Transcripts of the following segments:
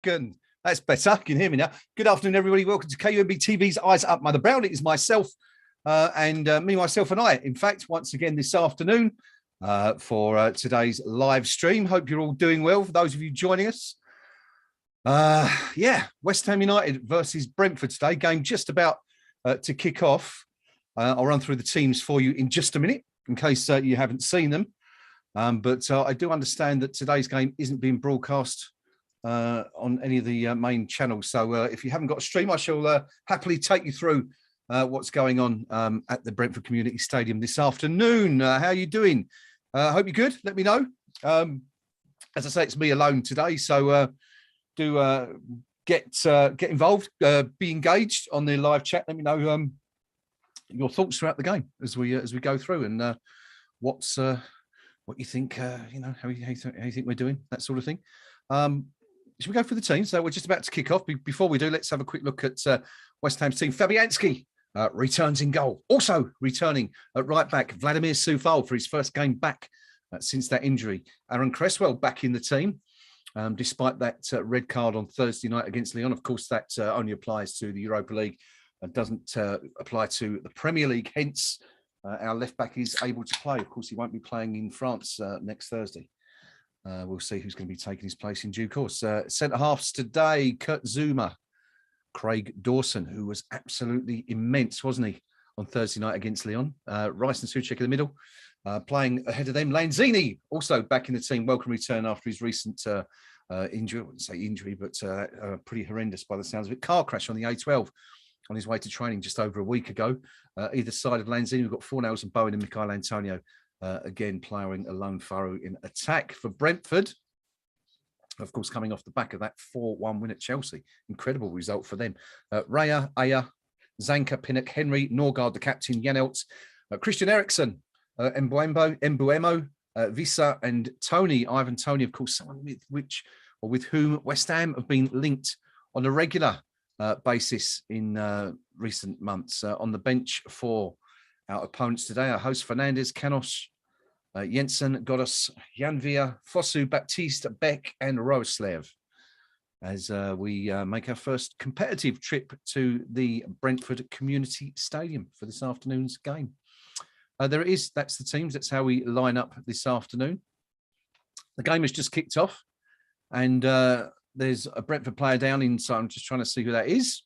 second. That's better. You can hear me now. Good afternoon, everybody. Welcome to KUMB TV's Eyes Up Mother Brown. It is myself and me, myself and I. In fact, once again this afternoon for today's live stream. Hope you're all doing well. For those of you joining us, West Ham United versus Brentford today. Game just about to kick off. I'll run through the teams for you in just a minute in case you haven't seen them. But I do understand that today's game isn't being broadcast on any of the main channels. So if you haven't got a stream, I shall happily take you through what's going on at the Brentford Community Stadium this afternoon. How are you doing? Hope you're good. Let me know. As I say, it's me alone today. So do get involved, be engaged on the live chat. Let me know your thoughts throughout the game as we go through and what you think, how you think we're doing, that sort of thing. Should we go for the team? So we're just about to kick off. Before we do, let's have a quick look at West Ham's team. Fabianski returns in goal. Also returning at right back, Vladimir Soufal for his first game back since that injury. Aaron Cresswell back in the team, despite that red card on Thursday night against Lyon. Of course, that only applies to the Europa League and doesn't apply to the Premier League. Hence, our left back is able to play. Of course, he won't be playing in France next Thursday. We'll see who's going to be taking his place in due course. Centre halves today, Kurt Zouma, Craig Dawson, who was absolutely immense, wasn't he, on Thursday night against Lyon. Rice and Souček in the middle, playing ahead of them. Lanzini, also back in the team. Welcome return after his recent injury. I wouldn't say injury, but pretty horrendous by the sounds of it. Car crash on the A12 on his way to training just over a week ago. Either side of Lanzini, we've got Fornals and Bowen and Mikhail Antonio. Again, ploughing a lone furrow in attack for Brentford. Of course, coming off the back of that 4-1 win at Chelsea. Incredible result for them. Raya, Aya, Zanka, Pinnock, Henry, Norgard, the captain, Janelt, Christian Eriksen, Mbuemo, Visa, and Tony, Ivan Tony, of course, someone with whom West Ham have been linked on a regular basis in recent months. On the bench for our opponents today, our host Fernandes, Canos, Jensen, Godos, Janvia, Fosu, Baptiste, Beck, and Roeslev, as we make our first competitive trip to the Brentford Community Stadium for this afternoon's game. There it is. That's the teams. That's how we line up this afternoon. The game has just kicked off, and there's a Brentford player down in, so I'm just trying to see who that is.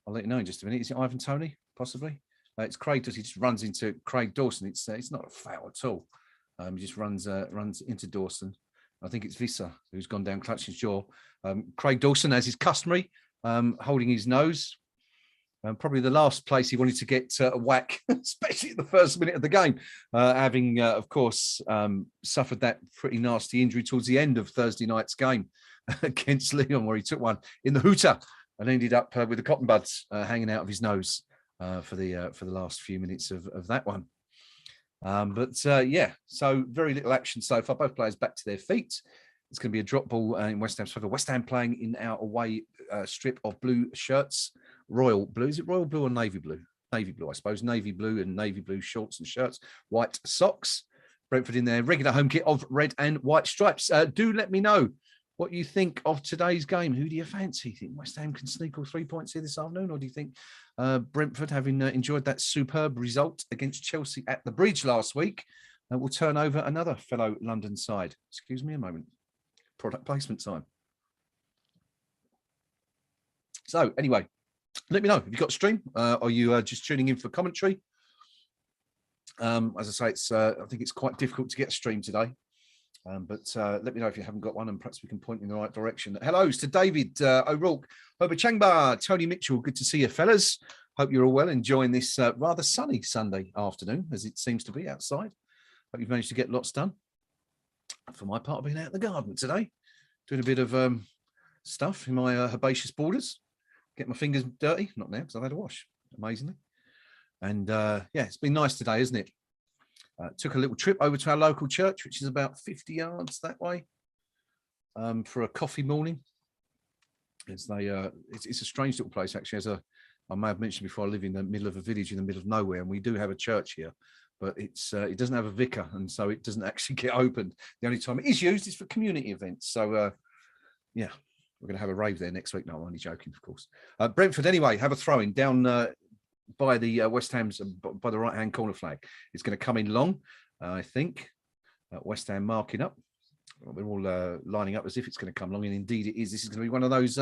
I'll let you know in just a minute. Is it Ivan Toney? Possibly. It's Craig. He just runs into Craig Dawson. It's not a foul at all. He just runs into Dawson. I think it's Visa who's gone down clutching his jaw. Craig Dawson, as is customary, holding his nose. Probably the last place he wanted to get a whack, especially at the first minute of the game, having, of course, suffered that pretty nasty injury towards the end of Thursday night's game against Lyon, where he took one in the hooter and ended up with the cotton buds hanging out of his nose. For the last few minutes of that one. So very little action so far. Both players back to their feet. It's going to be a drop ball in West Ham's favour. West Ham playing in our away strip of blue shirts. Royal blue. Is it royal blue or navy blue? Navy blue, I suppose. Navy blue and navy blue shorts and shirts. White socks. Brentford in their regular home kit of red and white stripes. Do let me know what you think of today's game. Who do you fancy? Think West Ham can sneak all 3 points here this afternoon, or do you think Brentford, having enjoyed that superb result against Chelsea at the Bridge last week, will turn over another fellow London side? Excuse me a moment. Product placement time. So anyway, let me know. Have you got a stream? Are you just tuning in for commentary? As I say, I think it's quite difficult to get a stream today. But let me know if you haven't got one, and perhaps we can point in the right direction. Hellos to David O'Rourke, Changba, Tony Mitchell. Good to see you, fellas. Hope you're all well, enjoying this rather sunny Sunday afternoon, as it seems to be outside. Hope you've managed to get lots done. For my part, I've been out in the garden today, doing a bit of stuff in my herbaceous borders. Get my fingers dirty. Not now, because I've had a wash, amazingly. And it's been nice today, isn't it? Took a little trip over to our local church, which is about 50 yards that way, for a coffee morning. It's a strange little place, actually. I may have mentioned before, I live in the middle of a village in the middle of nowhere, and we do have a church here, but it doesn't have a vicar, and so it doesn't actually get opened. The only time it is used is for community events. So, We're going to have a rave there next week. No, I'm only joking, of course. Brentford, anyway, have a throw-in down by the West Ham's, by the right-hand corner flag. It's going to come in long, I think. West Ham marking up. We're all lining up as if it's going to come long, and indeed it is. This is going to be one of those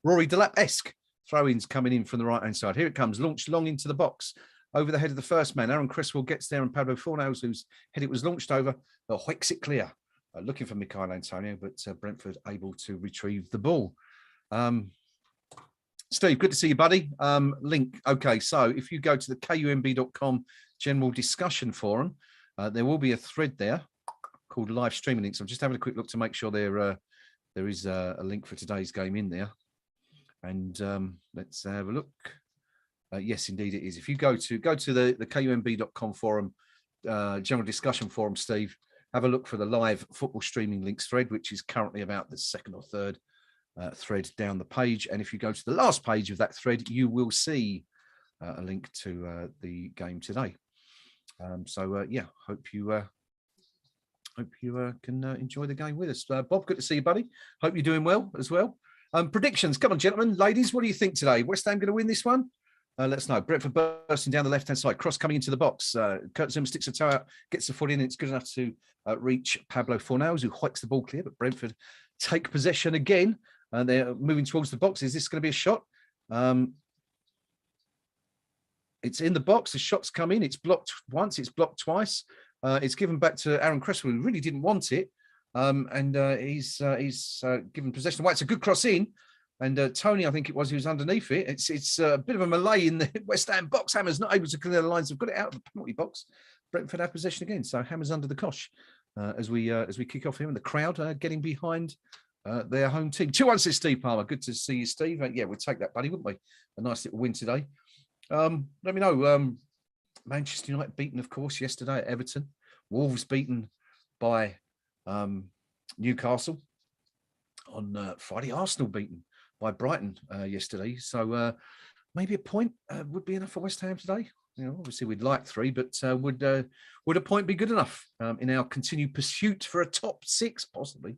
Rory Delap-esque throw-ins coming in from the right-hand side. Here it comes, launched long into the box. Over the head of the first man. Aaron Cresswell gets there, and Pablo Fornals, whose head it was launched over, hoiks it clear. Looking for Michail Antonio, but Brentford able to retrieve the ball. Steve, good to see you, buddy. Link. Okay, so if you go to the KUMB.com general discussion forum, there will be a thread there called live streaming links. I'm just having a quick look to make sure there is a link for today's game in there. And let's have a look. Yes, indeed it is. If you go to the KUMB.com forum, general discussion forum, Steve, have a look for the live football streaming links thread, which is currently about the second or third thread down the page. And if you go to the last page of that thread, you will see a link to the game today. Yeah, hope you can enjoy the game with us. Bob, good to see you, buddy. Hope you're doing well as well. Predictions. Come on, gentlemen, ladies, what do you think today? West Ham going to win this one? Let us know. Brentford bursting down the left-hand side, cross coming into the box. Kurt Zouma sticks a toe out, gets the foot in, and it's good enough to reach Pablo Fornals, who hoiks the ball clear, but Brentford take possession again. They're moving towards the box. Is this going to be a shot? It's in the box. The shot's come in. It's blocked once. It's blocked twice. It's given back to Aaron Cresswell, who really didn't want it. He's given possession. Well, it's a good cross in. And Tony, I think it was, who was underneath it. It's a bit of a melee in the West Ham box. Hammer's not able to clear the lines. They've got it out of the penalty box. Brentford have possession again. So Hammer's under the cosh as we kick off here, and the crowd getting behind their home team. 2-1 says Steve Palmer. Good to see you, Steve. Yeah, we'd take that, buddy, wouldn't we? A nice little win today. Let me know. Manchester United beaten, of course, yesterday at Everton. Wolves beaten by Newcastle on Friday. Arsenal beaten by Brighton yesterday. So maybe a point would be enough for West Ham today. You know, obviously we'd like 3, but would a point be good enough in our continued pursuit for a top 6, possibly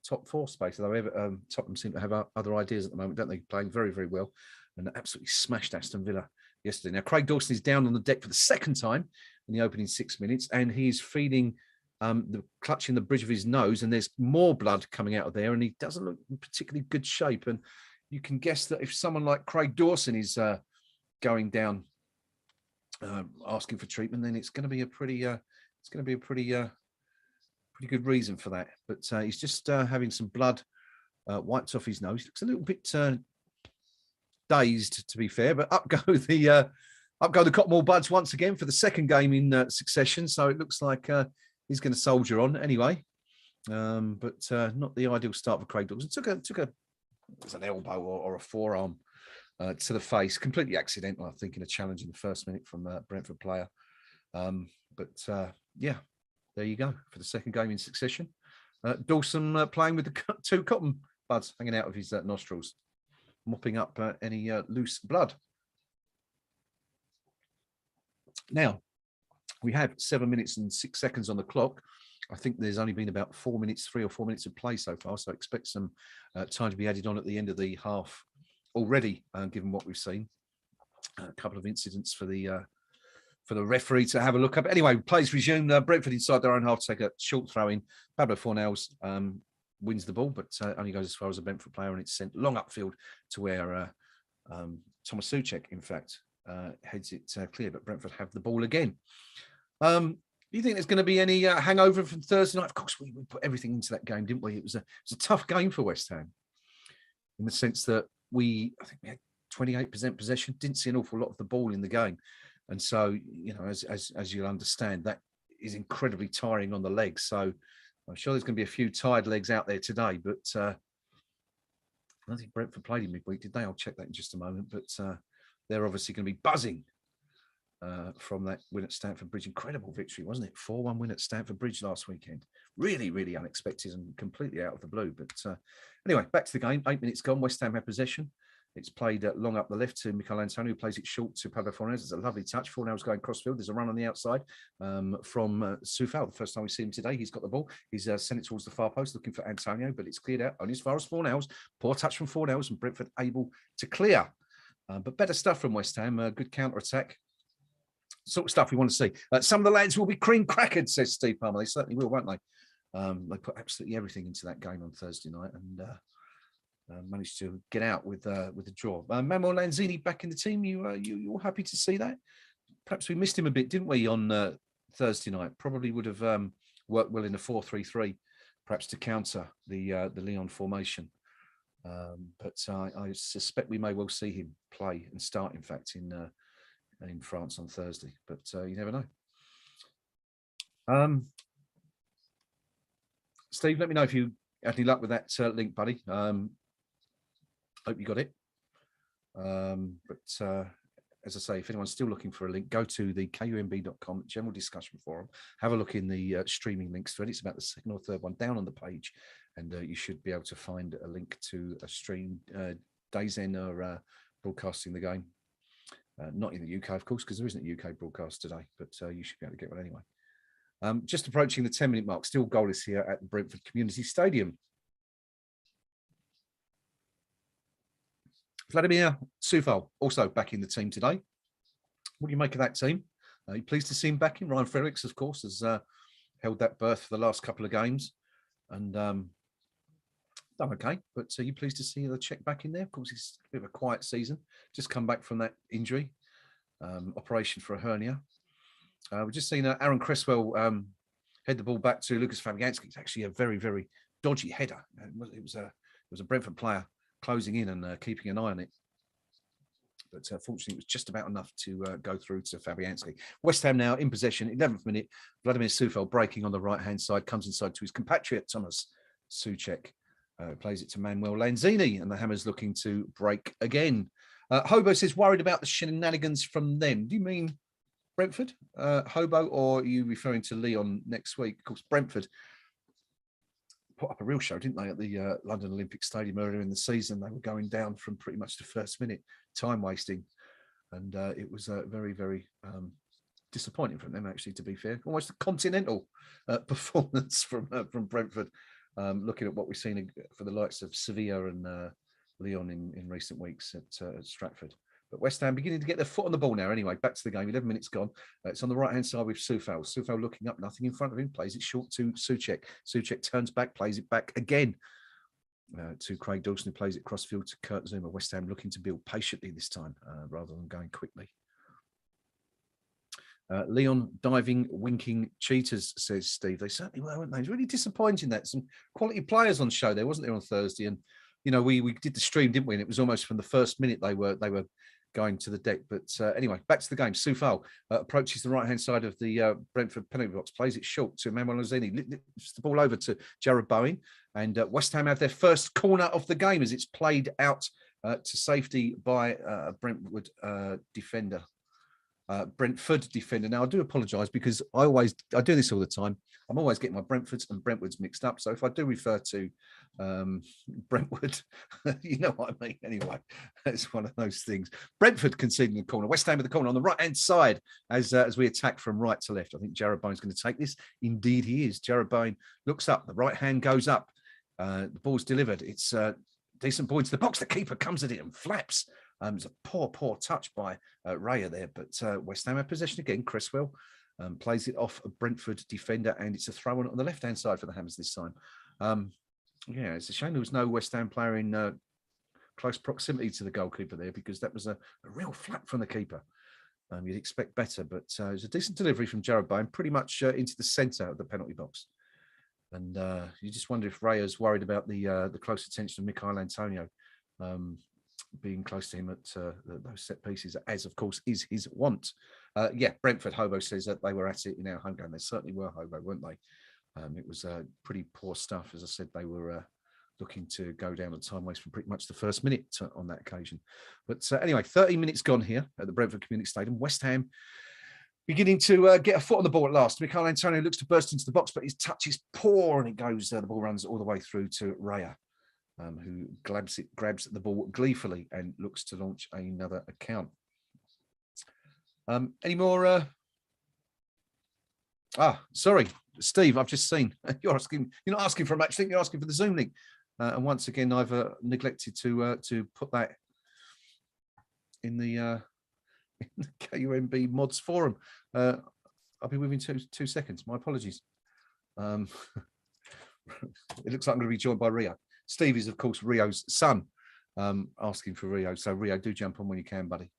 top 4 space? Although Tottenham seem to have other ideas at the moment, don't they? Playing very, very well and absolutely smashed Aston Villa yesterday. Now, Craig Dawson is down on the deck for the second time in the opening 6 minutes, and he's feeding clutching the bridge of his nose, and there's more blood coming out of there, and he doesn't look in particularly good shape. And you can guess that if someone like Craig Dawson is going down asking for treatment, then it's going to be a pretty good reason for that. But he's just having some blood wiped off his nose. He looks a little bit dazed, to be fair, but up go the Cottonmore Buds once again for the second game in succession. So it looks like he's going to soldier on anyway, but not the ideal start for Craig Dawson. Took it was an elbow or a forearm to the face, completely accidental, I think, in a challenge in the first minute from a Brentford player. Yeah, there you go for the second game in succession. Dawson playing with the 2 cotton buds hanging out of his nostrils, mopping up any loose blood. Now, we have 7 minutes and 6 seconds on the clock. I think there's only been about 3 or 4 minutes of play so far, so I expect some time to be added on at the end of the half already, given what we've seen. A couple of incidents for the referee to have a look up. Anyway, plays resumed. Brentford inside their own half take a short throw in. Pablo Fornals wins the ball, but only goes as far as a Brentford player, and it's sent long upfield to where Thomas Souček, in fact, heads it clear. But Brentford have the ball again. Do you think there's going to be any hangover from Thursday night? Of course, we put everything into that game, didn't we? It was a tough game for West Ham in the sense that I think we had 28% possession, didn't see an awful lot of the ball in the game. And so, you know, as you'll understand, that is incredibly tiring on the legs. So I'm sure there's going to be a few tired legs out there today, but I don't think Brentford played in midweek, did they? I'll check that in just a moment. But they're obviously going to be buzzing from that win at Stamford Bridge. Incredible victory, wasn't it? 4-1 win at Stamford Bridge last weekend. Really, really unexpected and completely out of the blue. But anyway, back to the game. 8 minutes gone. West Ham have possession. It's played long up the left to Michael Antonio, who plays it short to Pablo Fornals. It's a lovely touch. Fornals going crossfield. There's a run on the outside from Soufal. The first time we see him today, he's got the ball. He's sent it towards the far post, looking for Antonio, but it's cleared out only as far as Fornals. Poor touch from Fornals, and Brentford able to clear. But better stuff from West Ham. Good counter-attack. Sort of stuff we want to see. Some of the lads will be cream crackered, says Steve Palmer. They certainly will, won't they? They put absolutely everything into that game on Thursday night and managed to get out with a draw. Manuel Lanzini back in the team. You're happy to see that? Perhaps we missed him a bit, didn't we, on Thursday night? Probably would have worked well in a 4-3-3, perhaps to counter the Lyon formation. But I suspect we may well see him play and start, in fact, in France on Thursday. But you never know. Steve, let me know if you had any luck with that link, buddy. Hope you got it. But as I say, if anyone's still looking for a link, go to the KUMB.com general discussion forum. Have a look in the streaming links thread. It's about the second or third one down on the page, and you should be able to find a link to a stream. Days End are broadcasting the game. Not in the UK, of course, because there isn't a UK broadcast today, but you should be able to get one anyway. Just approaching the 10-minute mark, still goalless here at the Brentford Community Stadium. Vladimir Soufal also back in the team today. What do you make of that team? Are you pleased to see him back in? Ryan Fredericks, of course, has held that berth for the last couple of games and done okay. But are you pleased to see the Czech back in there? Of course, it's a bit of a quiet season. Just come back from that injury, operation for a hernia. We've just seen Aaron Cresswell head the ball back to Lucas Fabianski. It's actually a very, very dodgy header. It was a Brentford player closing in and keeping an eye on it. But fortunately, it was just about enough to go through to Fabianski. West Ham now in possession, 11th minute. Vladimir Soufal breaking on the right-hand side, comes inside to his compatriot, Thomas Souček. Plays it to Manuel Lanzini, and the Hammers looking to break again. Hobo says, worried about the shenanigans from them. Do you mean Brentford, Hobo, or are you referring to Lyon next week? Of course, Brentford put up a real show, didn't they, at the London Olympic Stadium earlier in the season. They were going down from pretty much the first minute, time wasting, and it was very, very disappointing from them, actually, to be fair. Almost a continental performance from Brentford, looking at what we've seen for the likes of Sevilla and Lyon in recent weeks at Stratford. But West Ham beginning to get their foot on the ball now. Anyway, back to the game. 11 minutes gone. It's on the right-hand side with Soufal. Soufal looking up, nothing in front of him. Plays it short to Souček. Souček turns back, plays it back again to Craig Dawson, who plays it crossfield to Kurt Zuma. West Ham looking to build patiently this time rather than going quickly. Lyon diving, winking cheaters, says Steve. They certainly were, weren't they? It's really disappointing that some quality players on show there, wasn't there, on Thursday? And you know, we did the stream, didn't we? And it was almost from the first minute they were going to the deck. But anyway, back to the game. Soufal approaches the right-hand side of the Brentford penalty box, plays it short to Manuel Lanzini, lifts the ball over to Jared Bowen, and West Ham have their first corner of the game as it's played out to safety by a Brentford defender. Now, I do apologise because I do this all the time. I'm always getting my Brentfords and Brentwoods mixed up. So if I do refer to Brentwood, you know what I mean. Anyway, it's one of those things. Brentford conceding the corner. West Ham with the corner on the right-hand side as we attack from right to left. I think Jared Bowen's going to take this. Indeed, he is. Jared Bowen looks up. The right hand goes up. The ball's delivered. It's decent ball into the box. The keeper comes at it and flaps. It's a poor touch by Raya there, but West Ham have possession again. Cresswell plays it off a Brentford defender, and it's a throw on the left-hand side for the Hammers this time. Yeah, it's a shame there was no West Ham player in close proximity to the goalkeeper there, because that was a real flap from the keeper. You'd expect better, but it was a decent delivery from Jared Bowen, pretty much into the centre of the penalty box. And you just wonder if Raya's worried about the close attention of Michael Antonio being close to him at those set pieces, as of course is his want. Yeah, Brentford, Hobo says that they were at it in our home game. They certainly were, Hobo, weren't they? It was pretty poor stuff. As I said, they were looking to go down at time waste from pretty much the first minute on that occasion. But anyway, 30 minutes gone here at the Brentford Community Stadium. West Ham beginning to get a foot on the ball at last. Michael Antonio looks to burst into the box, but his touch is poor, and it goes, the ball runs all the way through to Raya. who grabs the ball gleefully and looks to launch another account. Any more? Sorry, Steve, I've just seen you're not asking for a match link, you're asking for the Zoom link. And once again, I've neglected to put that in the KUMB mods forum. I'll be with you in two seconds. My apologies. It looks like I'm going to be joined by Rio. Steve is, of course, Rio's son, asking for Rio. So, Rio, do jump on when you can, buddy,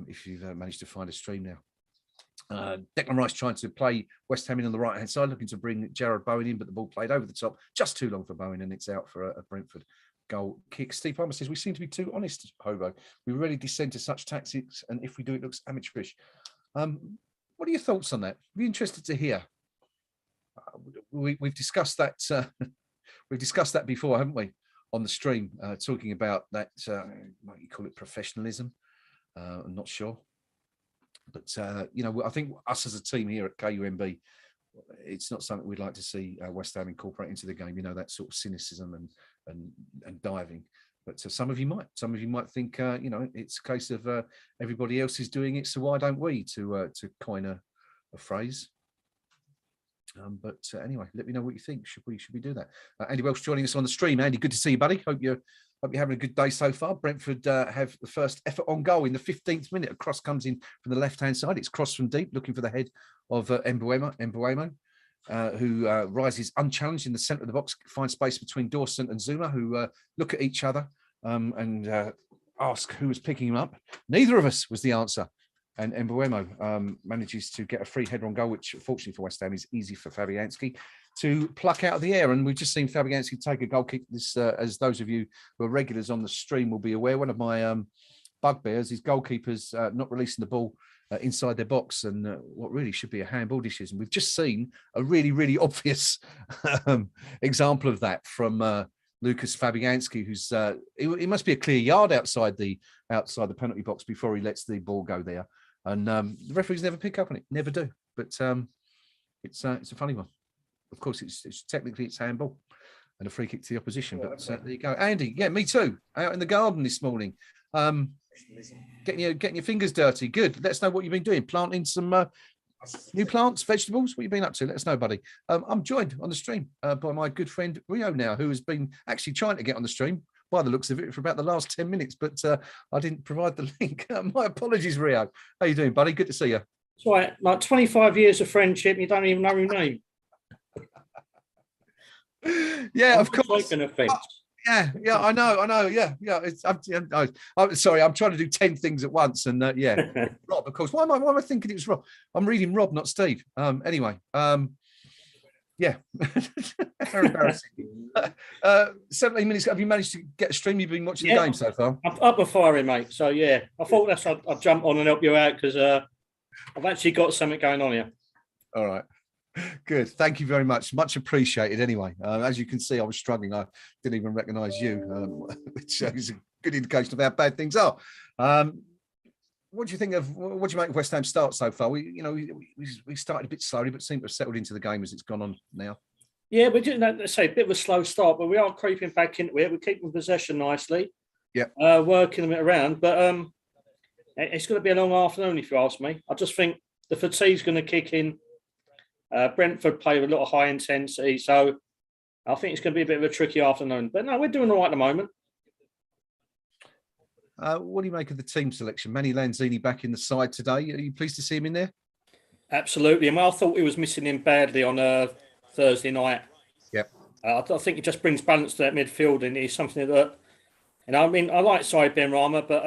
if you've managed to find a stream now. Declan Rice trying to play West Ham in on the right-hand side, looking to bring Jared Bowen in, but the ball played over the top, just too long for Bowen, and it's out for a Brentford goal kick. Steve Palmer says, we seem to be too honest, Hobo. We really descend to such tactics, and if we do, it looks amateurish. What are your thoughts on that? I'd be interested to hear. We've discussed that. We've discussed that before, haven't we, on the stream, talking about that, what you call it, professionalism. I'm not sure. But, I think us as a team here at KUMB, it's not something we'd like to see West Ham incorporate into the game, that sort of cynicism and diving. But some of you might think, it's a case of everybody else is doing it, so why don't we, to coin a phrase. But anyway, let me know what you think. Should we do that? Andy Welsh joining us on the stream. Andy, good to see you, buddy. Hope you're having a good day so far. Brentford have the first effort on goal in the 15th minute. A cross comes in from the left-hand side. It's crossed from deep, looking for the head of Mbuemo, who rises unchallenged in the centre of the box, finds space between Dawson and Zuma, who look at each other and ask who was picking him up. Neither of us was the answer. And Mbuemo manages to get a free header on goal, which fortunately for West Ham is easy for Fabianski to pluck out of the air. And we've just seen Fabianski take a goal kick. This, as those of you who are regulars on the stream will be aware, one of my bugbears is goalkeepers not releasing the ball inside their box, and what really should be a handball decision. We've just seen a really, really obvious example of that from Lucas Fabianski, who's it must be a clear yard outside the penalty box before he lets the ball go there. And the referees never pick up on it, never do. But it's a funny one. Of course, it's technically it's handball and a free kick to the opposition. But there you go, Andy. Yeah, me too. Out in the garden this morning, getting your fingers dirty. Good. Let us know what you've been doing. Planting some new plants, vegetables. What you been up to? Let us know, buddy. I'm joined on the stream by my good friend Rio now, who has been actually trying to get on the stream by the looks of it for about the last 10 minutes, but I didn't provide the link. My apologies, Rio. How you doing, buddy? Good to see you. That's right. Like 25 years of friendship, you don't even know your name. Yeah, of course. Taking offence. Yeah, I know. Yeah. I'm sorry. I'm trying to do 10 things at once, and Rob. Of course. Why am I thinking it was Rob? I'm reading Rob, not Steve. Anyway. Yeah. Very embarrassing. 17 minutes. Have you managed to get a stream? You've been watching the game so far? I'm up and firing, mate. So yeah, I thought I'd jump on and help you out because I've actually got something going on here. All right. Good. Thank you very much. Much appreciated. Anyway, as you can see, I was struggling. I didn't even recognise you, which is a good indication of how bad things are. What do you think of? What do you make of West Ham's start so far? We started a bit slowly, but seem to have settled into the game as it's gone on now. Yeah, we're doing that. Let's say a bit of a slow start, but we are creeping back into it. We're keeping possession nicely. Yeah. Working it around, but it's going to be a long afternoon if you ask me. I just think the fatigue's going to kick in. Brentford play with a lot of high intensity, so I think it's going to be a bit of a tricky afternoon. But no, we're doing all right at the moment. What do you make of the team selection? Manny Lanzini back in the side today. Are you pleased to see him in there? Absolutely. I mean, I thought he was missing him badly on Thursday night. Yep. I think it just brings balance to that midfield, and he's something that, I mean, I like Said Benrahma, but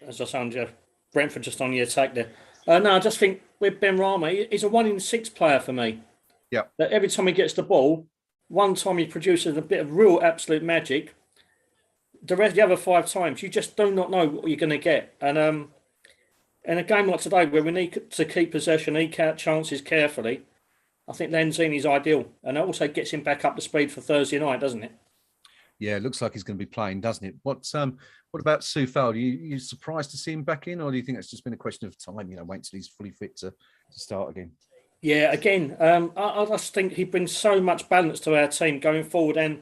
as I sound, Brentford just on the attack there. No, I just think with Benrahma, he's a 1 in 6 player for me. Yeah. That every time he gets the ball, one time he produces a bit of real absolute magic. The other 5 times, you just do not know what you're going to get. And in a game like today, where we need to keep possession, eke out chances carefully, I think Lanzini's ideal. And it also gets him back up to speed for Thursday night, doesn't it? Yeah, it looks like he's going to be playing, doesn't it? What about Soufal? Are you surprised to see him back in, or do you think it's just been a question of time, wait till he's fully fit to start again? Yeah, again, I just think he brings so much balance to our team going forward and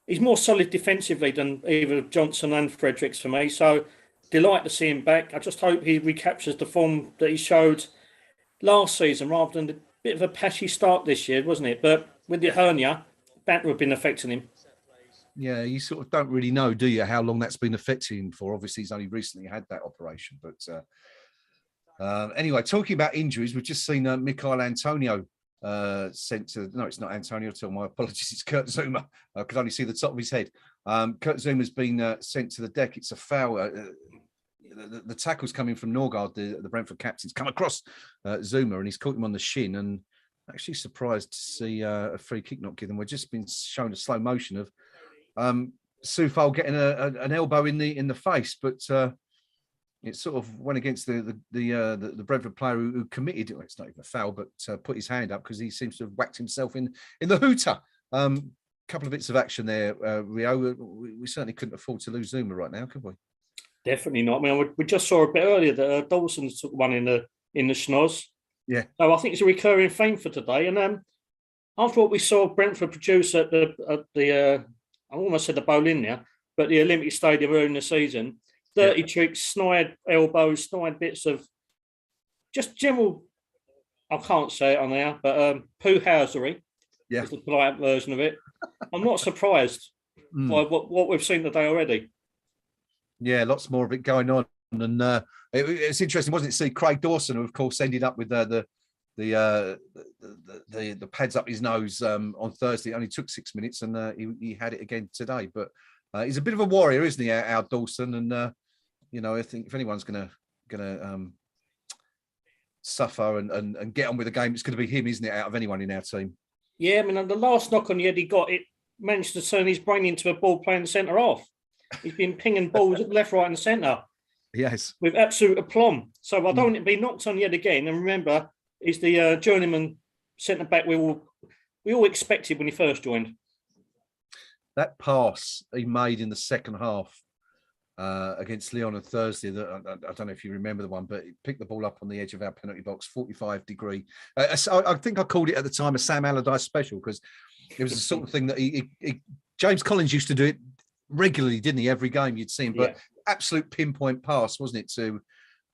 he's more solid defensively than either Johnson and Fredericks for me. So delight to see him back. I just hope he recaptures the form that he showed last season rather than a bit of a patchy start this year, wasn't it? But with the hernia, banter have been affecting him. Yeah, you sort of don't really know, do you, how long that's been affecting him for? Obviously, he's only recently had that operation. But anyway, talking about injuries, we've just seen Michail Antonio sent to. No, it's not Antonio at all. My apologies. It's Kurt Zuma. I could only see the top of his head. Kurt Zuma's been sent to the deck. It's a foul. The tackle's coming from Norgard, the Brentford captain's come across Zuma, and he's caught him on the shin. And actually surprised to see a free kick not given. We've just been shown a slow motion of Soufal getting an elbow in the face, but it sort of went against the Brentford player who committed it. Well, it's not even a foul, but put his hand up because he seems to have whacked himself in the hooter. Couple of bits of action there, Rio. We certainly couldn't afford to lose Zuma right now, could we? Definitely not. I mean, we just saw a bit earlier that Dawson took one in the schnoz. Yeah. So I think it's a recurring theme for today. And after what we saw Brentford produce at the I almost said the Boleyn now, but the Olympic Stadium early in the season, dirty tricks, snide elbows, snide bits of just general. I can't say it on there, but poo-housery is the polite version of it. I'm not surprised by what we've seen today already. Yeah, lots more of it going on, and it's interesting, wasn't it? See, Craig Dawson, who of course ended up with the pads up his nose on Thursday. It only took 6 minutes, and he had it again today. But he's a bit of a warrior, isn't he, our Dawson? And I think if anyone's gonna suffer and get on with the game, it's going to be him, isn't it? Out of anyone in our team. Yeah, I mean, the last knock on the head he got, it managed to turn his brain into a ball playing centre half. He's been pinging balls left, right, and centre. Yes, with absolute aplomb. So I don't want to be knocked on the head again. And remember, he's the journeyman centre back we all expected when he first joined. That pass he made in the second half against Lyon on Thursday. I don't know if you remember the one, but he picked the ball up on the edge of our penalty box, 45-degree. I think I called it at the time a Sam Allardyce special because it was the sort of thing that James Collins used to do it regularly, didn't he? Every game you'd see him, but absolute pinpoint pass, wasn't it?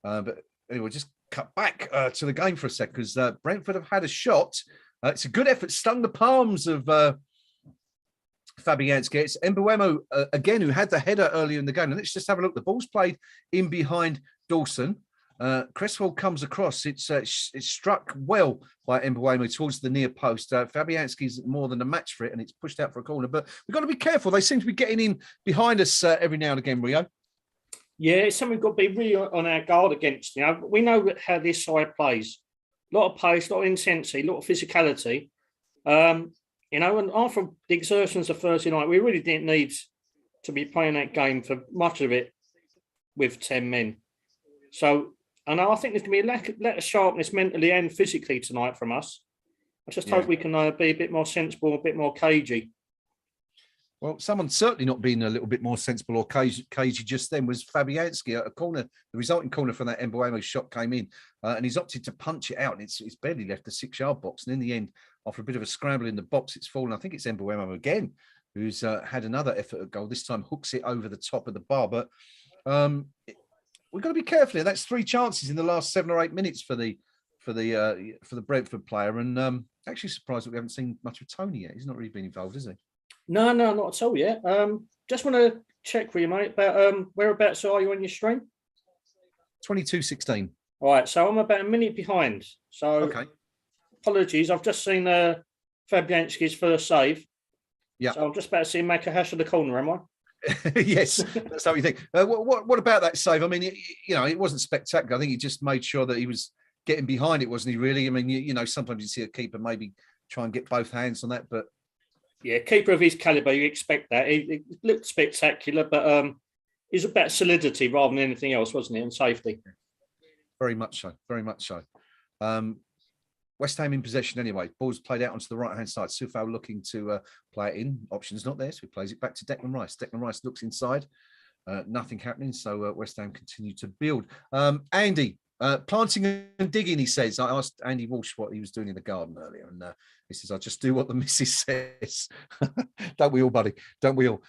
But anyway, just cut back to the game for a second because Brentford have had a shot. It's a good effort, stung the palms of Fabianski. It's Mbuemo again who had the header earlier in the game. And let's just have a look. The ball's played in behind Dawson. Cresswell comes across. It's struck well by Mbuemo towards the near post. Fabianski's more than a match for it, and it's pushed out for a corner. But we've got to be careful. They seem to be getting in behind us every now and again, Rio. Yeah, it's something we've got to be really on our guard against. We know how this side plays. A lot of pace, a lot of intensity, a lot of physicality. And after the exertions of Thursday night, we really didn't need to be playing that game for much of it with 10 men. So, and I think there's going to be a lack of sharpness mentally and physically tonight from us. I just hope we can be a bit more sensible, a bit more cagey. Well, someone certainly not being a little bit more sensible or cagey just then was Fabianski. A corner, the resulting corner from that Mbuemo shot came in, and he's opted to punch it out, and it's barely left the 6-yard box. And in the end, after a bit of a scramble in the box, it's fallen. I think it's Mbuemo again, who's had another effort at goal. This time hooks it over the top of the bar. But we've got to be careful here. That's 3 chances in the last 7 or 8 minutes for the Brentford player. And actually surprised that we haven't seen much of Tony yet. He's not really been involved, is he? No, not at all yet. Just want to check for you, mate, about whereabouts are you on your stream? 22:16. All right, so I'm about a minute behind. So okay. Apologies. I've just seen Fabianski's first save. Yeah. So I'm just about to see him make a hash of the corner, am I? Yes, that's what you think. What about that save? I mean, it wasn't spectacular. I think he just made sure that he was getting behind it, wasn't he, really? I mean, sometimes you see a keeper maybe try and get both hands on that, but... Yeah, keeper of his calibre, you expect that. It looked spectacular, but it's about solidity rather than anything else, wasn't it, and safety? Very much so, very much so. West Ham in possession anyway. Ball's played out onto the right-hand side. Soufal looking to play it in. Options not there, so he plays it back to Declan Rice. Declan Rice looks inside. Nothing happening, so West Ham continue to build. Andy, Planting and digging, he says. I asked Andy Walsh what he was doing in the garden earlier, and he says, I just do what the missus says. Don't we all, buddy? Don't we all?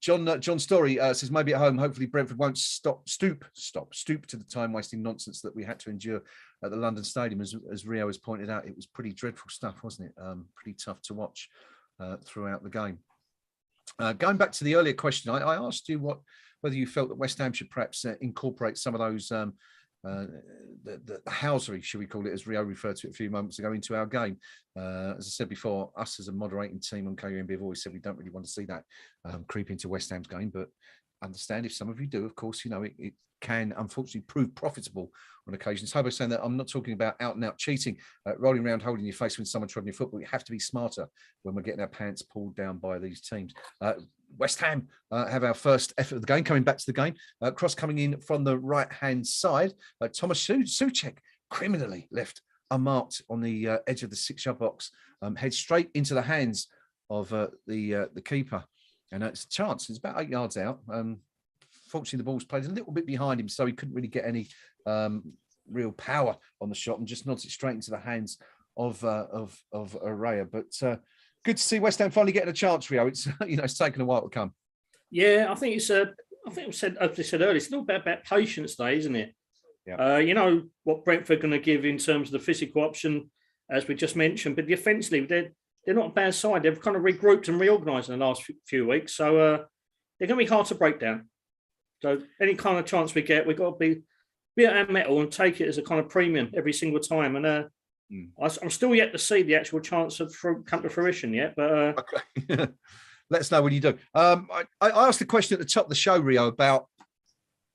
John Story says, maybe at home, hopefully Brentford won't stoop to the time-wasting nonsense that we had to endure at the London Stadium. As Rio has pointed out, it was pretty dreadful stuff, wasn't it? Pretty tough to watch throughout the game. Going back to the earlier question, I asked you whether you felt that West Ham should perhaps incorporate some of those the housery, should we call it, as Rio referred to it a few moments ago, into our game. As I said before, us as a moderating team on KUMB have always said we don't really want to see that creep into West Ham's game, but understand if some of you do, of course, it can unfortunately prove profitable on occasions. Hobo saying that I'm not talking about out and out cheating, rolling around holding your face when someone treading your foot, but we have to be smarter when we're getting our pants pulled down by these teams. West Ham have our first effort of the game, coming back to the game. Cross coming in from the right-hand side. Thomas Souček criminally left unmarked on the edge of the 6-yard box, heads straight into the hands of the keeper. And it's a chance. It's about 8 yards out. Fortunately, the ball's played a little bit behind him, so he couldn't really get any real power on the shot and just nods it straight into the hands of Araya. But good to see West Ham finally getting a chance, Rio. It's it's taken a while to come. Yeah, I think it's as I said earlier, it's all about patience, day, isn't it? Yeah. What Brentford are going to give in terms of the physical option, as we just mentioned, but defensively, they're not a bad side. They've kind of regrouped and reorganised in the last few weeks, so they're going to be hard to break down. So any kind of chance we get, we've got to be at our mettle and take it as a kind of premium every single time. And I'm still yet to see the actual chance of come to fruition yet. But okay. Let us know when you do. I asked the question at the top of the show, Rio, about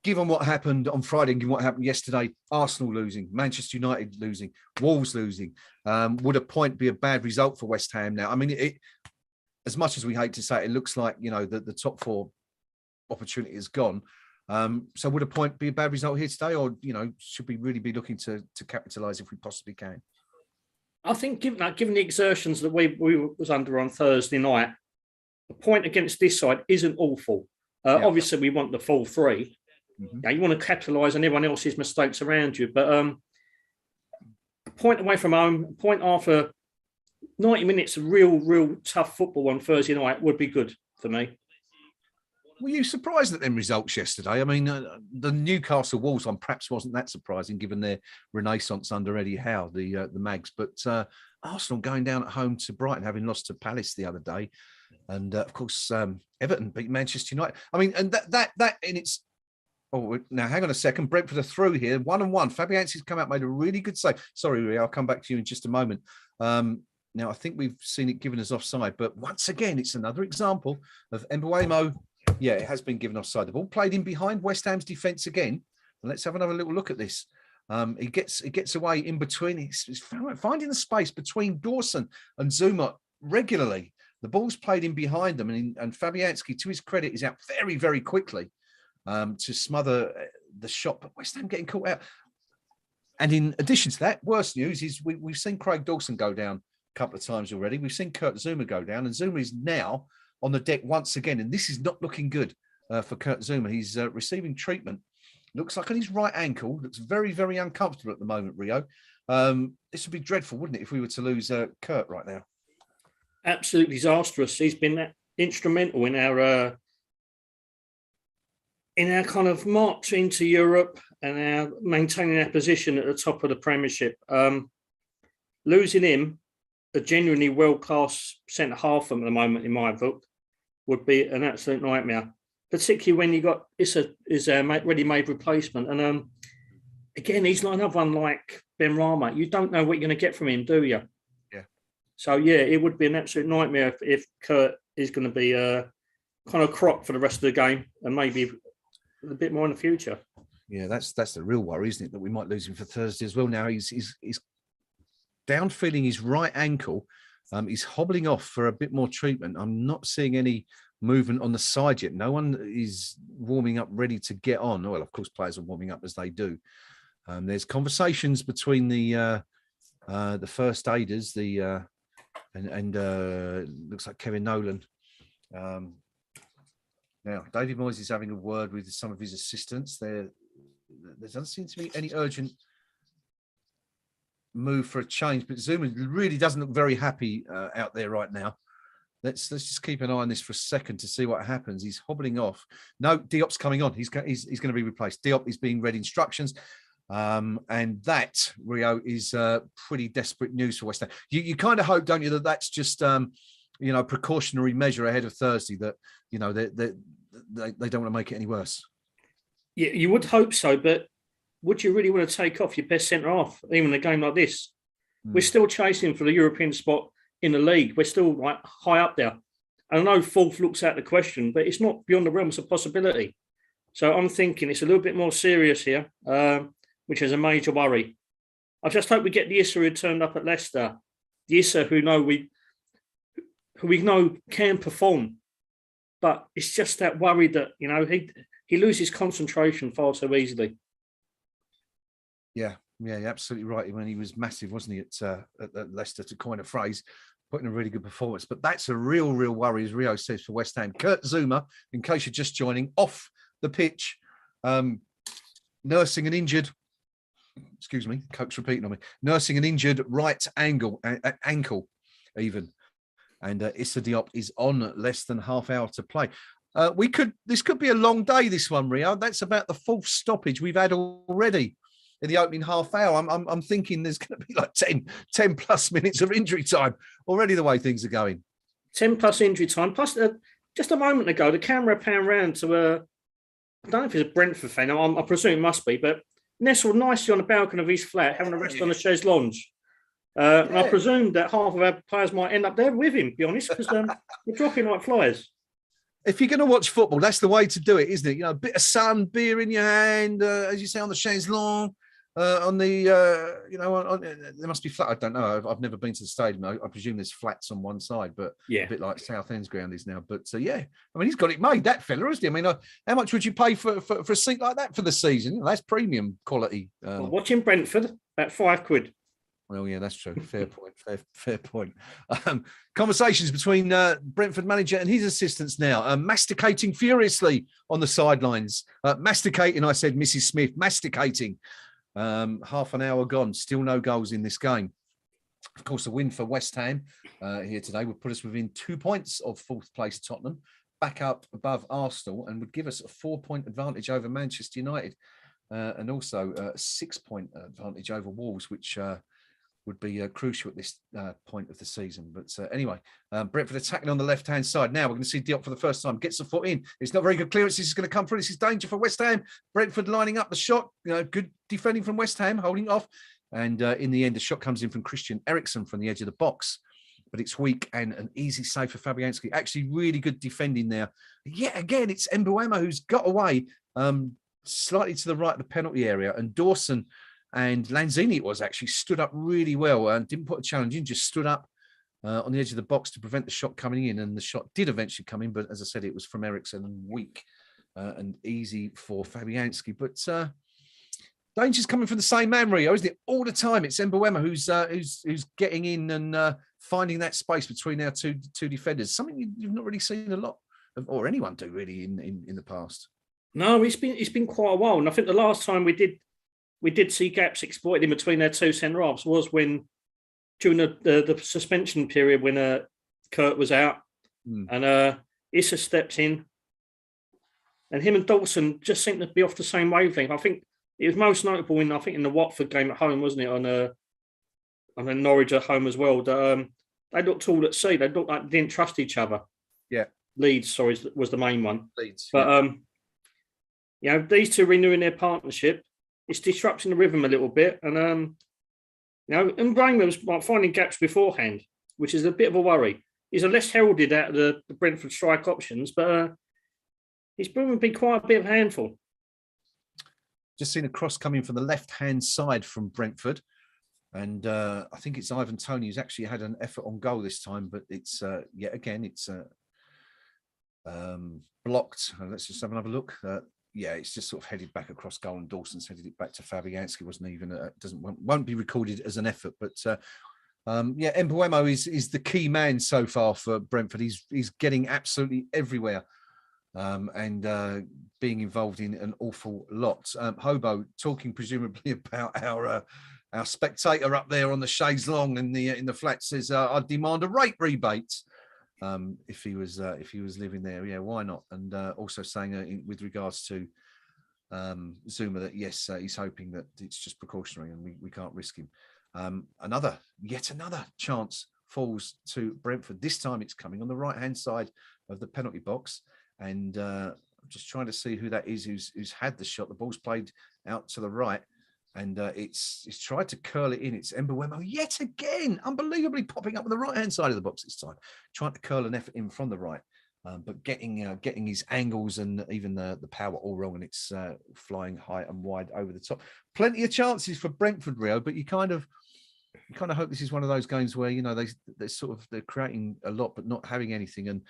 given what happened on Friday and given what happened yesterday, Arsenal losing, Manchester United losing, Wolves losing, would a point be a bad result for West Ham now? I mean, as much as we hate to say it, it looks like, the top four opportunity is gone. So would a point be a bad result here today, or should we really be looking to capitalise if we possibly can? I think given the exertions that we was under on Thursday night, a point against this side isn't awful. Obviously, we want the full three. Mm-hmm. You want to capitalise on everyone else's mistakes around you, but a point away from home, a point after 90 minutes of real tough football on Thursday night would be good for me. Were you surprised at them results yesterday? I mean, the Newcastle Wolves one perhaps wasn't that surprising given their renaissance under Eddie Howe, the Mags. But Arsenal going down at home to Brighton, having lost to Palace the other day. And, of course, Everton beat Manchester United. I mean, and that in its... Oh, now, hang on a second. Brentford are through here. 1-1. Fabianski's come out, made a really good save. Sorry, Ria, I'll come back to you in just a moment. Now, I think we've seen it given as offside. But once again, it's another example of Mbeumo. Yeah, it has been given offside. The ball played in behind West Ham's defence again. And let's have another little look at this. He gets away in between. He's finding the space between Dawson and Zuma regularly. The ball's played in behind them. And Fabianski, to his credit, is out very, very quickly to smother the shot. But West Ham getting caught out. And in addition to that, worse news is we've seen Craig Dawson go down a couple of times already. We've seen Kurt Zuma go down. And Zuma is now on the deck once again, and this is not looking good for Kurt Zuma. He's receiving treatment. Looks like on his right ankle. Looks very, very uncomfortable at the moment, Rio. This would be dreadful, wouldn't it, if we were to lose Kurt right now? Absolutely disastrous. He's been instrumental in our kind of march into Europe and our maintaining our position at the top of the Premiership. Losing him, a genuinely world-class centre-half at the moment, in my book, would be an absolute nightmare, particularly when you got is a ready-made replacement. And again, he's not another one like Ben Rama. You don't know what you're going to get from him, do you? Yeah. So, yeah, it would be an absolute nightmare if Kurt is going to be kind of cropped for the rest of the game and maybe a bit more in the future. Yeah, that's the real worry, isn't it, that we might lose him for Thursday as well. Now he's down feeling his right ankle. He's hobbling off for a bit more treatment. I'm not seeing any movement on the side yet. No one is warming up ready to get on. Well, of course, players are warming up as they do. There's conversations between the first aiders, and looks like Kevin Nolan. Now, David Moyes is having a word with some of his assistants. there doesn't seem to be any urgent move for a change, but Zuma really doesn't look very happy out there right now. Let's just keep an eye on this for a second to see what happens. He's hobbling off. No, Diop's coming on. He's going to be replaced. Diop is being read instructions. And that, Rio, is pretty desperate news for West Ham. You kind of hope, don't you, that that's just precautionary measure ahead of Thursday, that they don't want to make it any worse. Yeah, you would hope so, but would you really want to take off your best centre half, even in a game like this? We're still chasing for the European spot in the league. We're still like high up there. I know fourth looks out the question, but it's not beyond the realms of possibility. So I'm thinking it's a little bit more serious here, which is a major worry. I just hope we get the Issa who turned up at Leicester, the Issa who we know can perform, but it's just that worry that he loses concentration far so easily. Yeah, you're absolutely right. When he was massive, wasn't he, at Leicester, to coin a phrase, putting a really good performance. But that's a real worry, as Rio says, for West Ham. Kurt Zouma, in case you're just joining, off the pitch, nursing an injured. Excuse me, coach repeating on me. Nursing an injured right ankle, even, and Issa Diop is on less than half hour to play. This could be a long day. This one, Rio. That's about the fourth stoppage we've had already in the opening half hour. I'm thinking there's going to be like 10 plus minutes of injury time already, the way things are going. 10 plus injury time. Plus, just a moment ago, the camera panned round to I don't know if it's a Brentford fan. I presume it must be, but nestled nicely on the balcony of his flat, having a rest on the chaise lounge. And I presume that half of our players might end up there with him, to be honest, because we're dropping like flies. If you're going to watch football, that's the way to do it, isn't it? A bit of sun, beer in your hand, as you say, on the chaise lounge, on the, there must be flat. I don't know. I've never been to the stadium. I presume there's flats on one side, but a bit like Southend's ground is now. But he's got it made, that fella, isn't he? How much would you pay for a seat like that for the season? That's premium quality. Watching Brentford, about £5. Well, yeah, that's true. Fair point. Fair point. Conversations between Brentford manager and his assistants now, masticating furiously on the sidelines. Masticating, I said, Mrs. Smith, masticating. Half an hour gone, still no goals in this game. Of course, a win for West Ham here today would put us within 2 points of fourth place Tottenham, back up above Arsenal, and would give us a 4-point advantage over Manchester United, and also a 6-point advantage over Wolves, which would be crucial at this point of the season. But anyway, Brentford attacking on the left-hand side. Now we're going to see Diop for the first time. Gets the foot in. It's not very good clearance. This is going to come through. This is danger for West Ham. Brentford lining up the shot. Good defending from West Ham, holding off. And in the end, the shot comes in from Christian Eriksen from the edge of the box. But it's weak and an easy save for Fabianski. Actually, really good defending there. Yet again, it's Mbeumo who's got away slightly to the right of the penalty area. And Dawson and Lanzini, it was actually, stood up really well and didn't put a challenge in, just stood up on the edge of the box to prevent the shot coming in. And the shot did eventually come in, but as I said, it was from Eriksen and weak and easy for Fabianski. But danger's coming from the same man, Rio, isn't it? All the time, it's Mbeumo who's getting in and finding that space between our two defenders. Something you've not really seen a lot of, or anyone do really in the past. No, it's been quite a while, and I think the last time we did see gaps exploited in between their two centre halves was when during the suspension period when Kurt was out and Issa stepped in, and him and Dawson just seemed to be off the same wavelength. I think it was most notable in the Watford game at home, wasn't it? On Norwich at home as well. They looked all at sea. They looked like they didn't trust each other. Yeah, Leeds, sorry, was the main one. Leeds, but these two renewing their partnership, it's disrupting the rhythm a little bit, and and Graeme was finding gaps beforehand, which is a bit of a worry. He's a less heralded out of the Brentford strike options, but he's proven to be quite a bit of a handful. Just seen a cross coming from the left-hand side from Brentford, and I think it's Ivan Toney who's actually had an effort on goal this time, but it's yet again it's blocked. Let's just have another look. It's just sort of headed back across goal, and Dawson's headed it back to Fabianski. Wasn't even won't be recorded as an effort, but Mbeumo is the key man so far for Brentford. He's getting absolutely everywhere, and being involved in an awful lot. Hobo talking presumably about our spectator up there on the chaise long in the flat says, "I'd demand a rate rebate if he was living there. Yeah, why not?" And also saying with regards to Zuma that yes, he's hoping that it's just precautionary and we can't risk him. Yet another chance falls to Brentford. This time it's coming on the right hand side of the penalty box, and I'm just trying to see who that is who's had the shot. The ball's played out to the right, and it's tried to curl it in. It's Mbeumo yet again, unbelievably popping up on the right hand side of the box this time, trying to curl an effort in from the right. But getting his angles and even the power all wrong, and it's flying high and wide over the top. Plenty of chances for Brentford, Rio, but you kind of hope this is one of those games where they're creating a lot but not having anything, and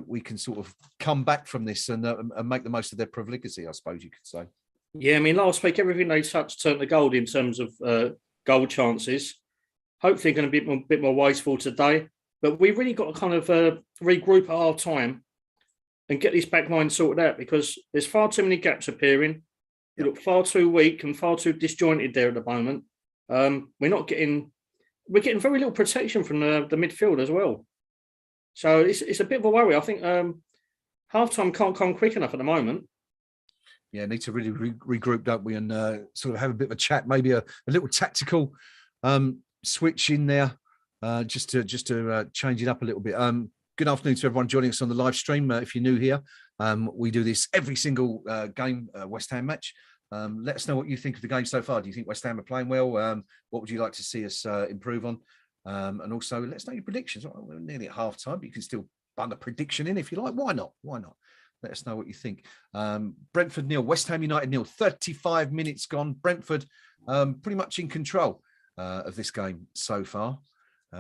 we can sort of come back from this and make the most of their profligacy, I suppose you could say. Yeah, I mean, last week everything they touched turned to gold in terms of goal chances. Hopefully, going to be a bit more wasteful today. But we've really got to kind of regroup at half time and get this back line sorted out, because there's far too many gaps appearing. We look far too weak and far too disjointed there at the moment. We're getting very little protection from the midfield as well. So it's a bit of a worry. I think half time can't come quick enough at the moment. Yeah, need to really regroup, don't we, and sort of have a bit of a chat, maybe a little tactical switch in there. Just to change it up a little bit. Good afternoon to everyone joining us on the live stream. If you're new here, we do this every single game West Ham match. Let us know what you think of the game so far. Do you think West Ham are playing well? What would you like to see us improve on? And also, let us know your predictions. We're nearly at half time, but you can still bung a prediction in if you like. Why not? Let us know what you think. Brentford 0, West Ham United 0. 35 minutes gone. Brentford pretty much in control of this game so far.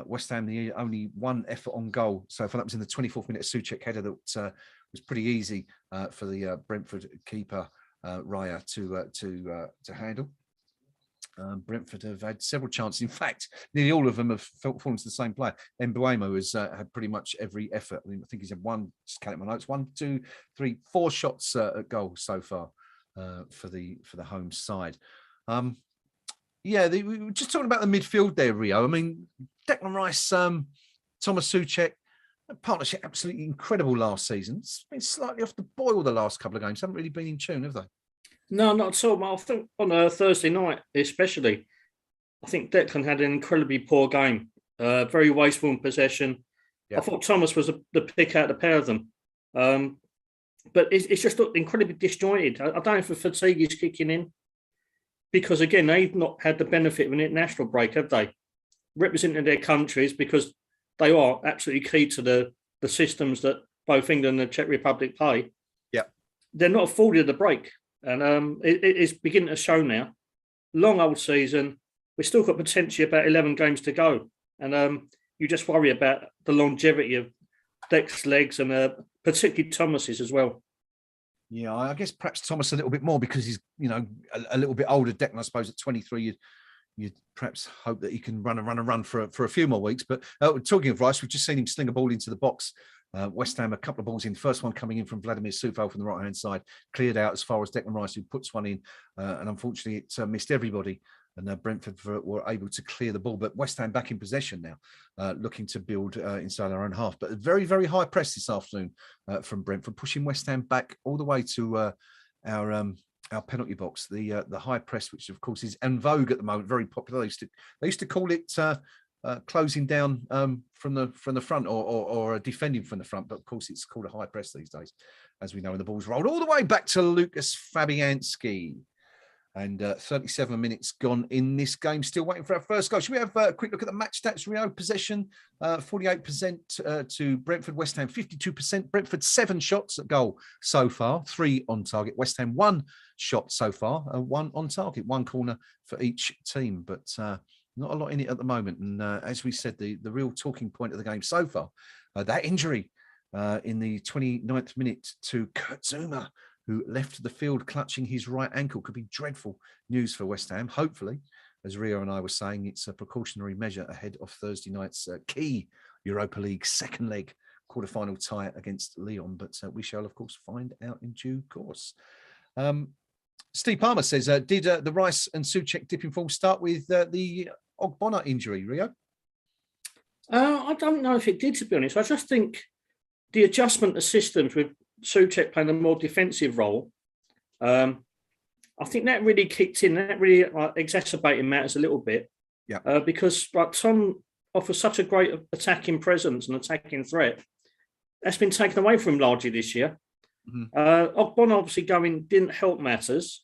West Ham, the only one effort on goal so far. That was in the 24th minute Souček header that was pretty easy for the Brentford keeper Raya to handle. Brentford have had several chances. In fact, nearly all of them have fallen to the same player. Mbeumo has had pretty much every effort. I think he's had just count my notes, 1, 2, 3, 4 shots at goal so far for the home side. Yeah, we were just talking about the midfield there, Rio. I mean, Declan Rice, Thomas Souček, partnership absolutely incredible last season. It's been slightly off the boil the last couple of games. Haven't really been in tune, have they? No, not at all. I think on a Thursday night, especially, I think Declan had an incredibly poor game. Very wasteful in possession. Yeah. I thought Thomas was the pick out of the pair of them. But it's just looked incredibly disjointed. I don't know if the fatigue is kicking in, because, again, they've not had the benefit of an international break, have they? Representing their countries, because they are absolutely key to the systems that both England and the Czech Republic play. Yeah. They're not afforded a break. And it is beginning to show now. Long old season. We've still got potentially about 11 games to go. And you just worry about the longevity of Dec's legs and particularly Thomas's as well. Yeah, I guess perhaps Thomas a little bit more because he's, a little bit older. Declan, I suppose, at 23, you'd perhaps hope that he can run for a few more weeks. But talking of Rice, we've just seen him sling a ball into the box. West Ham, a couple of balls in. First one coming in from Vladimir Coufal from the right-hand side, cleared out as far as Declan Rice, who puts one in. And unfortunately, it missed everybody. And Brentford were able to clear the ball. But West Ham back in possession now, looking to build inside their own half. But a very, very high press this afternoon from Brentford, pushing West Ham back all the way to our penalty box. The high press, which of course is en vogue at the moment, very popular. They used to call it closing down from the front or defending from the front. But of course, it's called a high press these days, as we know. And the ball's rolled all the way back to Lucas Fabianski. And 37 minutes gone in this game. Still waiting for our first goal. Should we have a quick look at the match stats, Rio? Possession, 48% to Brentford. West Ham, 52%. Brentford, 7 shots at goal so far. 3 on target. West Ham, 1 shot so far. 1 on target. 1 corner for each team. But not a lot in it at the moment. And as we said, the real talking point of the game so far, that injury in the 29th minute to Kurt Zouma, who left the field clutching his right ankle, could be dreadful news for West Ham. Hopefully, as Rio and I were saying, it's a precautionary measure ahead of Thursday night's key Europa League second leg quarter-final tie against Lyon, but we shall, of course, find out in due course. Steve Palmer says, did the Rice and Souček dip in form start with the Ogbonna injury, Rio? I don't know if it did, to be honest. I just think the adjustment to systems with Souček playing a more defensive role, I think that really kicked in. That really exacerbated matters a little bit. Yeah. Because Tom offers such a great attacking presence and attacking threat. That's been taken away from him largely this year. Mm-hmm. Ogbonna obviously going didn't help matters.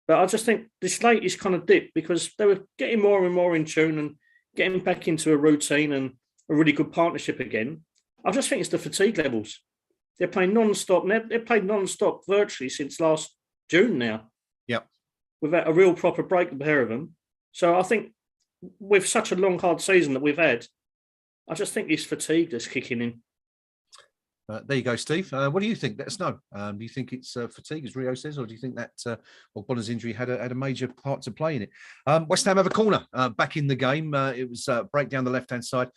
But I just think this latest kind of dip because they were getting more and more in tune and getting back into a routine and a really good partnership again. I just think it's the fatigue levels. They're playing non-stop. They've played non-stop virtually since last June now. Yep. Without a real proper break, the pair of them. So I think with such a long, hard season that we've had, I just think this fatigue that's kicking in. There you go, Steve. What do you think? Let us know. Do you think it's fatigue, as Rio says, or do you think that Ogbonna's injury had a major part to play in it? West Ham have a corner back in the game. It was break down the left-hand side.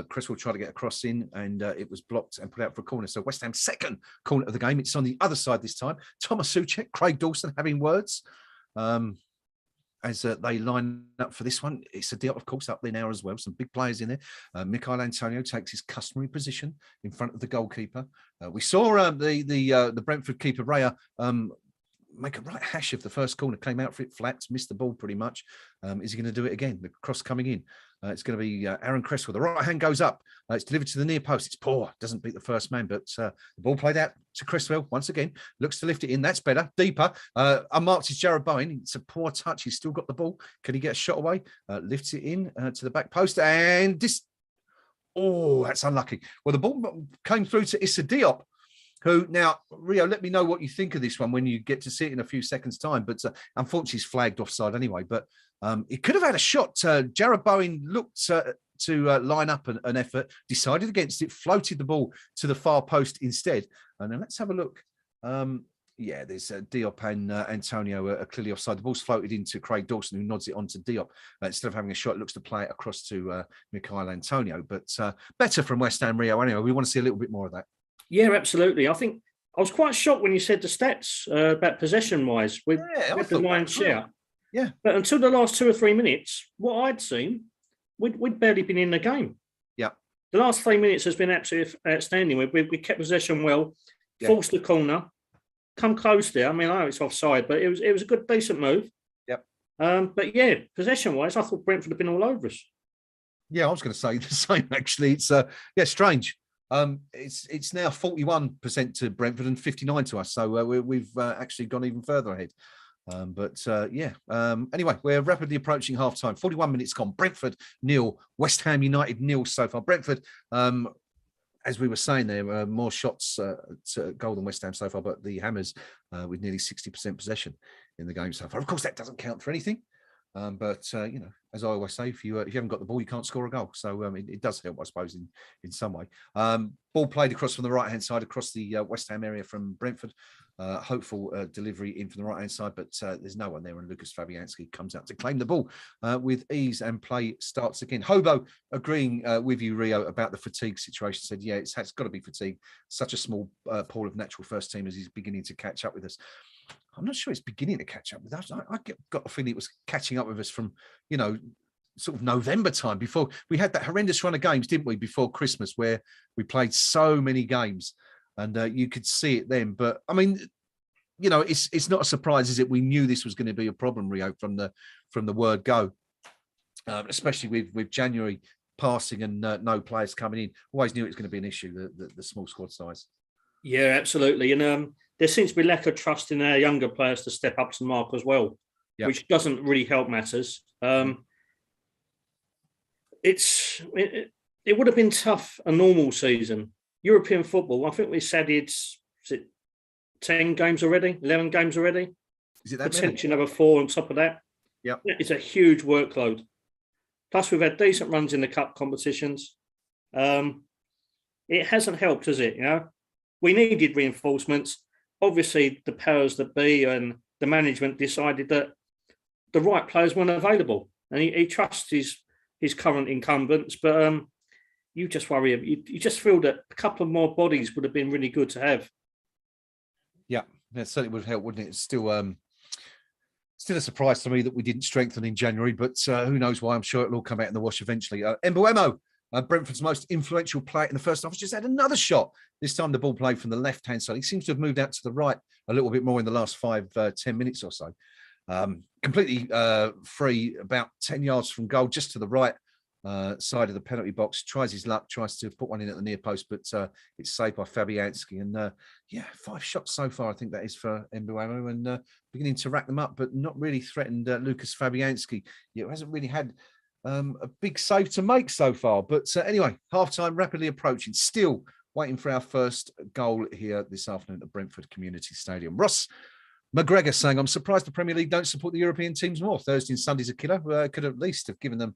Cresswell tried to get a cross in, and it was blocked and put out for a corner. So West Ham's second corner of the game. It's on the other side this time. Thomas Souček, Craig Dawson having words. As they line up for this one. It's a deal, of course, up there now as well. Some big players in there. Michail Antonio takes his customary position in front of the goalkeeper. We saw the Brentford keeper, Raya, make a right hash of the first corner, came out for it flat, missed the ball pretty much. Is he going to do it again? The cross coming in. It's going to be Aaron Cresswell. The right hand goes up. It's delivered to the near post. It's poor. Doesn't beat the first man, but the ball played out to Cresswell once again. Looks to lift it in. That's better. Deeper. Unmarked is Jared Bowen. It's a poor touch. He's still got the ball. Can he get a shot away? Lifts it in to the back post. And this... Oh, that's unlucky. Well, the ball came through to Issa Diop, who now, Rio, let me know what you think of this one when you get to see it in a few seconds' time. But unfortunately, he's flagged offside anyway. But it could have had a shot. Jared Bowen looked to line up an effort, decided against it, floated the ball to the far post instead. And then let's have a look. There's Diop and Antonio are clearly offside. The ball's floated into Craig Dawson, who nods it onto Diop. Instead of having a shot, looks to play it across to Michail Antonio. But better from West Ham, Rio. Anyway, we want to see a little bit more of that. Yeah, absolutely. I think I was quite shocked when you said the stats about possession-wise with the lion's share. Yeah. But until the last 2 or 3 minutes, what I'd seen, we'd barely been in the game. Yeah. The last 3 minutes has been absolutely outstanding. We kept possession well, forced the corner, come close there. I mean, I know it's offside, but it was a good, decent move. Yep. But yeah, possession-wise, I thought Brentford had been all over us. Yeah, I was going to say the same, actually. It's strange. It's now 41% to Brentford and 59% to us. So we've actually gone even further ahead. Anyway, we're rapidly approaching half-time. 41 minutes gone. Brentford 0, West Ham United 0 so far. Brentford, as we were saying, there were more shots to goal than West Ham so far, but the Hammers with nearly 60% possession in the game so far. Of course, that doesn't count for anything. As I always say, if you haven't got the ball, you can't score a goal. So it does help, I suppose, in some way. Ball played across from the right-hand side, across the West Ham area from Brentford. Hopeful delivery in from the right-hand side, but there's no one there. And Lucas Fabianski comes out to claim the ball with ease, and play starts again. Hobo agreeing with you, Rio, about the fatigue situation. Said, yeah, it's got to be fatigue. Such a small pool of natural first teamers is beginning to catch up with us. I'm not sure it's beginning to catch up with us. I got a feeling it was catching up with us from, sort of November time, before we had that horrendous run of games, didn't we, before Christmas, where we played so many games, and you could see it then. But I mean, it's not a surprise, is it? We knew this was going to be a problem, Rio, from the word go, especially with January passing and no players coming in. Always knew it was going to be an issue, the small squad size. Yeah, absolutely. And there seems to be lack of trust in our younger players to step up to the mark as well, which doesn't really help matters. It would have been tough a normal season. European football, I think we said it's 10 games already, 11 games already. Is it that potentially another 4 on top of that? Yeah. It's a huge workload. Plus, we've had decent runs in the cup competitions. It hasn't helped, has it? We needed reinforcements. Obviously, the powers that be and the management decided that the right players weren't available, and he trusts his current incumbents. But you just worry. You just feel that a couple of more bodies would have been really good to have. Yeah, it certainly would help, wouldn't it? It's still a surprise to me that we didn't strengthen in January, but who knows why? I'm sure it'll all come out in the wash eventually. Mbeumo, Brentford's most influential player in the first half, has just had another shot. This time the ball played from the left-hand side. He seems to have moved out to the right a little bit more in the last 5-10 minutes or so. Completely free, about 10 yards from goal, just to the right side of the penalty box. Tries his luck, tries to put one in at the near post, but it's saved by Fabianski. And 5 shots so far, I think that is for Mbeumo, and beginning to rack them up, but not really threatened Lucas Fabianski. He hasn't really had a big save to make so far. But anyway, half-time rapidly approaching, still waiting for our first goal here this afternoon at Brentford Community Stadium. Ross McGregor saying, I'm surprised the Premier League don't support the European teams more. Thursday and Sunday's a killer. Could at least have given them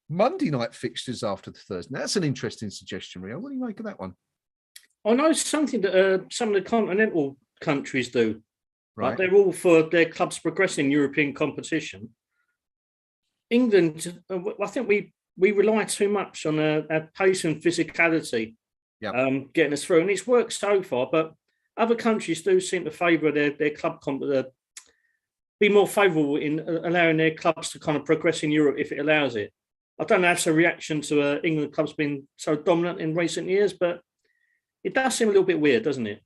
Monday night fixtures after the Thursday. Now, that's an interesting suggestion, Rio. What do you make of that one? I know something that some of the continental countries do. Right. Like they're all for their clubs progressing in European competition. England, I think we rely too much on our pace and physicality, getting us through. And it's worked so far, but other countries do seem to favour their club be more favourable in allowing their clubs to kind of progress in Europe if it allows it. I don't know if that's a reaction to England clubs being so dominant in recent years, but it does seem a little bit weird, doesn't it?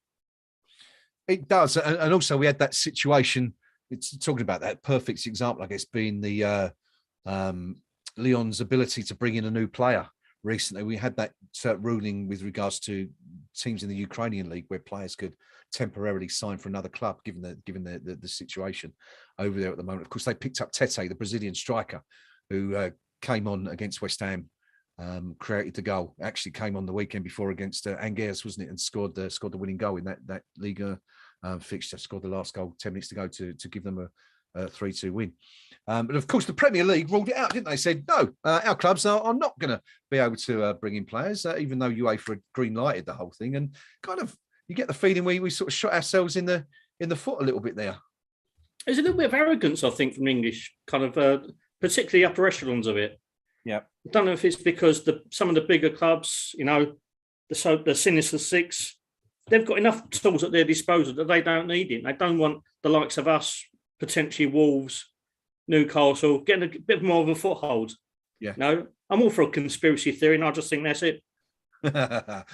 It does. And also we had that situation, it's talking about that perfect example, I guess, being the Lyon's ability to bring in a new player recently. We had that ruling with regards to teams in the Ukrainian league where players could temporarily sign for another club, given the situation over there at the moment. Of course, they picked up Tete, the Brazilian striker, who came on against West Ham, created the goal. Actually came on the weekend before against Angers, wasn't it, and scored the winning goal in that Liga fixture. Scored the last goal 10 minutes to go to give them a 3-2 win. But of course, the Premier League ruled it out, didn't they? Said, no, our clubs are not going to be able to bring in players, even though UEFA green lighted the whole thing. And kind of, you get the feeling we sort of shot ourselves in the foot a little bit there. There's a little bit of arrogance, I think, from English, kind of, particularly upper echelons of it. Yeah. I don't know if it's because some of the bigger clubs, the Sinister Six, they've got enough tools at their disposal that they don't need it. They don't want the likes of us, potentially Wolves, Newcastle, getting a bit more of a foothold. Yeah. No, I'm all for a conspiracy theory, and I just think that's it.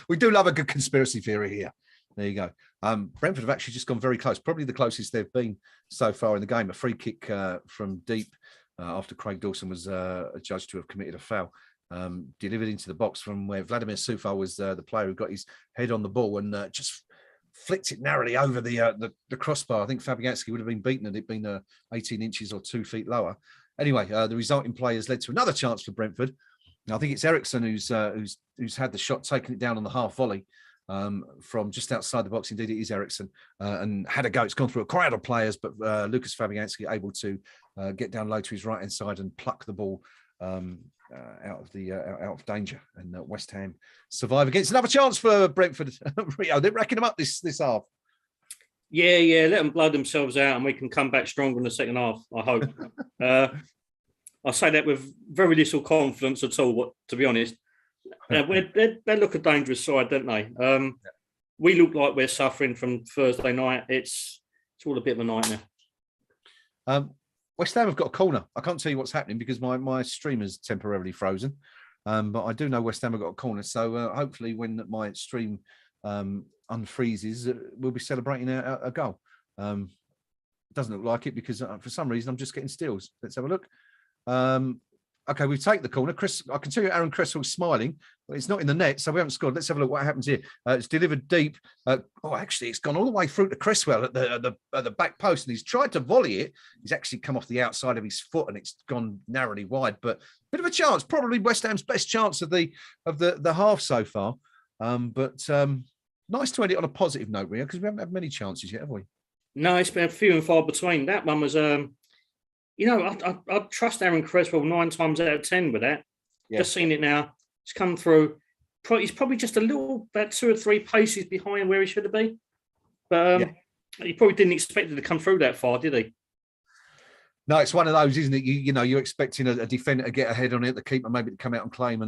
We do love a good conspiracy theory here. There you go. Brentford have actually just gone very close, probably the closest they've been so far in the game. A free kick from deep after Craig Dawson was judged to have committed a foul, delivered into the box from where Vladimir Sufal was the player who got his head on the ball and just flicked it narrowly over the crossbar. I think Fabianski would have been beaten had it been 18 inches or 2 feet lower. Anyway, the resulting play has led to another chance for Brentford. Now, I think it's Eriksson who's had the shot, taken it down on the half volley from just outside the box. Indeed, it is Eriksson, and had a go. It's gone through a crowd of players, but Lucas Fabianski able to get down low to his right hand side and pluck the ball out of danger. And West Ham survive against another chance for Brentford. Rio, they're racking them up this half. Yeah, let them blow themselves out, and we can come back stronger in the second half, I hope. I say that with very little confidence at all, to be honest. They look a dangerous side, don't they? We look like we're suffering from Thursday night. It's all a bit of a nightmare. West Ham have got a corner. I can't tell you what's happening because my stream is temporarily frozen. But I do know West Ham have got a corner. So hopefully when my stream unfreezes, we'll be celebrating a goal. It doesn't look like it because for some reason I'm just getting stills. Let's have a look. Okay, we've taken the corner. Chris, I can tell you Aaron Cresswell's smiling, but it's not in the net, so we haven't scored. Let's have a look what happens here. It's delivered deep. Actually, it's gone all the way through to Cresswell at the back post, and he's tried to volley it. He's actually come off the outside of his foot, and it's gone narrowly wide. But bit of a chance, probably West Ham's best chance of the half so far. But nice to end it on a positive note, Rio, because we haven't had many chances yet, have we? No, it's been few and far between. That one was I trust Aaron Cresswell 9 times out of 10 with that. Yeah. Just seen it now. It's come through. He's probably just a little, about 2 or 3 paces behind where he should have been. But he probably didn't expect it to come through that far, did he? No, it's one of those, isn't it? You're expecting a defender to get ahead on it, the keeper maybe to come out and claim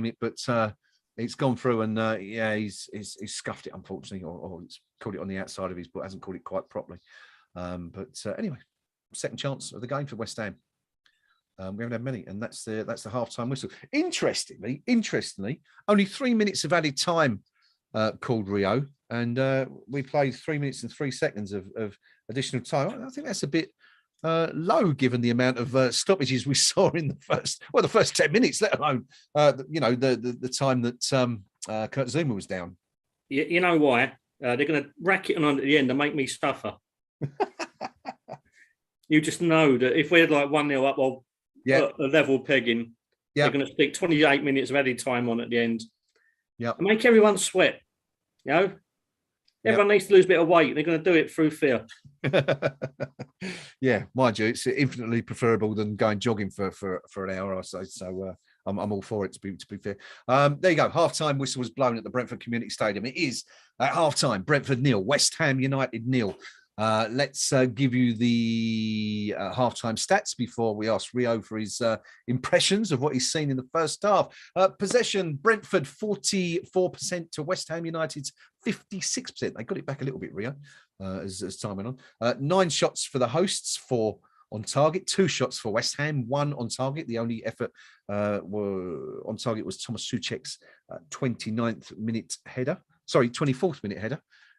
it. But it's gone through, and he's scuffed it, unfortunately, or it's caught it on the outside of his, but hasn't caught it quite properly. But anyway, second chance of the game for West Ham. We haven't had many, and that's the half-time whistle. Interestingly, only 3 minutes of added time called, Rio, and we played 3 minutes and 3 seconds of additional time. I think that's a bit low, given the amount of stoppages we saw in the first 10 minutes, let alone the time that Kurt Zuma was down. You know why? They're going to rack it on at the end and make me suffer. You just know that if we're like 1-0 up or a level pegging, they're going to stick 28 minutes of added time on at the end. Yeah, and make everyone sweat. You know, everyone needs to lose a bit of weight. They're going to do it through fear. Yeah, mind you, it's infinitely preferable than going jogging for an hour, I say. So I'm all for it, to be fair. There you go. Half-time whistle was blown at the Brentford Community Stadium. It is at half-time. Brentford 0, West Ham United 0. Let's give you the half-time stats before we ask Rio for his impressions of what he's seen in the first half. Possession, Brentford 44% to West Ham United's 56%. They got it back a little bit, Rio, as time went on. 9 shots for the hosts, 4 on target, 2 shots for West Ham, 1 on target. The only effort on target was Thomas Souček's 24th minute header.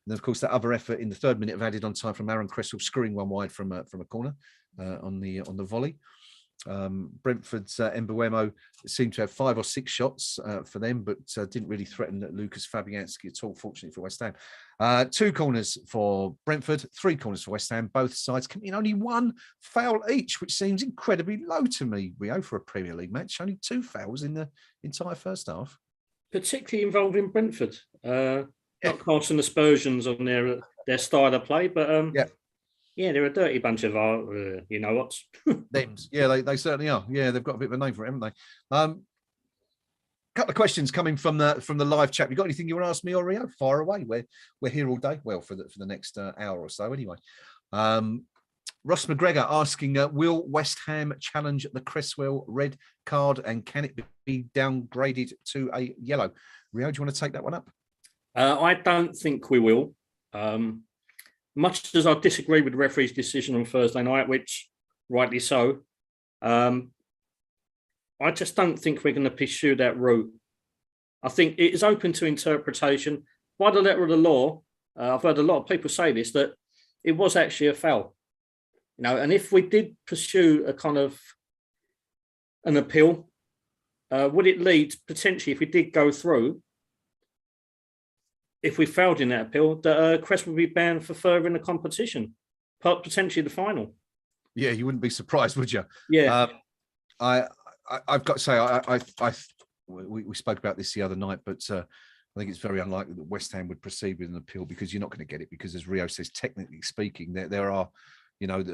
And then, of course, that other effort in the 3rd minute of added on time from Aaron Cresswell, screwing one wide from a corner on the volley. Brentford's Mbeumo seemed to have 5 or 6 shots for them, but didn't really threaten Lucas Fabianski at all, fortunately for West Ham. 2 corners for Brentford, 3 corners for West Ham. Both sides committing only 1 foul each, which seems incredibly low to me, Rio, for a Premier League match. Only 2 fouls in the entire first half. Particularly involving Brentford. Not casting aspersions on their style of play, but they're a dirty bunch of you know what? Thems. Yeah, they certainly are. Yeah, they've got a bit of a name for it, haven't they? Couple of questions coming from the live chat. You got anything you want to ask me or Rio? Fire away. We're here all day. Well, for the next hour or so, anyway. Ross McGregor asking, will West Ham challenge the Cresswell red card, and can it be downgraded to a yellow? Rio, do you want to take that one up? I don't think we will. Much as I disagree with the referee's decision on Thursday night, which rightly so, I just don't think we're going to pursue that route. I think it is open to interpretation. By the letter of the law, I've heard a lot of people say this, that it was actually a foul. You know, and if we did pursue a kind of an appeal, would it lead potentially, if we did go through, if we failed in that appeal, that Crest would be banned for further in the competition, potentially the final. Yeah, you wouldn't be surprised, would you? Yeah. I've got to say, we spoke about this the other night, but I think it's very unlikely that West Ham would proceed with an appeal, because you're not going to get it, because as Rio says, technically speaking, there are, you know,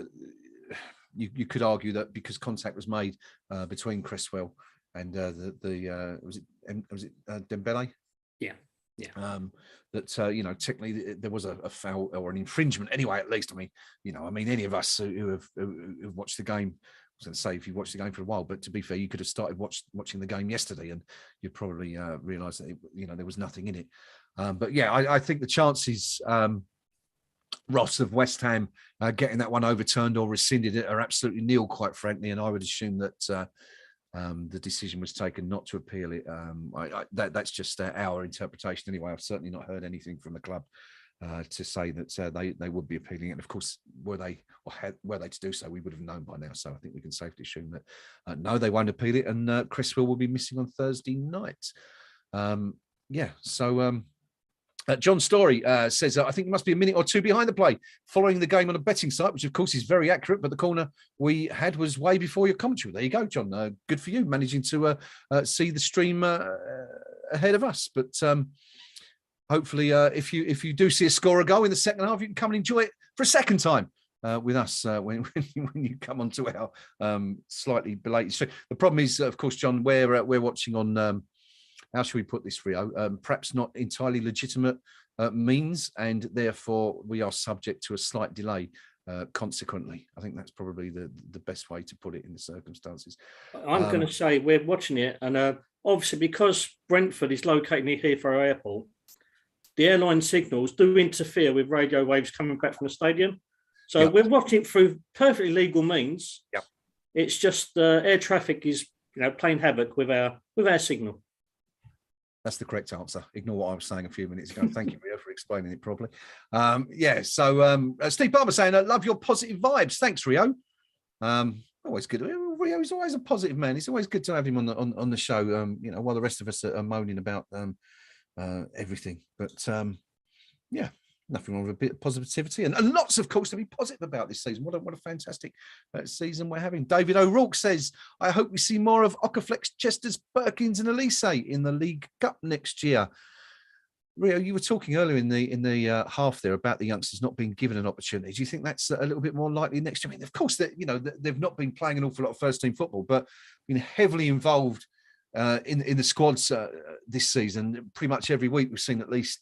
you could argue that because contact was made between Cresswell and was it Dembele? Yeah. Yeah. That you know, technically there was a foul or an infringement anyway, at least. I mean, any of us who have watched the game, I was going to say if you watched the game for a while, but to be fair, you could have started watching the game yesterday and you'd probably realise that there was nothing in it. But yeah, I think the chances, Ross, of West Ham getting that one overturned or rescinded are absolutely nil, quite frankly, and I would assume that the decision was taken not to appeal it. That's just our interpretation anyway. I've certainly not heard anything from the club to say that they would be appealing it. And of course, were they to do so, we would have known by now. So I think we can safely assume that no, they won't appeal it, and Cresswell will be missing on Thursday night. John Story says, I think it must be a minute or 2 behind the play following the game on a betting site, which of course is very accurate, but the corner we had was way before your commentary. There you go, John. Good for you, managing to see the stream ahead of us. But hopefully, if you do see a scorer goal in the second half, you can come and enjoy it for a second time with us when you come onto our slightly belated stream. The problem is, of course, John, we're watching on... how should we put this, Rio? Perhaps not entirely legitimate means, and therefore we are subject to a slight delay consequently. I think that's probably the best way to put it in the circumstances. I'm going to say we're watching it, and obviously because Brentford is located near Heathrow Airport, the airline signals do interfere with radio waves coming back from the stadium. So we're watching it through perfectly legal means. Yep. It's just air traffic is playing havoc with our signal. That's the correct answer. Ignore what I was saying a few minutes ago. Thank you, Rio, for explaining it properly. So Steve Barber saying, I love your positive vibes. Thanks, Rio. Always good. Rio is always a positive man. It's always good to have him on the show, while the rest of us are moaning about everything. But, nothing wrong with a bit of positivity and lots, of course, to be positive about this season. What a fantastic season we're having. David O'Rourke says, I hope we see more of Ockerflex, Chesters, Perkins and Elise in the League Cup next year. Rio, you were talking earlier in the half there about the youngsters not being given an opportunity. Do you think that's a little bit more likely next year? I mean, of course, they've not been playing an awful lot of first-team football, but been heavily involved in the squads this season. Pretty much every week we've seen at least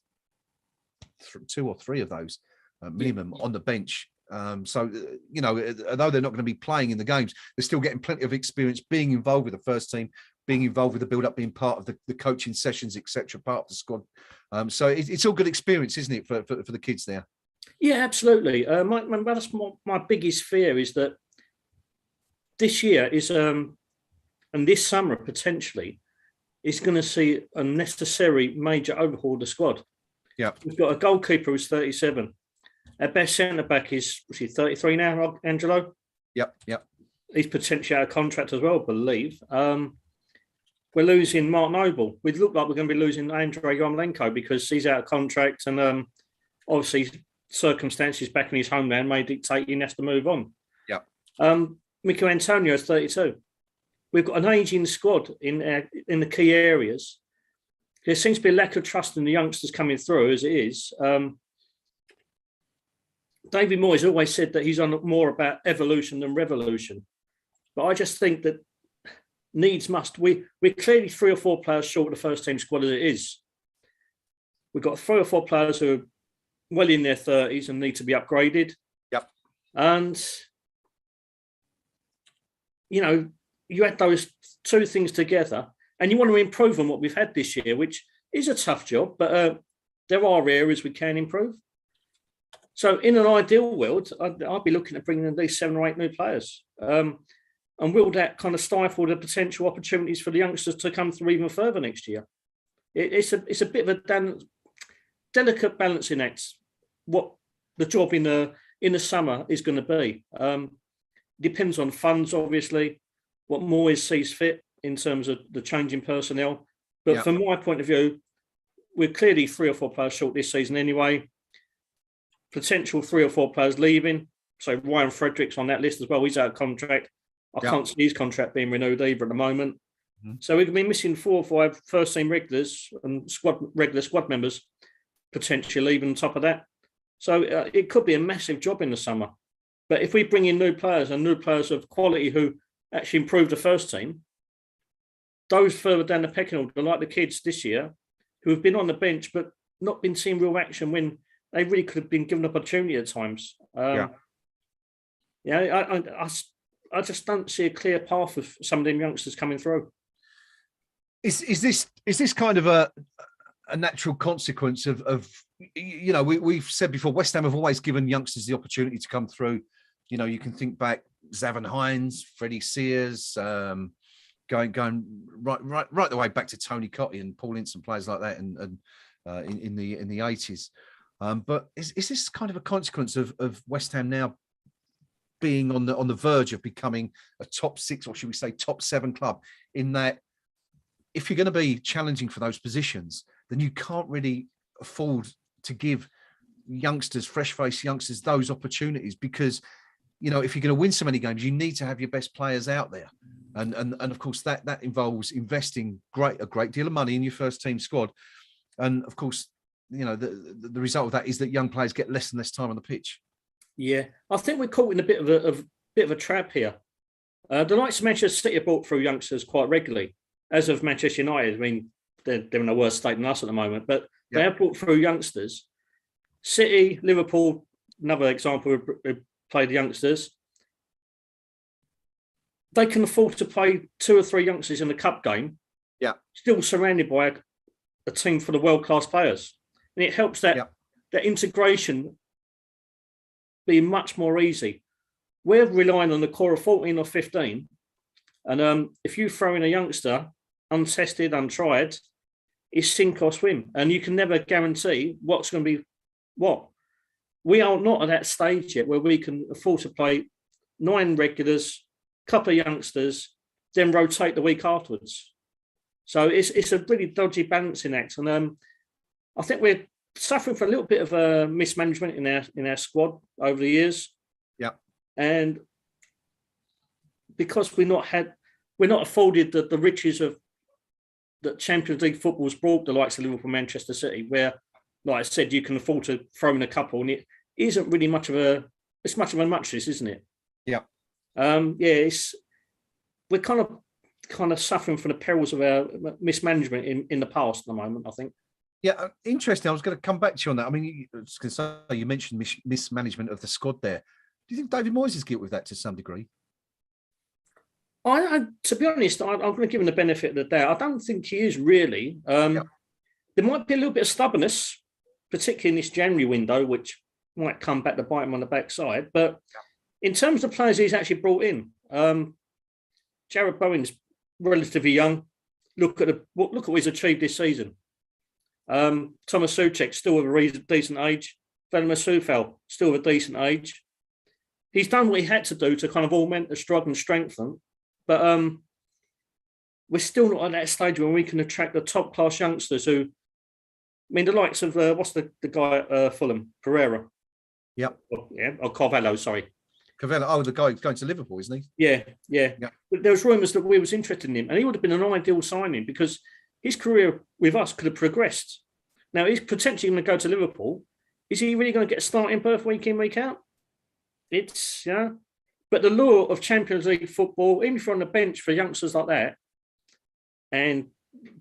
2 or 3 of those minimum on the bench. Although they're not going to be playing in the games, they're still getting plenty of experience being involved with the first team, being involved with the build-up, being part of the coaching sessions, etc., part of the squad. So it's all good experience, isn't it, for the kids there? Yeah, absolutely. That's my biggest fear is that this year is, and this summer potentially, is going to see a necessary major overhaul of the squad. Yeah, we've got a goalkeeper who's 37. Our best centre back is 33 now, Angelo. Yep. He's potentially out of contract as well, I believe. We're losing Mark Noble. We look like we're going to be losing Andrei Yarmolenko because he's out of contract, and obviously circumstances back in his homeland may dictate he has to move on. Yeah. Mikel Antonio is 32. We've got an ageing squad in the key areas. There seems to be a lack of trust in the youngsters coming through as it is. David Moyes always said that he's on more about evolution than revolution. But I just think that needs must. We're clearly 3 or 4 players short of the first team squad as it is. We've got 3 or 4 players who are well in their 30s and need to be upgraded. Yep. And, you add those 2 things together, and you want to improve on what we've had this year, which is a tough job, but there are areas we can improve. So in an ideal world, I'd be looking at bringing in at least 7 or 8 new players. And will that kind of stifle the potential opportunities for the youngsters to come through even further next year? It's a bit of a delicate balancing act, what the job in the summer is going to be. Depends on funds, obviously, what Moyes sees fit in terms of the change in personnel. But from my point of view, we're clearly 3 or 4 players short this season anyway. Potential 3 or 4 players leaving. So Ryan Fredericks on that list as well. He's out of contract. I can't see his contract being renewed either at the moment. Mm-hmm. So we could be missing 4 or 5 first team regulars and regular squad members potentially leaving on top of that. So it could be a massive job in the summer. But if we bring in new players and new players of quality who actually improve the first team, those further down the pecking order, like the kids this year, who have been on the bench but not been seeing real action when they really could have been given opportunity at times. I just don't see a clear path of some of them youngsters coming through. Is this kind of a natural consequence of we've said before, West Ham have always given youngsters the opportunity to come through. You can think back Zavon Hines, Freddie Sears, going right the way back to Tony Cottee and Paul Ince and players like that, and in the 80s. But is this kind of a consequence of West Ham now being on the verge of becoming a top 6, or should we say top 7 club, in that if you're going to be challenging for those positions, then you can't really afford to give youngsters, fresh-faced youngsters, those opportunities, because if you're going to win so many games, you need to have your best players out there, and of course that involves investing a great deal of money in your first team squad, and of course the result of that is that young players get less and less time on the pitch. Yeah, I think we're caught in a bit of a trap here. The likes of Manchester City have brought through youngsters quite regularly, as of Manchester United. I mean, they're in a worse state than us at the moment, but they have brought through youngsters. City, Liverpool, another example, play the youngsters. They can afford to play 2 or 3 youngsters in the cup game. Yeah. Still surrounded by a team full of world-class players. And it helps that integration be much more easy. We're relying on the core of 14 or 15. And if you throw in a youngster, untested, untried, it's sink or swim. And you can never guarantee what's going to be what. We are not at that stage yet where we can afford to play 9 regulars, couple of youngsters, then rotate the week afterwards. So it's a really dodgy balancing act. And I think we're suffering for a little bit of mismanagement in our squad over the years. Yeah. And because we're not afforded the riches of that Champions League football has brought the likes of Liverpool, Manchester City, where, like I said, you can afford to throw in a couple, and it isn't really much of a muchness, isn't it? Yeah. We're kind of suffering from the perils of our mismanagement in the past at the moment, I think. Yeah, interesting. I was going to come back to you on that. I mean, I was going to say, you mentioned mismanagement of the squad there. Do you think David Moyes is guilty with that to some degree? To be honest, I'm going to give him the benefit of the doubt. I don't think he is really. There might be a little bit of stubbornness, particularly in this January window, which might come back to bite him on the backside. But in terms of players he's actually brought in, Jared Bowen's relatively young. Look at what he's achieved this season. Thomas Souček still of a decent age. Vladimir Coufal still of a decent age. He's done what he had to do to kind of augment the squad and strengthen. But we're still not at that stage where we can attract the top class youngsters who, I mean, the likes of what's the guy at Fulham, Pereira. Yep. Or Carvalho, sorry. Carvalho, the guy going to Liverpool, isn't he? Yeah. But there was rumours that we was interested in him, and he would have been an ideal signing because his career with us could have progressed. Now he's potentially going to go to Liverpool. Is he really going to get a starting berth week in, week out? It's But the lure of Champions League football, even if you're on the bench for youngsters like that, and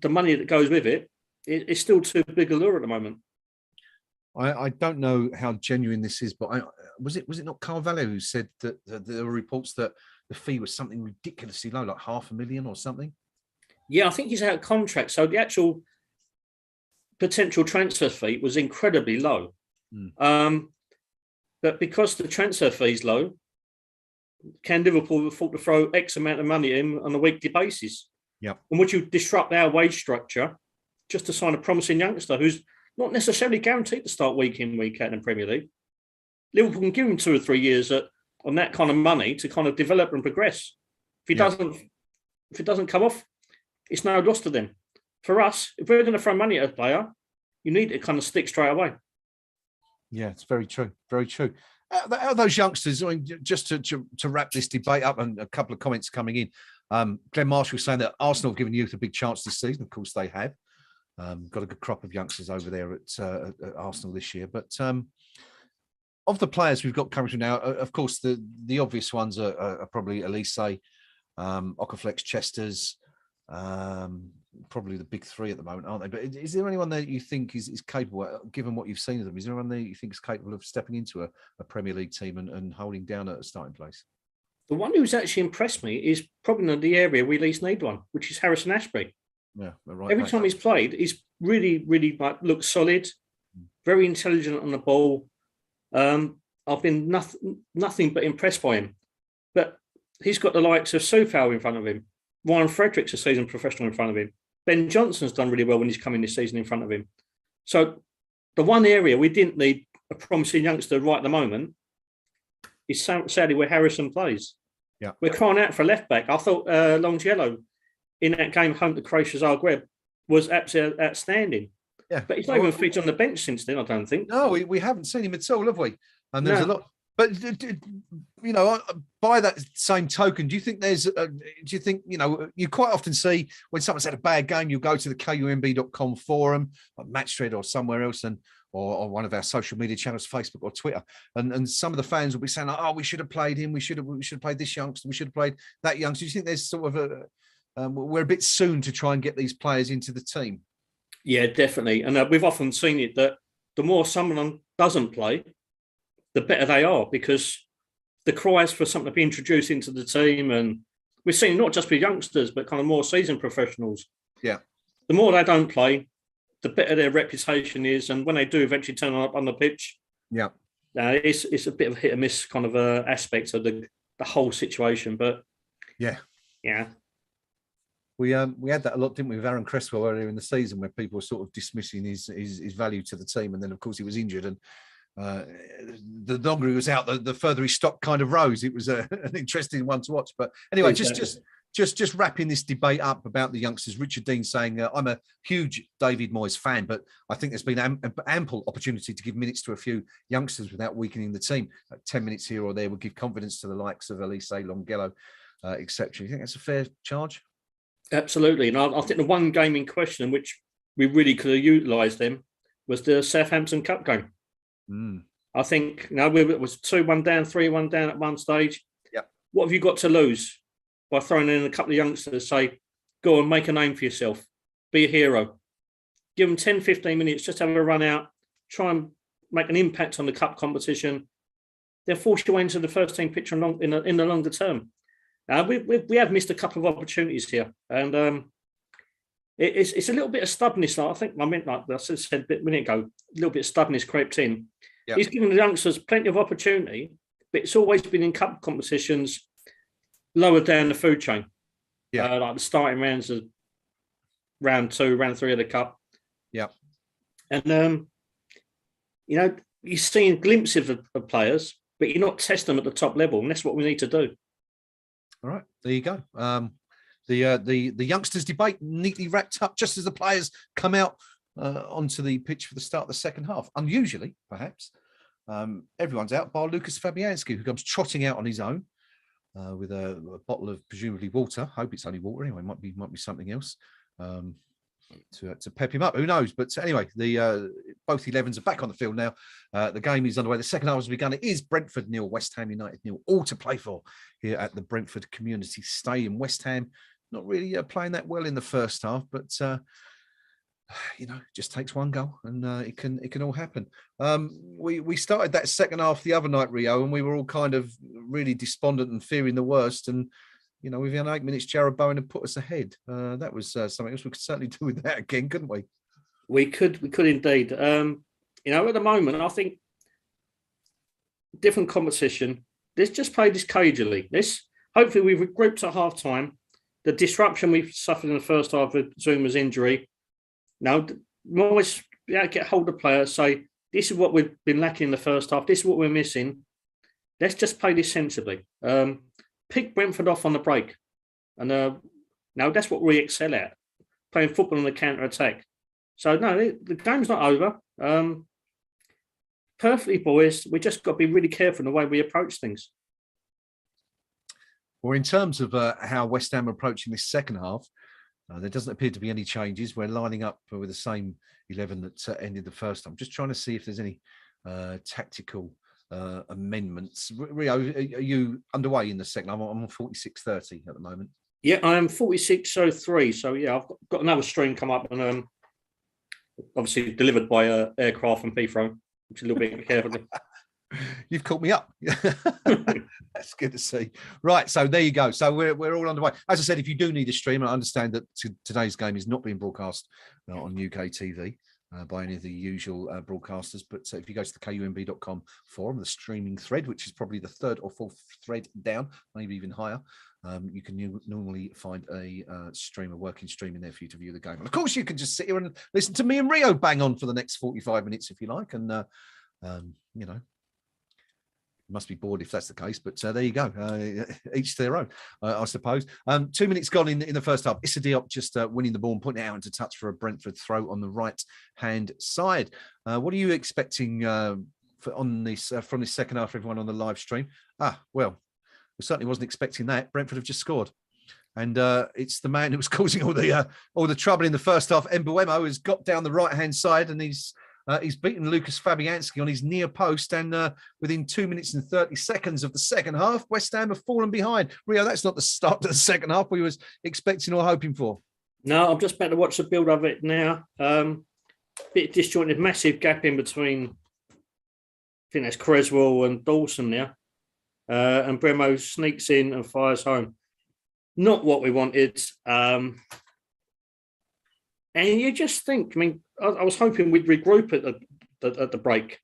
the money that goes with it, it's still too big a lure at the moment. I don't know how genuine this is, but was it not Carvalho who said that there were reports that the fee was something ridiculously low, like $500,000 or something? Yeah, I think he's out of contract, so the actual potential transfer fee was incredibly low. But because the transfer fee is low, can Liverpool afford to throw X amount of money in on a weekly basis? Yeah. And would you disrupt our wage structure just to sign a promising youngster who's not necessarily guaranteed to start week in, week out in the Premier League? Liverpool can give him 2 or 3 years on that kind of money to kind of develop and progress. If it doesn't come off, it's no loss to them. For us, if we're going to throw money at a player, you need to kind of stick straight away. Yeah, it's very true. Very true. Out of those youngsters, I mean, just to wrap this debate up, and a couple of comments coming in. Glenn Marshall saying that Arsenal have given youth a big chance this season. Of course, they have. Got a good crop of youngsters over there at Arsenal this year. But of the players we've got coming through now, of course, the obvious ones are probably Elise, Okaflex, Chesters, probably the big 3 at the moment, aren't they? But is there anyone there you think is capable, given what you've seen of them, is there anyone there you think is capable of stepping into a Premier League team and holding down at a starting place? The one who's actually impressed me is probably the area we least need one, which is Harrison Ashby. Yeah, right. Every time he's played, he's really, really looks solid, very intelligent on the ball. I've been nothing but impressed by him. But he's got the likes of Coufal in front of him. Ryan Fredericks, a seasoned professional, in front of him. Ben Johnson's done really well when he's come in this season in front of him. So the one area we didn't need a promising youngster right at the moment is sadly where Harrison plays. Yeah, we're crying out for left back. I thought Longiello in that game home to Croatia Zagreb was absolutely outstanding. Yeah, but he's not even featured on the bench since then, I don't think. No, we haven't seen him at all, have we? And there's a lot. But by that same token, do you think you quite often see when someone's had a bad game, you go to the KUMB.com forum, like Matchthread or somewhere else, or one of our social media channels, Facebook or Twitter, and some of the fans will be saying, "Oh, we should have played him. We should have played this youngster. We should have played that youngster." Do you think there's sort of we're a bit soon to try and get these players into the team? Yeah, definitely. And we've often seen it that the more someone doesn't play, the better they are, because the cries for something to be introduced into the team, and we've seen not just with youngsters, but kind of more seasoned professionals. Yeah. The more they don't play, the better their reputation is, and when they do eventually turn up on the pitch, yeah, it's a bit of a hit and miss kind of aspect of the whole situation. But yeah. We had that a lot, didn't we, with Aaron Cresswell earlier in the season, where people were sort of dismissing his value to the team, and then of course he was injured, and the longer he was out, the further his stock kind of rose. It was an interesting one to watch. But anyway, exactly. just wrapping this debate up about the youngsters. Richard Dean saying, I'm a huge David Moyes fan, but I think there's been ample opportunity to give minutes to a few youngsters without weakening the team. 10 minutes here or there would give confidence to the likes of Elise Longello, etc. You think that's a fair charge? Absolutely. And I think the one game in question in which we really could have utilised them was the Southampton Cup game. I think, it was 2-1 down, 3-1 down at one stage. Yep. What have you got to lose by throwing in a couple of youngsters? Say, go and make a name for yourself. Be a hero. Give them 10, 15 minutes, just have a run out, try and make an impact on the cup competition. They'll force you into the first team picture in the longer term. We have missed a couple of opportunities here, and it's a little bit of stubbornness. I think like I said a minute ago, a little bit of stubbornness crept in. Yep. He's given the youngsters plenty of opportunity, but it's always been in cup competitions lower down the food chain. Yeah, like the starting rounds of round 2, round 3 of the cup. Yeah, and you're seeing glimpses of players, but you're not testing them at the top level, and that's what we need to do. All right, there you go. The youngsters debate neatly wrapped up just as the players come out onto the pitch for the start of the second half. Unusually, perhaps, everyone's out bar Lucas Fabianski, who comes trotting out on his own with a bottle of presumably water. Hope it's only water anyway. Might be something else to pep him up. Who knows? But anyway, both 11s are back on the field now. The game is underway. The second half has begun. It is Brentford 0, West Ham United 0. All to play for here at the Brentford Community Stadium. West Ham not really playing that well in the first half, but it just takes one goal and it can all happen. We started that second half the other night, Rio, and we were all kind of really despondent and fearing the worst. And within 8 minutes, Jared Bowen had put us ahead. That was something else we could certainly do with that again, couldn't we? We could indeed. At the moment, I think different competition. Let's just play this cagily. Hopefully we've regrouped at half time. The disruption we've suffered in the first half with Zuma's injury. Now, Moyes get hold of players, say, this is what we've been lacking in the first half. This is what we're missing. Let's just play this sensibly. Pick Brentford off on the break. And now that's what we excel at, playing football on the counter-attack. So, no, the game's not over. Perfectly, boys. We just got to be really careful in the way we approach things. Well, in terms of how West Ham are approaching this second half, there doesn't appear to be any changes. We're lining up with the same 11 that ended the first time. Just trying to see if there's any tactical amendments. Rio, are you underway in the second? I'm on 46:30 at the moment. Yeah, I am 46:03. So, yeah, I've got another stream come up and obviously delivered by aircraft from Heathrow, which is a little bit careful. You've caught me up. That's good to see. Right, so there you go. So we're all underway. As I said, if you do need a stream, I understand that today's game is not being broadcast on UK TV by any of the usual broadcasters. But if you go to the KUMB.com forum, the streaming thread, which is probably the third or fourth thread down, maybe even higher, you can normally find a working stream in there for you to view the game. And of course, you can just sit here and listen to me and Rio bang on for the next 45 minutes if you like. And, must be bored if that's the case, but there you go. Each to their own, I suppose. 2 minutes gone in the first half. Issa Diop just winning the ball and putting it out into touch for a Brentford throw on the right-hand side. What are you expecting from this second half, everyone on the live stream? Well, we certainly wasn't expecting that. Brentford have just scored. And it's the man who was causing all the trouble in the first half. Mbuemo has got down the right-hand side and he's beaten Lucas Fabianski on his near post, and within 2 minutes and 30 seconds of the second half, West Ham have fallen behind. Rio, that's not the start to the second half we was expecting or hoping for. No, I'm just about to watch the build of it now. Bit disjointed, massive gap in between. I think that's Creswell and Dawson now. and Bremo sneaks in and fires home. Not what we wanted. And you just think, I mean, I was hoping we'd regroup at the break.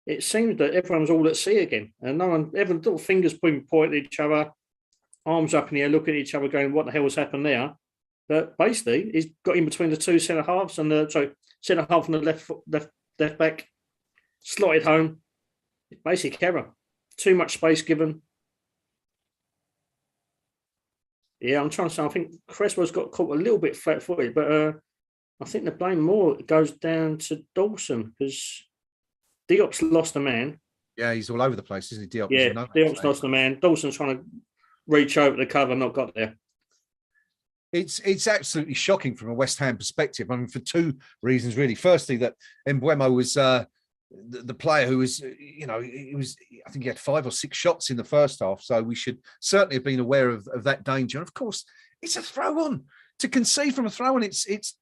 It seemed that everyone was all at sea again, and no one, everyone, little fingers pointing at each other, arms up in the air, looking at each other, going, "What the hell has happened there?" But basically, he's got in between the two centre halves and centre half and the left back, slotted home. Basic error. Too much space given. Yeah, I'm trying to say, I think Cresswell's got caught a little bit flat-footed, but I think the blame more goes down to Dawson because Diop's lost a man. Yeah, he's all over the place, isn't he? Diop. Yeah, Diop's lost a man. Dawson's trying to reach over the cover, not got there. It's absolutely shocking from a West Ham perspective. I mean, for two reasons, really. Firstly, that Mbeumo was the player who was, I think he had 5 or 6 shots in the first half. So we should certainly have been aware of that danger. And of course, it's a throw on. To concede from a throw on, it's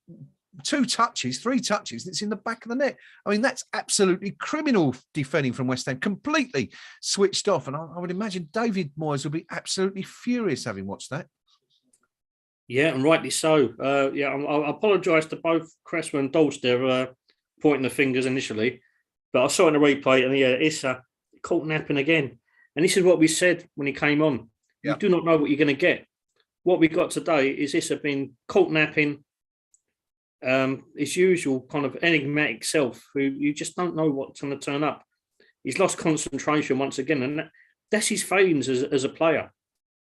2 touches, 3 touches. It's in the back of the net. I mean, that's absolutely criminal defending from West Ham, completely switched off. And I would imagine David Moyes will be absolutely furious having watched that. Yeah, and rightly so. I apologise to both Cresswell and Dawson pointing the fingers initially. But I saw it in the replay, and Issa caught napping again. And this is what we said when he came on. You do not know what you're going to get. What we got today is Issa being caught napping, his usual kind of enigmatic self, who you just don't know what's going to turn up. He's lost concentration once again, and that's his failings as a player.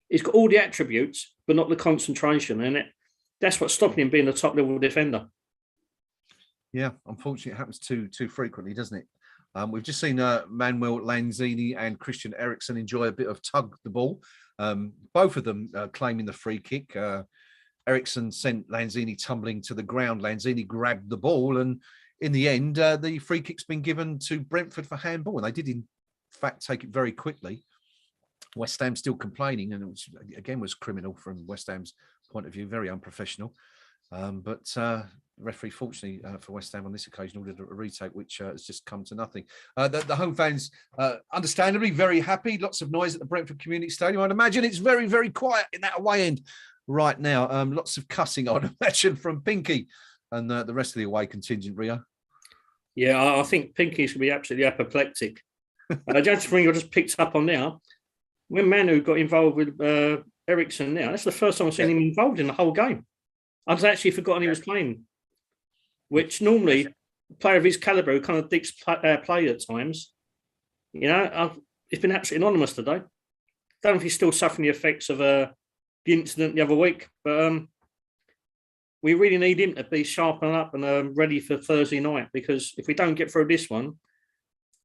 He's got all the attributes, but not the concentration, and that's what's stopping him being a top-level defender. Yeah, unfortunately, it happens too frequently, doesn't it? We've just seen Manuel Lanzini and Christian Eriksen enjoy a bit of tug the ball. Both of them claiming the free kick. Eriksen sent Lanzini tumbling to the ground. Lanzini grabbed the ball, and in the end, the free kick's been given to Brentford for handball, and they did, in fact, take it very quickly. West Ham still complaining, and it was criminal from West Ham's point of view, very unprofessional. But referee, fortunately for West Ham on this occasion, ordered a retake, which has just come to nothing. The home fans, understandably, very happy. Lots of noise at the Brentford Community Stadium. I'd imagine it's very, very quiet in that away end right now. Lots of cussing, I'd imagine, from Pinky and the rest of the away contingent, Rio. Yeah, I think Pinky's going to be absolutely apoplectic. Just thing I just picked up on now, when Manu got involved with Eriksen now, that's the first time I've seen him involved in the whole game. I'd actually forgotten he was playing, which normally a player of his calibre who kind of dicks play at times. It's been absolutely anonymous today. Don't know if he's still suffering the effects of the incident the other week, but we really need him to be sharpened up and ready for Thursday night, because if we don't get through this one,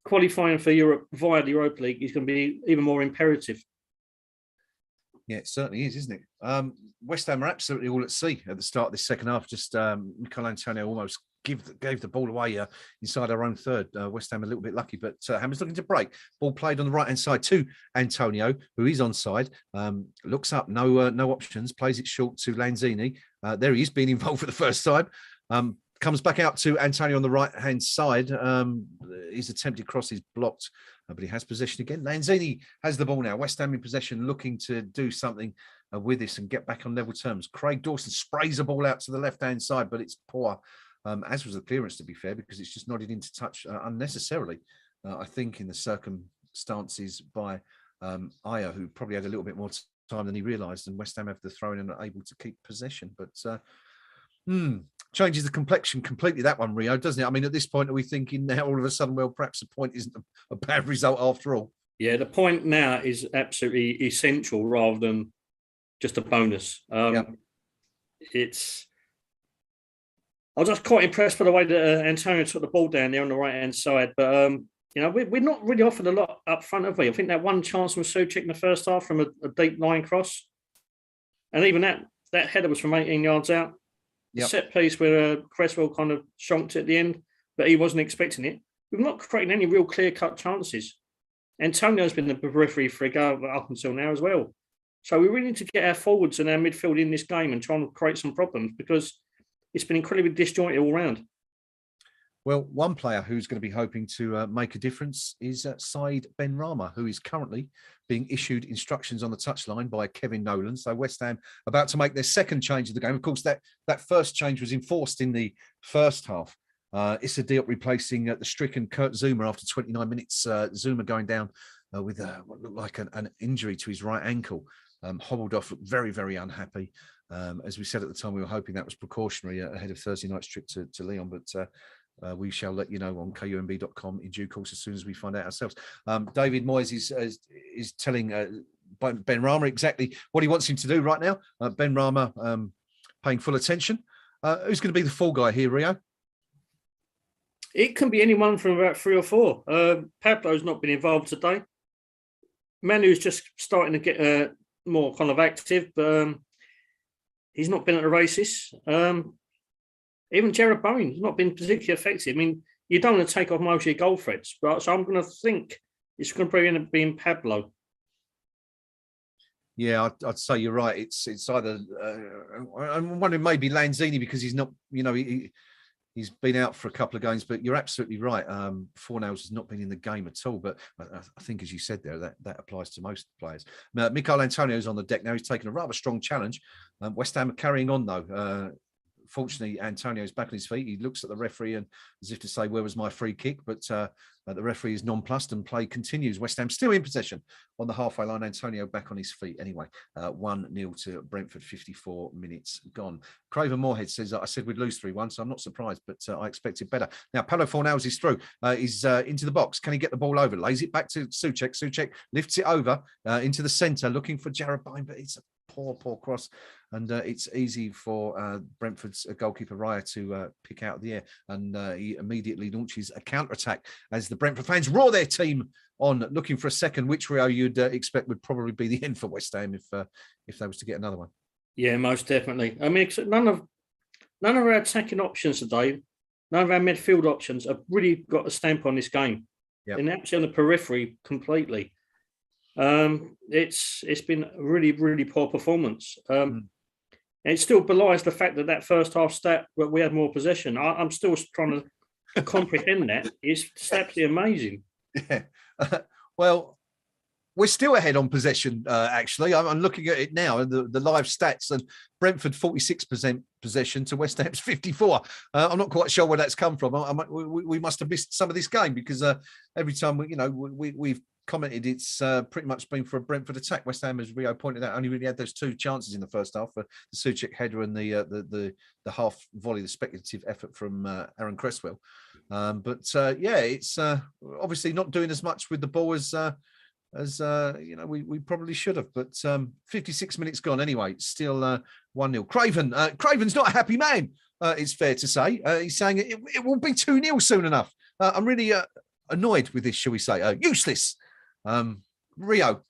qualifying for Europe via the Europa League is going to be even more imperative. Yeah, it certainly is, isn't it? West Ham are absolutely all at sea at the start of this second half. Just Mikel Antonio almost gave the ball away inside our own third. West Ham a little bit lucky, but Hammer's looking to break. Ball played on the right-hand side to Antonio, who is onside. Looks up, no options, plays it short to Lanzini. There he is, being involved for the first time. Comes back out to Antonio on the right-hand side. His attempted cross is blocked, but he has possession again. Lanzini has the ball now. West Ham in possession, looking to do something with this and get back on level terms. Craig Dawson sprays the ball out to the left-hand side, but it's poor, as was the clearance, to be fair, because it's just nodded into touch unnecessarily, I think, in the circumstances by Aya, who probably had a little bit more time than he realised, and West Ham have the throw-in and are able to keep possession. But changes the complexion completely, that one, Rio, doesn't it? I mean, at this point, are we thinking now all of a sudden, well, perhaps the point isn't a bad result after all? Yeah, the point now is absolutely essential rather than just a bonus. I was just quite impressed by the way that Antonio took the ball down there on the right-hand side. But, we're not really offered a lot up front, have we? I think that one chance from Suchek in the first half from a deep line cross. And even that header was from 18 yards out. Yep. Set piece where Cresswell kind of shonked at the end, but he wasn't expecting it. We've not created any real clear-cut chances. Antonio's been the periphery figure up until now as well. So we really need to get our forwards and our midfield in this game and try and create some problems, because it's been incredibly disjointed all round. Well, one player who's going to be hoping to make a difference is Said Benrahma, who is currently being issued instructions on the touchline by Kevin Nolan. So West Ham about to make their second change of the game. Of course, that first change was enforced in the first half. Issa Diop replacing the stricken Kurt Zuma after 29 minutes. Zuma going down with what looked like an injury to his right ankle. Hobbled off, looked very, very unhappy. As we said at the time, we were hoping that was precautionary ahead of Thursday night's trip to Lyon, but we shall let you know on KUMB.com in due course as soon as we find out ourselves. David Moyes is telling Benrahma exactly what he wants him to do right now. Benrahma paying full attention. Who's going to be the fall guy here, Rio? It can be anyone from about 3 or 4. Pablo's not been involved today. Manu's just starting to get more kind of active, but he's not been at the races. Even Jared Bowen's not been particularly effective. I mean, you don't want to take off most of your goal threats, but so I'm going to think it's going to end up being Pablo. Yeah, I'd say you're right. It's either I'm wondering maybe Lanzini because he's not, he's been out for a couple of games, but you're absolutely right. Fornals has not been in the game at all, but I think, as you said there, that applies to most players. Now, Michail Antonio's on the deck now. He's taken a rather strong challenge. West Ham are carrying on, though. Fortunately, Antonio's back on his feet. He looks at the referee and as if to say, where was my free kick? But the referee is nonplussed and play continues. West Ham still in possession on the halfway line. Antonio back on his feet anyway. 1-0 to Brentford, 54 minutes gone. Craven Moorhead says, I said we'd lose 3-1, so I'm not surprised, but I expected better. Now, Paulo Fornals is through. He's into the box. Can he get the ball over? Lays it back to Souček. Souček lifts it over into the centre, looking for Jared Bowen, but it's a poor cross, and it's easy for Brentford's goalkeeper Raya to pick out of the air, and he immediately launches a counter-attack as the Brentford fans roar their team on, looking for a second, which Rio you'd expect would probably be the end for West Ham if they was to get another one. Yeah, most definitely. I mean, none of our attacking options today, none of our midfield options have really got a stamp on this game. Yep. And actually on the periphery completely. It's been a really, really poor performance. And it still belies the fact that first half stat where we had more possession. I'm still trying to comprehend that. It's absolutely amazing. Yeah. Well, we're still ahead on possession, actually. I'm looking at it now, the live stats, and Brentford 46% possession to West Ham's 54%. I'm not quite sure where that's come from. We must have missed some of this game because every time we've commented, it's pretty much been for a Brentford attack. West Ham, as Rio pointed out, only really had those 2 chances in the first half, for the Souček header and the half volley, the speculative effort from Aaron Cresswell. But it's obviously not doing as much with the ball as we probably should have. But 56 minutes gone anyway. Still 1-0. Craven's not a happy man. It's fair to say. He's saying it will be 2-0 soon enough. I'm really annoyed with this, shall we say? Useless. Rio,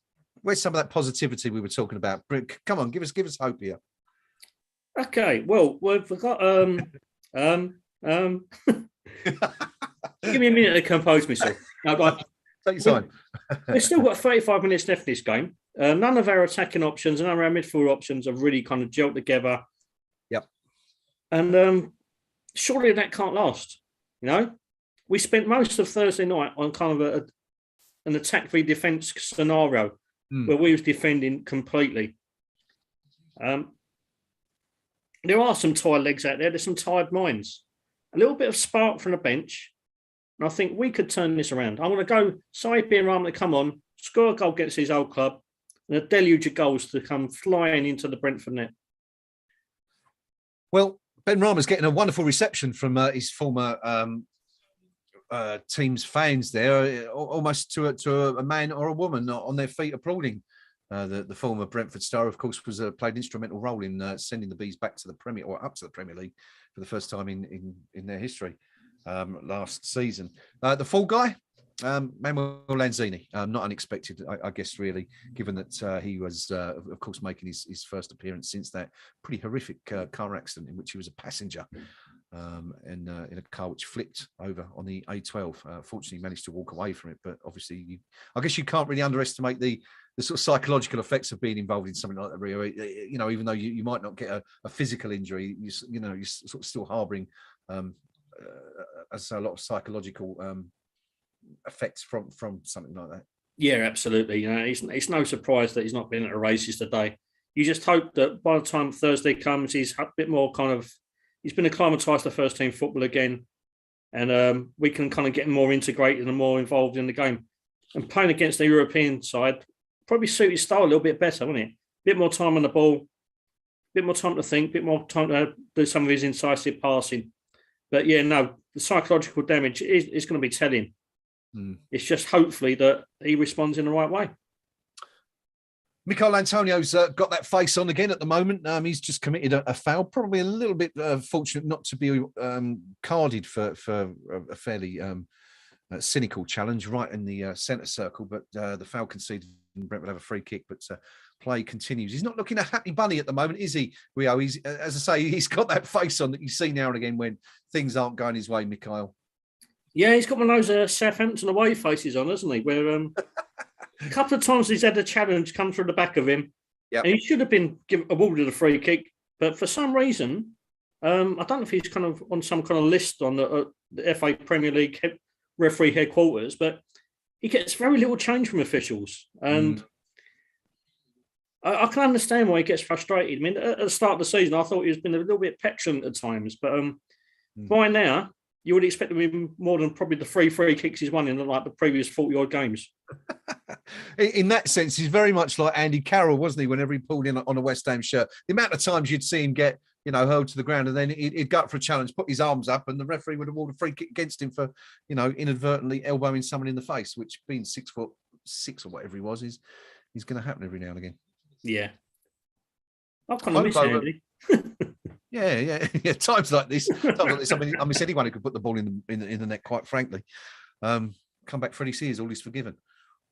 where's some of that positivity we were talking about? Come on, give us hope here. Okay, well, we've got give me a minute to compose myself. Take your time. We've still got 35 minutes left this game. None of our attacking options and none of our midfield options have really kind of gelled together. Yep. And surely that can't last. We spent most of Thursday night on kind of an attack v defence scenario where we was defending completely. There are some tired legs out there. There's some tired minds. A little bit of spark from the bench. And I think we could turn this around. I'm going to go Said Benrahma to come on, score a goal against his old club, and a deluge of goals to come flying into the Brentford net. Well, Benrahma's getting a wonderful reception from his former team's fans there, almost to a man or a woman on their feet applauding. The former Brentford star, of course, was played an instrumental role in sending the Bees back to the Premier, or up to the Premier League for the first time in their history last season. The fall guy, Manuel Lanzini, not unexpected, I guess, really, given that he was, of course, making his first appearance since that pretty horrific car accident in which he was a passenger in a car which flipped over on the A12. Fortunately, he managed to walk away from it, but obviously, I guess you can't really underestimate the sort of psychological effects of being involved in something like that, Rio. Even though you might not get a physical injury, you're sort of still harbouring as a lot of psychological effects from something like that. Yeah, absolutely. It's no surprise that he's not been at the races today. You just hope that by the time Thursday comes, he's a bit more he's been acclimatised to first team football again, and we can kind of get more integrated and more involved in the game. And playing against the European side probably suit his style a little bit better, wouldn't it? A bit more time on the ball, a bit more time to think, a bit more time to do some of his incisive passing. But yeah, no, the psychological damage is going to be telling. It's just hopefully that he responds in the right way. Michail Antonio's got that face on again at the moment. He's just committed a foul, probably a little bit fortunate not to be carded for a fairly cynical challenge right in the centre circle, but the foul conceded and Brentford have a free kick, but play continues. He's not looking a happy bunny at the moment, is he, Rio? He's, as I say, he's got that face on that you see now and again when things aren't going his way, Michail. Yeah, he's got one of those Southampton away faces on, hasn't he? Where a couple of times he's had a challenge come through the back of him, and he should have been awarded a free kick, but for some reason, I don't know if he's kind of on some kind of list on the FA Premier League referee headquarters, but he gets very little change from officials, and I can understand why he gets frustrated. I mean, at the start of the season, I thought he's been a little bit petulant at times, but by now, you would expect him to be more than probably the free kicks he's won in the previous 40-odd games. In that sense, he's very much like Andy Carroll, wasn't he, whenever he pulled in on a West Ham shirt? The amount of times you'd see him get, hurled to the ground, and then he'd go up for a challenge, put his arms up, and the referee would award a free kick against him for, inadvertently elbowing someone in the face, which being 6'6" or whatever he was, is going to happen every now and again. Yeah. I kind of miss Andy. Yeah. Times like this. I miss anyone who could put the ball in the net, quite frankly. Come back Freddie Sears, all is forgiven.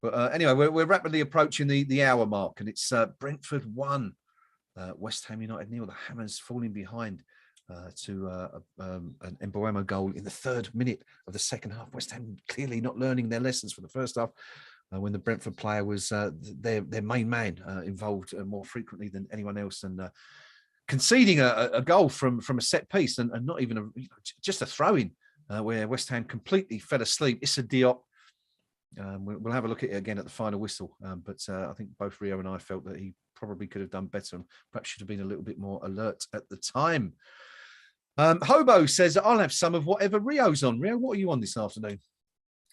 But anyway, we're rapidly approaching the hour mark, and it's Brentford 1, West Ham United 0. The Hammers falling behind to an Mboemo goal in the 3rd minute of the second half. West Ham clearly not learning their lessons for the first half, when the Brentford player was their main man, involved more frequently than anyone else, and conceding a goal from a set piece, and not even just a throw-in, where West Ham completely fell asleep. Issa Diop. We'll have a look at it again at the final whistle, but I think both Rio and I felt that he probably could have done better and perhaps should have been a little bit more alert at the time. Hobo says, I'll have some of whatever Rio's on. Rio, what are you on this afternoon?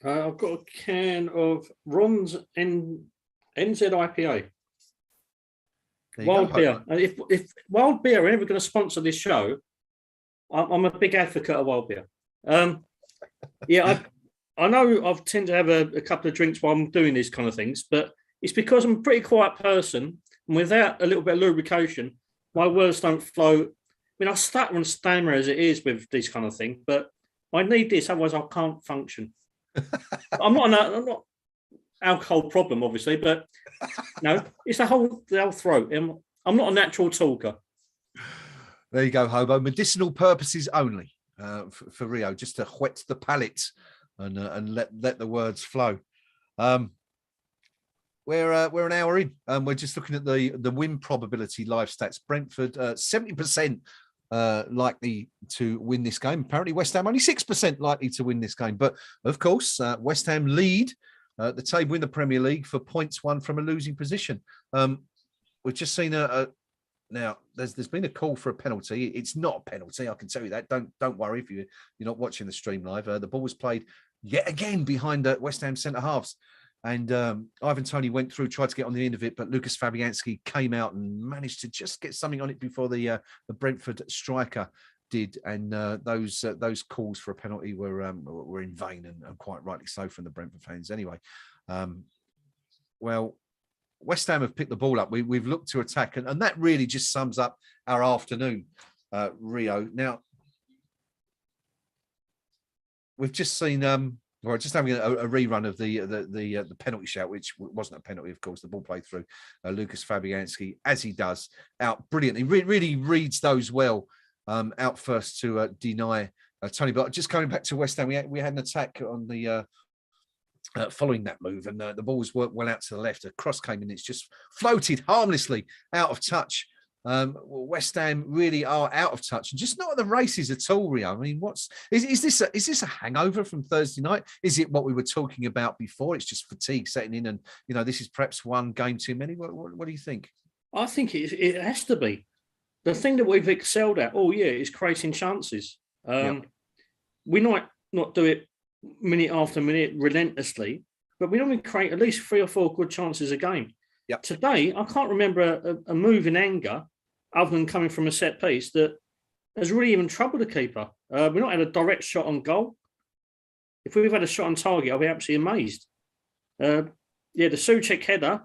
I've got a can of Ron's NZ IPA. Wild beer. If Wild Beer are ever going to sponsor this show, I'm a big advocate of Wild Beer. I know I've tend to have a couple of drinks while I'm doing these kind of things, but it's because I'm a pretty quiet person, and without a little bit of lubrication, my words don't flow. I mean, I stutter and stammer as it is with these kind of things, but I need this, otherwise I can't function. I'm not alcohol problem, obviously, but it's the whole throat. I'm not a natural talker. There you go, Hobo. Medicinal purposes only for Rio, just to whet the palate and let the words flow. We're an hour in. We're just looking at the win probability live stats. Brentford 70% likely to win this game. Apparently, West Ham only 6% likely to win this game. But of course, West Ham lead the table in the Premier League for points won from a losing position. We've just seen now. There's been a call for a penalty. It's not a penalty, I can tell you that. Don't worry if you're not watching the stream live. The ball was played yet again behind West Ham centre halves, and Ivan Toney went through, tried to get on the end of it, but Lucas Fabianski came out and managed to just get something on it before the Brentford striker did, and those calls for a penalty were in vain, and quite rightly so from the Brentford fans. Anyway, well, West Ham have picked the ball up. We've looked to attack, and that really just sums up our afternoon, Rio. Now, we've just seen, we're just having a rerun of the penalty shout, which wasn't a penalty, of course. The ball played through Lucas Fabianski, as he does, out brilliantly. Really reads those well. Out first to deny Tony. But just coming back to West Ham, we had an attack on the following that move, and the ball was worked well out to the left. A cross came in, it's just floated harmlessly out of touch West Ham really are out of touch and just not at the races at all, Rio. I mean, is this a hangover from Thursday night? Is it what we were talking about before? It's just fatigue setting in, and this is perhaps one game too many. What do you think? I think it has to be. The thing that we've excelled at all year is creating chances. We might not do it minute after minute relentlessly, but we normally create at least 3 or 4 good chances a game. Yep. Today, I can't remember a move in anger, other than coming from a set piece, that has really even troubled the keeper. We've not had a direct shot on goal. If we've had a shot on target, I'll be absolutely amazed. The Souček header,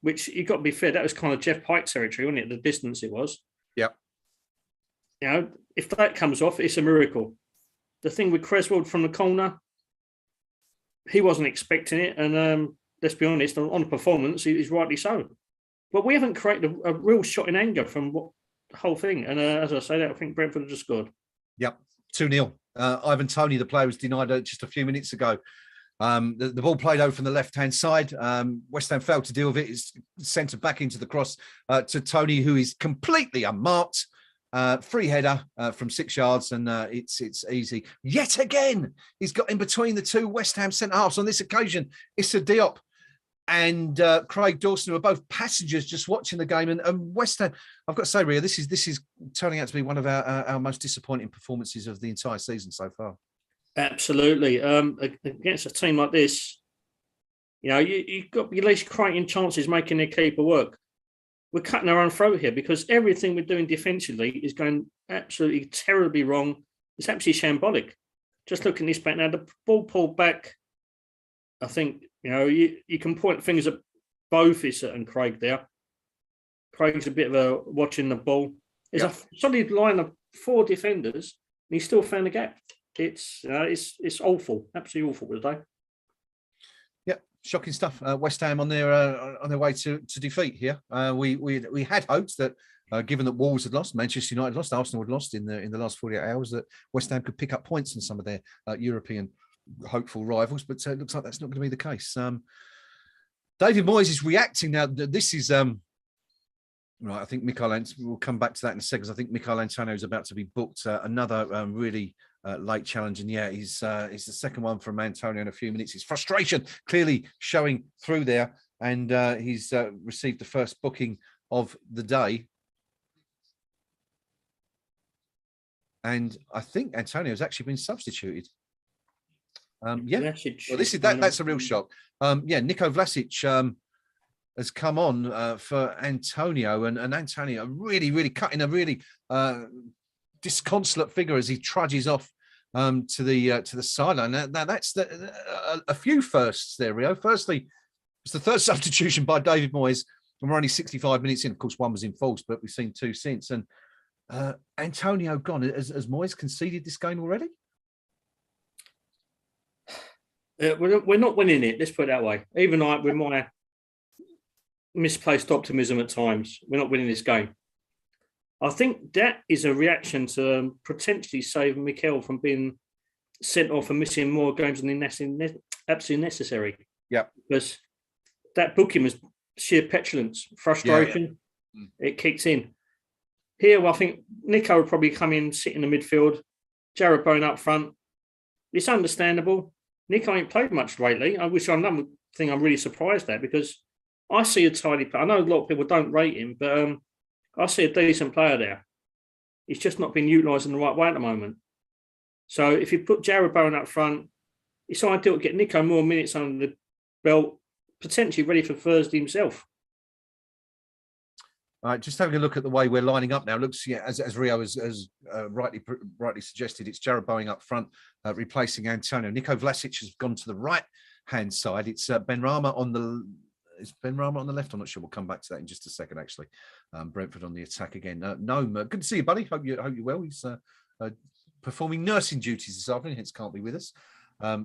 which you've got to be fair, that was kind of Jeff Pike territory, wasn't it? The distance it was. Yeah. If that comes off, it's a miracle. The thing with Creswell from the corner, he wasn't expecting it. And let's be honest, on the performance, he's rightly so. But we haven't created a real shot in anger from the whole thing. And as I say, I think Brentford have just scored. Yep, 2-0. Ivan Toney, the player, was denied just a few minutes ago. The ball played over from the left-hand side. West Ham failed to deal with it. It's centred back into the cross to Toney, who is completely unmarked. Free header from 6 yards, and it's easy. Yet again, he's got in between the 2 West Ham centre-halves. On this occasion, Issa Diop and Craig Dawson, who are both passengers just watching the game. And West Ham, I've got to say, Ria, this is turning out to be one of our most disappointing performances of the entire season so far. Absolutely. Against a team like this, you've got to be at least creating chances, making their keeper work. We're cutting our own throat here because everything we're doing defensively is going absolutely terribly wrong. It's absolutely shambolic. Just looking at this back now, the ball pulled back. I think, you can point fingers at both Issa and Craig there. Craig's a bit of a watching the ball. There's a solid line of 4 defenders, and he still found a gap. It's awful, absolutely awful today. Shocking stuff. West Ham on their way to defeat here. We had hopes that, given that Wolves had lost, Manchester United lost, Arsenal had lost in the last 48 hours, that West Ham could pick up points on some of their European hopeful rivals. But it looks like that's not going to be the case. David Moyes is reacting now. This is right. I think we'll come back to that in a second. I think Michail Antonio is about to be booked another really late challenge, and he's the second one from Antonio in a few minutes. His frustration clearly showing through there, and he's received the first booking of the day. And I think Antonio has actually been substituted. Vlasic, well, that's a real shock. Nico Vlasic has come on for Antonio, and Antonio really cutting a really disconsolate figure as he trudges off to the sideline. Now that's a few firsts there, Rio. Firstly, it's the third substitution by David Moyes, and we're only 65 minutes in. Of course, one was in false, but we've seen 2 since. And Antonio gone. Has Moyes conceded this game already? We're not winning it. Let's put it that way. Even with my misplaced optimism at times, we're not winning this game. I think that is a reaction to potentially save Mikel from being sent off and missing more games than absolutely necessary. Yeah, because that booking was sheer petulance, frustration. Yeah. It kicked in. Here, I think Nico would probably come in, sit in the midfield, Jarrod Bowen up front. It's understandable. Nico ain't played much lately, which is another thing I'm really surprised at, because I see a tidy player. I know a lot of people don't rate him, but I see a decent player there. He's just not been utilised in the right way at the moment. So if you put Jarrod Bowen up front, it's ideal to get Nico more minutes under the belt, potentially ready for Thursday himself. All right, just having a look at the way we're lining up now. Looks, as Rio has rightly suggested, it's Jarrod Bowen up front, replacing Antonio. Nico Vlasic has gone to the right-hand side. It's Benrahma on the... Is Benrahma on the left? I'm not sure. We'll come back to that in just a second, actually. Brentford on the attack again. Noam, good to see you, buddy. Hope you're well. He's performing nursing duties this afternoon, hence can't be with us.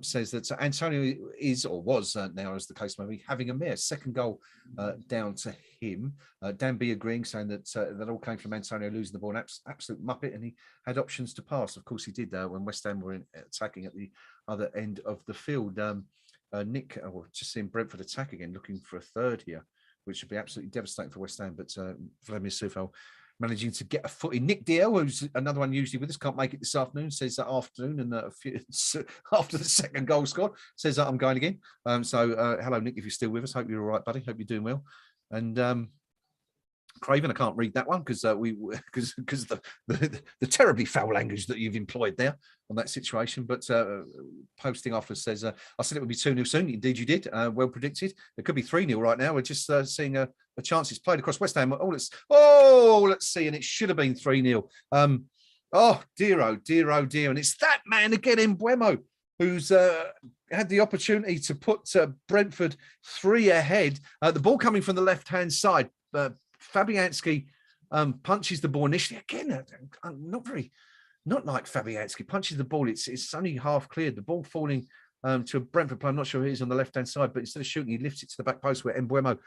Says that Antonio is, or was now, as the case may be, having a mare. Second goal down to him. Dan B agreeing, saying that that all came from Antonio losing the ball. An absolute muppet, and he had options to pass. Of course, he did when West Ham were attacking at the other end of the field. Nick, just seeing Brentford attack again, looking for a third here. which would be absolutely devastating for West Ham. But Vladimir Sufal managing to get a foot in. Nick DL, who's another one usually with us, can't make it this afternoon, says that afternoon, and after the second goal scored, says that I'm going again. Hello, Nick, if you're still with us. Hope you're all right, buddy. Hope you're doing well. And Craven, I can't read that one because the terribly foul language that you've employed there on that situation. But posting after says, I said it would be 2-0 soon. Indeed, you did. Well predicted. It could be 3-0 right now. We're just seeing a chance. It's played across West Ham. Let's see. And it should have been 3-0. Dear, oh dear. And it's that man again, Mbeumo, who's had the opportunity to put Brentford 3 ahead. The ball coming from the left-hand side. Fabianski punches the ball initially. Again, not like Fabianski. Punches the ball. It's only half cleared. The ball falling to a Brentford player. I'm not sure who it is on the left-hand side, but instead of shooting, he lifts it to the back post where Mbeumo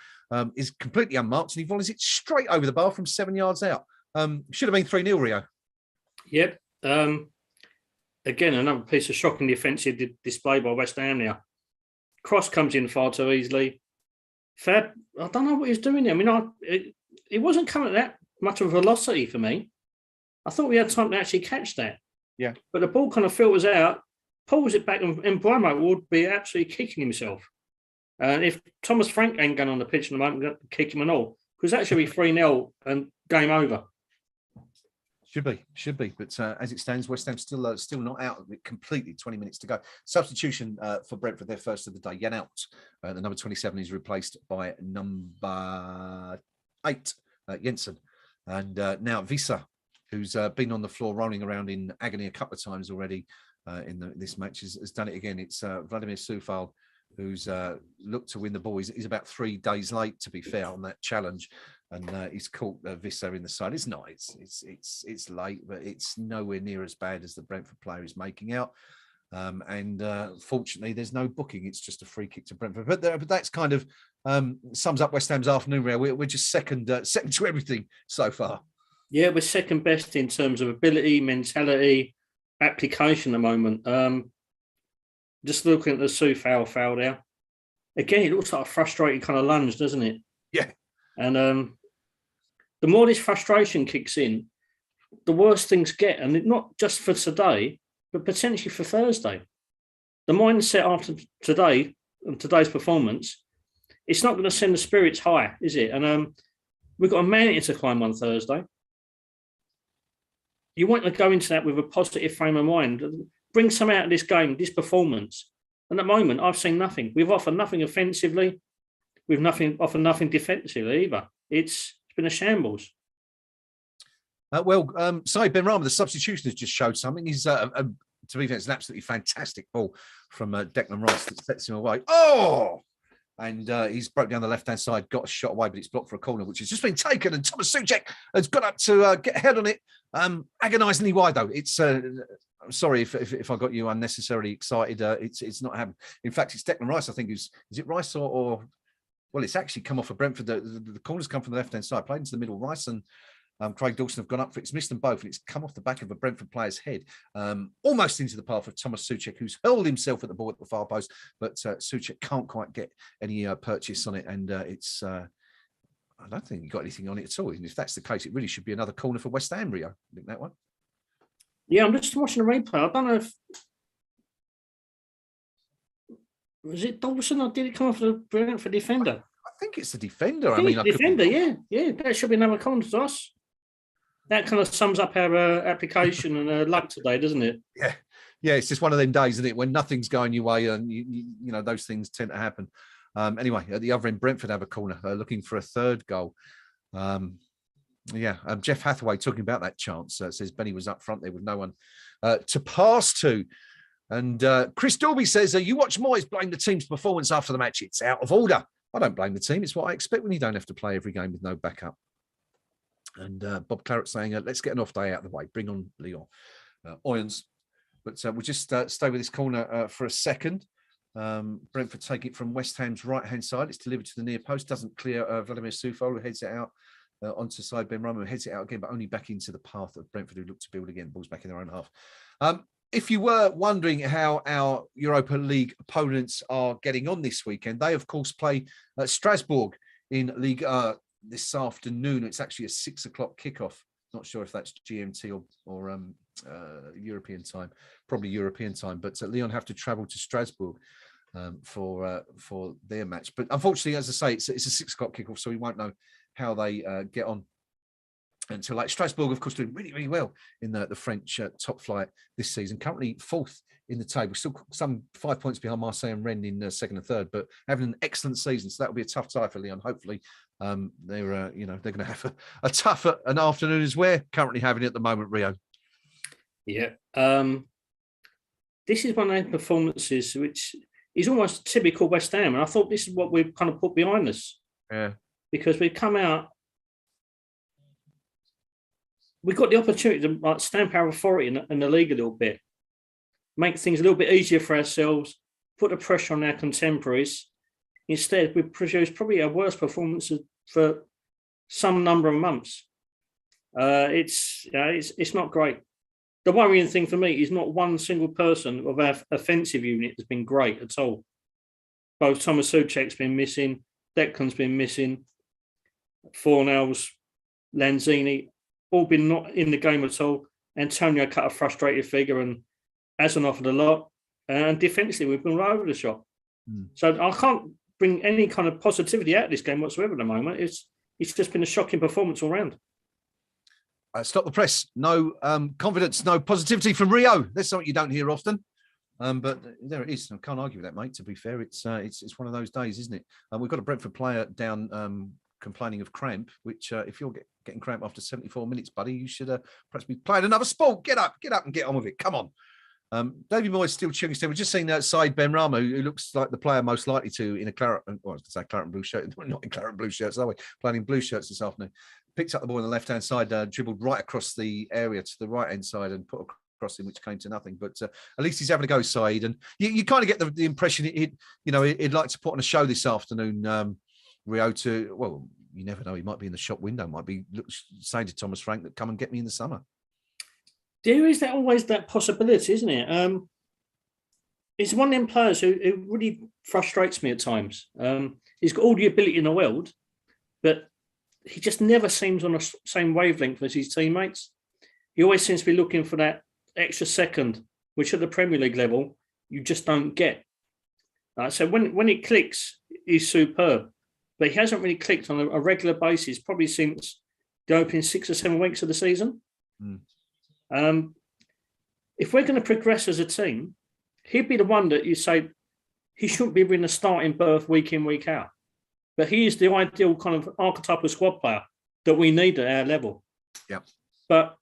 is completely unmarked, and he volleys it straight over the bar from 7 yards out. Should have been 3-0, Rio. Yep. Again, another piece of shocking defensive display by West Ham now. Cross comes in far too easily. Fab, I don't know what he's doing there. I mean, it wasn't coming at that much of a velocity for me. I thought we had time to actually catch that. Yeah. But the ball kind of filters out, pulls it back, and Mbeumo would be absolutely kicking himself. And if Thomas Frank ain't going on the pitch at the moment, we're going to kick him and all, because that should be 3-0 and game over. Should be. But as it stands, West Ham still not out of it completely. 20 minutes to go. Substitution for Brentford, their first of the day. Jan out. The number 27 is replaced by number 8, Jensen. And now Visa, who's been on the floor rolling around in agony a couple of times already in this match, has done it again. It's Vladimir Sufal, who's looked to win the ball. He's about 3 days late, to be fair, on that challenge. And he's caught Vissa in the side. It's not. It's late, but it's nowhere near as bad as the Brentford player is making out. And fortunately, there's no booking. It's just a free kick to Brentford. But that's kind of sums up West Ham's afternoon. We're just second to everything so far. Yeah, we're second best in terms of ability, mentality, application at the moment. Just looking at the Sufal foul there. Again, it looks like a frustrated kind of lunge, doesn't it? Yeah. And the more this frustration kicks in, the worse things get. And not just for today, but potentially for Thursday. The mindset after today and today's performance, it's not going to send the spirits high, is it? And we've got a mountain to climb on Thursday. You want to go into that with a positive frame of mind. Bring some out of this game, this performance. And at the moment, I've seen nothing. We've offered nothing offensively. We've offered nothing defensively either. It's been a shambles. Saeed Benrahma, the substitution has just showed something. He's, to be fair, it's an absolutely fantastic ball from Declan Rice that sets him away. And he's broke down the left-hand side, got a shot away, but it's blocked for a corner, which has just been taken. And Thomas Souček has got up to get a head on it. Agonisingly wide, though. It's I'm sorry if I got you unnecessarily excited. It's not happened. In fact, it's Declan Rice, I think. Is it Rice or well, it's actually come off of Brentford. The corner's come from the left-hand side, played into the middle. Rice and Craig Dawson have gone up for it. It's missed them both, and it's come off the back of a Brentford player's head, almost into the path of Thomas Souček, who's hurled himself at the ball at the far post, but Souček can't quite get any purchase on it, and it's. I don't think he got anything on it at all. And if that's the case, it really should be another corner for West Ham, Rio. I think that one. Yeah, I'm just watching the replay. I don't know if was it Dawson or did it come off the Brentford defender? I think it's the defender. I mean, defender. Yeah. That should be another corner to us. That kind of sums up our application and luck today, doesn't it? Yeah. It's just one of them days, isn't it, when nothing's going your way, and you know those things tend to happen. Anyway, at the other end, Brentford have a corner, looking for a third goal. Jeff Hathaway talking about that chance says Benny was up front there with no one to pass to. And Chris Dalby says, you watch Moyes blame the team's performance after the match. It's out of order. I don't blame the team. It's what I expect when you don't have to play every game with no backup. And Bob Claret saying, let's get an off day out of the way. Bring on Leon Oyens. But we'll just stay with this corner for a second. Brentford take it from West Ham's right-hand side. It's delivered to the near post. Doesn't clear Vladimir Sufal, who heads it out onto side Benrahma, who heads it out again, but only back into the path of Brentford, who look to build again. Ball's back in their own half. If you were wondering how our Europa League opponents are getting on this weekend, they, of course, play Strasbourg in League this afternoon. It's actually a 6 o'clock kickoff. Not sure if that's GMT or European time, probably European time. But Lyon have to travel to Strasbourg for their match. But unfortunately, as I say, it's a 6 o'clock kickoff, so we won't know how they get on until like Strasbourg, of course, doing really, really well in the French top flight this season. Currently fourth in the table, still some 5 points behind Marseille and Rennes in second and third, but having an excellent season. So that will be a tough tie for Lyon. Hopefully, they're going to have a tough an afternoon as we're currently having at the moment, Rio. Yeah. This is one of those performances which is almost typical West Ham, and I thought this is what we've kind of put behind us. Yeah. Because we've come out. We've got the opportunity to like stamp our authority in the league a little bit, make things a little bit easier for ourselves, put the pressure on our contemporaries. Instead, we've produced probably our worst performances for some number of months. It's not great. The worrying thing for me is not one single person of our offensive unit has been great at all. Both Thomas Souček's been missing, Declan's been missing, Fornells, Lanzini, all been not in the game at all. Antonio cut a frustrated figure and hasn't offered a lot. And defensively, we've been all over the shop. So I can't bring any kind of positivity out of this game whatsoever at the moment. It's just been a shocking performance all round. Stop the press. No confidence, no positivity from Rio. That's something you don't hear often. But there it is. I can't argue with that, mate. To be fair, it's one of those days, isn't it? We've got a Brentford player down complaining of cramp, which if you're getting cramp after 74 minutes, buddy, you should perhaps be playing another sport. Get up and get on with it. Come on. David Moyes still chewing his tail. We've just seen outside Benrahma, who looks like the player most likely to in a claret, well, I was going to say claret and blue shirt. We're not in claret and blue shirts, are we? Playing in blue shirts this afternoon. Picked up the ball on the left-hand side, dribbled right across the area to the right-hand side and put across him, which came to nothing. But at least he's having a go, Saeed. And you kind of get the impression he'd like to put on a show this afternoon, Rio, to, well, you never know. He might be in the shop window, might be saying to Thomas Frank that come and get me in the summer. There is always that possibility, isn't it? It's one of them players who really frustrates me at times. He's got all the ability in the world, but he just never seems on the same wavelength as his teammates. He always seems to be looking for that extra second, which at the Premier League level, you just don't get. So when it clicks, he's superb. But he hasn't really clicked on a regular basis, probably since the opening 6 or 7 weeks of the season. If we're going to progress as a team, he'd be the one that you say he shouldn't be in the starting berth week in, week out. But he is the ideal kind of archetypal squad player that we need at our level. Yeah. But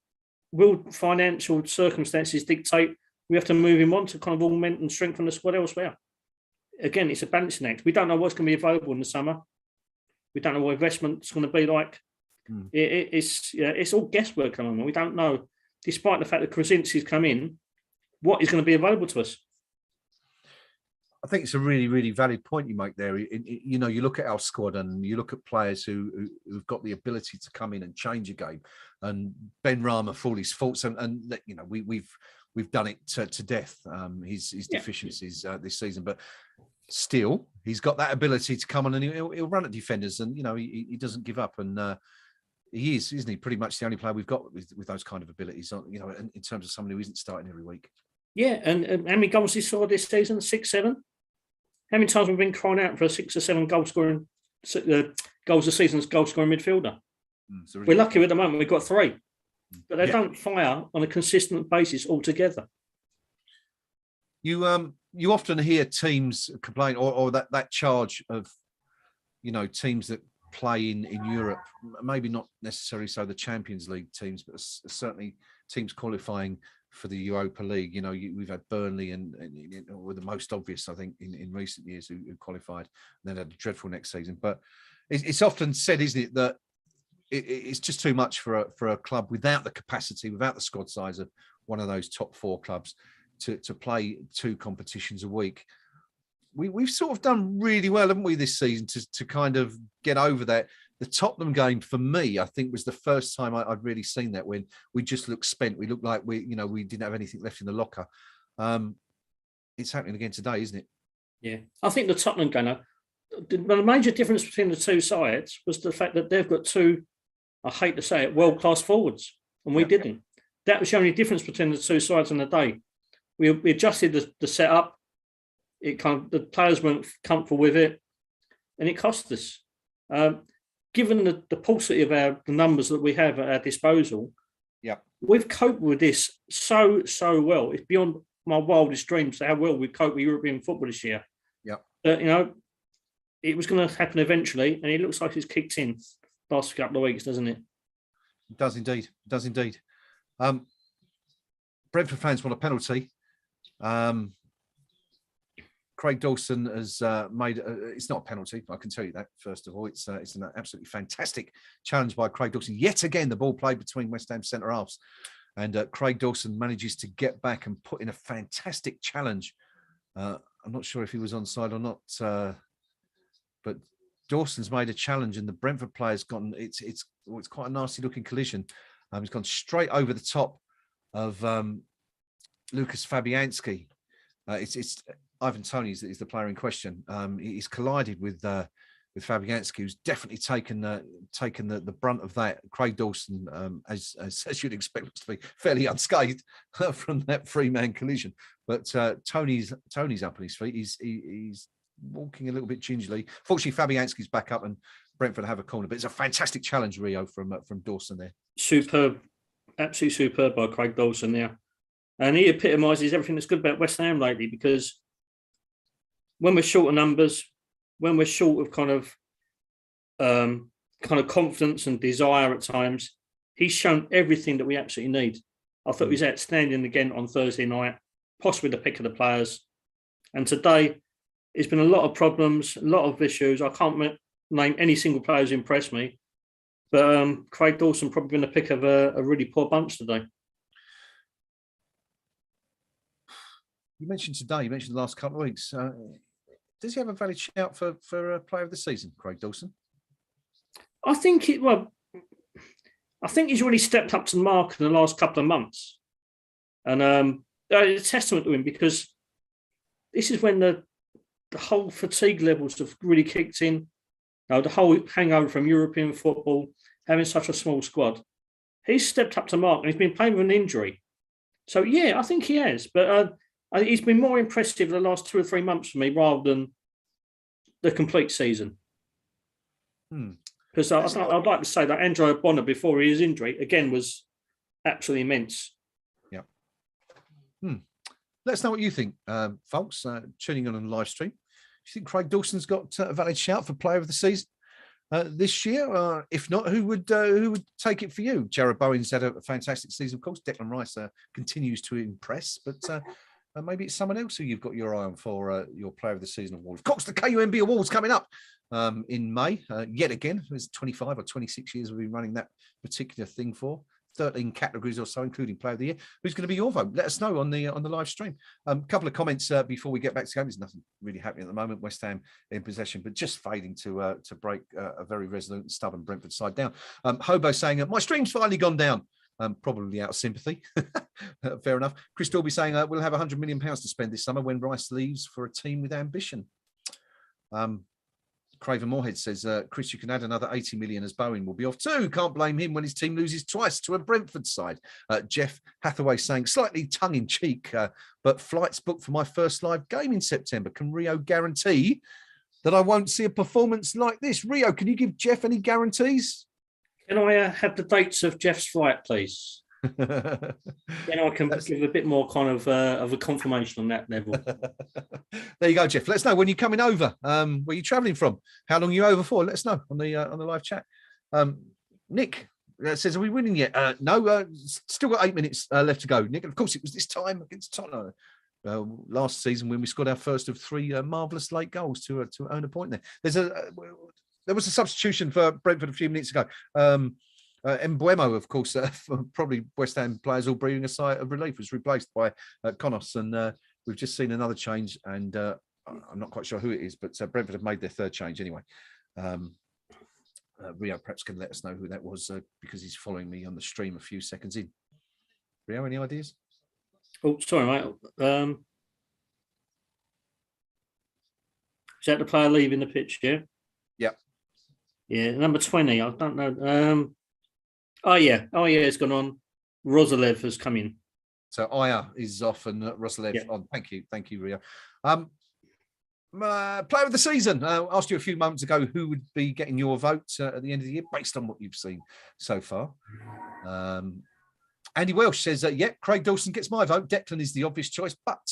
will financial circumstances dictate we have to move him on to kind of augment and strengthen the squad elsewhere? Again, it's a balancing act. We don't know what's going to be available in the summer. We don't know what investment's going to be like. It's all guesswork at the moment. We don't know, despite the fact that Krasinski's come in, what is going to be available to us. I think it's a really, really valid point you make there. You look at our squad and you look at players who've got the ability to come in and change a game. And Benrahma, for all his faults, and we've done it to death. His deficiencies this season, but still, he's got that ability to come on and he'll run at defenders, and he doesn't give up. And he is, isn't he? Pretty much the only player we've got with those kind of abilities. In terms of someone who isn't starting every week. Yeah, and how many goals he scored this season? 6, 7. How many times have we been crying out for a 6 or 7 goals a season's goal scoring midfielder? We're lucky at the moment we've got 3, but they don't fire on a consistent basis altogether. You often hear teams complain, or that charge of teams that play in Europe, maybe not necessarily so the Champions League teams, but certainly teams qualifying for the Europa League. We've had Burnley and were the most obvious, I think, in recent years who qualified and then had a dreadful next season. But it's often said, isn't it, that it's just too much for a club without the capacity, without the squad size of one of those top 4 clubs to play 2 competitions a week. We've sort of done really well, haven't we, this season to kind of get over that. The Tottenham game, for me, I think was the first time I'd really seen that, when we just looked spent. We looked like we didn't have anything left in the locker. It's happening again today, isn't it? Yeah. I think the Tottenham game, the major difference between the two sides was the fact that they've got two, I hate to say it, world-class forwards, and we didn't. That was the only difference between the two sides on the day. We adjusted the setup. The players weren't comfortable with it, and it cost us. Given the paucity of the numbers that we have at our disposal, we've coped with this so well. It's beyond my wildest dreams how well we cope with European football this year. But, it was going to happen eventually, and it looks like it's kicked in last couple of weeks, doesn't it? It does indeed. It does indeed. Brentford fans want a penalty. Craig Dawson has made it's not a penalty. I can tell you that first of all. It's an absolutely fantastic challenge by Craig Dawson. Yet again, the ball played between West Ham centre halves, and Craig Dawson manages to get back and put in a fantastic challenge. I'm not sure if he was onside or not, but Dawson's made a challenge, and the Brentford player's gotten it's quite a nasty looking collision. He's gone straight over the top of Lucas Fabianski. It's Ivan Toney is the player in question. He's collided with Fabianski, who's definitely taken the brunt of that. Craig Dawson, as you'd expect, looks to be fairly unscathed from that three-man collision. But Tony's up on his feet. He's walking a little bit gingerly. Fortunately, Fabianski's back up, and Brentford have a corner. But it's a fantastic challenge, Rio, from Dawson there. Superb, absolutely superb by Craig Dawson there. And he epitomises everything that's good about West Ham lately, because when we're short of numbers, when we're short of kind of confidence and desire at times, he's shown everything that we absolutely need. I thought he was outstanding again on Thursday night, possibly the pick of the players. And today, there's been a lot of problems, a lot of issues. I can't name any single player who's impressed me, but Craig Dawson probably been the pick of a really poor bunch today. You mentioned the last couple of weeks. Does he have a valid shout for player of the season, Craig Dawson? I think he's really stepped up to the mark in the last couple of months. And it's a testament to him, because this is when the whole fatigue levels have really kicked in. The whole hangover from European football, having such a small squad. He's stepped up to mark, and he's been playing with an injury. So, yeah, I think he has. But he's been more impressive the last 2 or 3 months for me, rather than the complete season. Because I'd like to say that Andrew Bonner, before his injury, again, was absolutely immense. Yeah. Let us know what you think, folks, tuning in on the live stream. Do you think Craig Dawson's got a valid shout for player of the season this year? If not, who would take it for you? Jared Bowen's had a fantastic season, of course. Declan Rice continues to impress, but maybe it's someone else who you've got your eye on for your player of the season award. Of course, the KUMB awards coming up in May. Yet again, there's 25 or 26 years we've been running that particular thing for. 13 categories or so, including player of the year. Who's going to be your vote? Let us know on the live stream. Couple of comments before we get back to game. There's nothing really happening at the moment. West Ham in possession, but just failing to break a very resolute and stubborn Brentford side down. Hobo saying, my stream's finally gone down. Probably out of sympathy. Fair enough. Chris Dorby saying, we'll have £100 million to spend this summer when Rice leaves for a team with ambition. Craven Moorhead says, Chris, you can add another 80 million as Bowen will be off too. Can't blame him when his team loses twice to a Brentford side. Jeff Hathaway saying, slightly tongue-in-cheek, but flights booked for my first live game in September. Can Rio guarantee that I won't see a performance like this? Rio, can you give Jeff any guarantees? Can I have the dates of Jeff's flight, please? Then I can give a bit more kind of a confirmation on that level. There you go, Jeff. Let us know when you're coming over. Where you're travelling from? How long are you over for? Let us know on the live chat. Nick says, "Are we winning yet?" No, still got 8 minutes left to go. Nick, of course, it was this time against Tottenham last season when we scored our first of 3 marvellous late goals to earn a point there. There was a substitution for Brentford a few minutes ago. Mbuemo, of course, probably West Ham players all breathing a sigh of relief, was replaced by Konos, and we've just seen another change, and I'm not quite sure who it is, but Brentford have made their third change anyway. Rio perhaps can let us know who that was because he's following me on the stream a few seconds in. Rio, any ideas? Oh, sorry, mate. Is that the player leaving the pitch? Yeah. Yeah. Yeah. Number 20. I don't know. Oh yeah. It's gone on. Rosalev has come in. So Aya is off and Rosalev on. Thank you, Rio. Player of the season. I asked you a few moments ago who would be getting your vote at the end of the year based on what you've seen so far. Andy Welsh says, Craig Dawson gets my vote. Declan is the obvious choice, but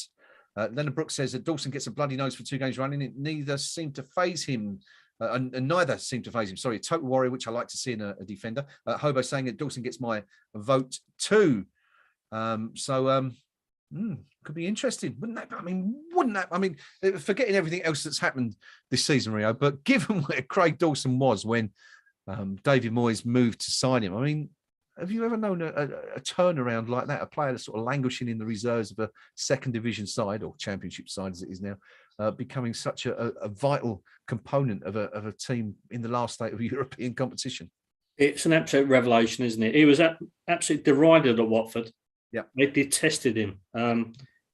Leonard Brooks says that Dawson gets a bloody nose for 2 games running. It neither seemed to phase him. And neither seemed to phase him. Sorry, a total warrior, which I like to see in a defender. Hobo saying that Dawson gets my vote too. Could be interesting, wouldn't that? I mean, forgetting everything else that's happened this season, Rio, but given where Craig Dawson was when David Moyes moved to sign him, I mean, have you ever known a turnaround like that? A player that's sort of languishing in the reserves of a second division side or championship side as it is now, becoming such a vital component of a team in the last state of European competition? It's an absolute revelation, isn't it? He was absolutely derided at Watford. Yeah, they detested him,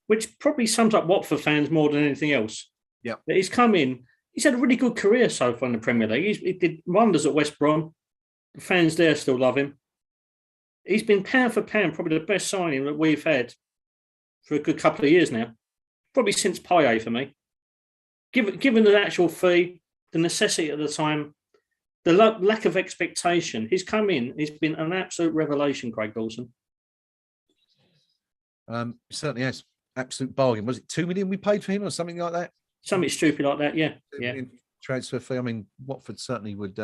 which probably sums up Watford fans more than anything else. Yeah, but he's come in. He's had a really good career so far in the Premier League. He did wonders at West Brom. The fans there still love him. He's been pound for pound probably the best signing that we've had for a good couple of years now, probably since Payet for me. Given the actual fee, the necessity at the time, the lack of expectation, he's come in. He's been an absolute revelation, Craig Dawson. Certainly has. Absolute bargain. Was it 2 million we paid for him or something like that? Something stupid like that, yeah. Transfer fee. I mean, Watford certainly would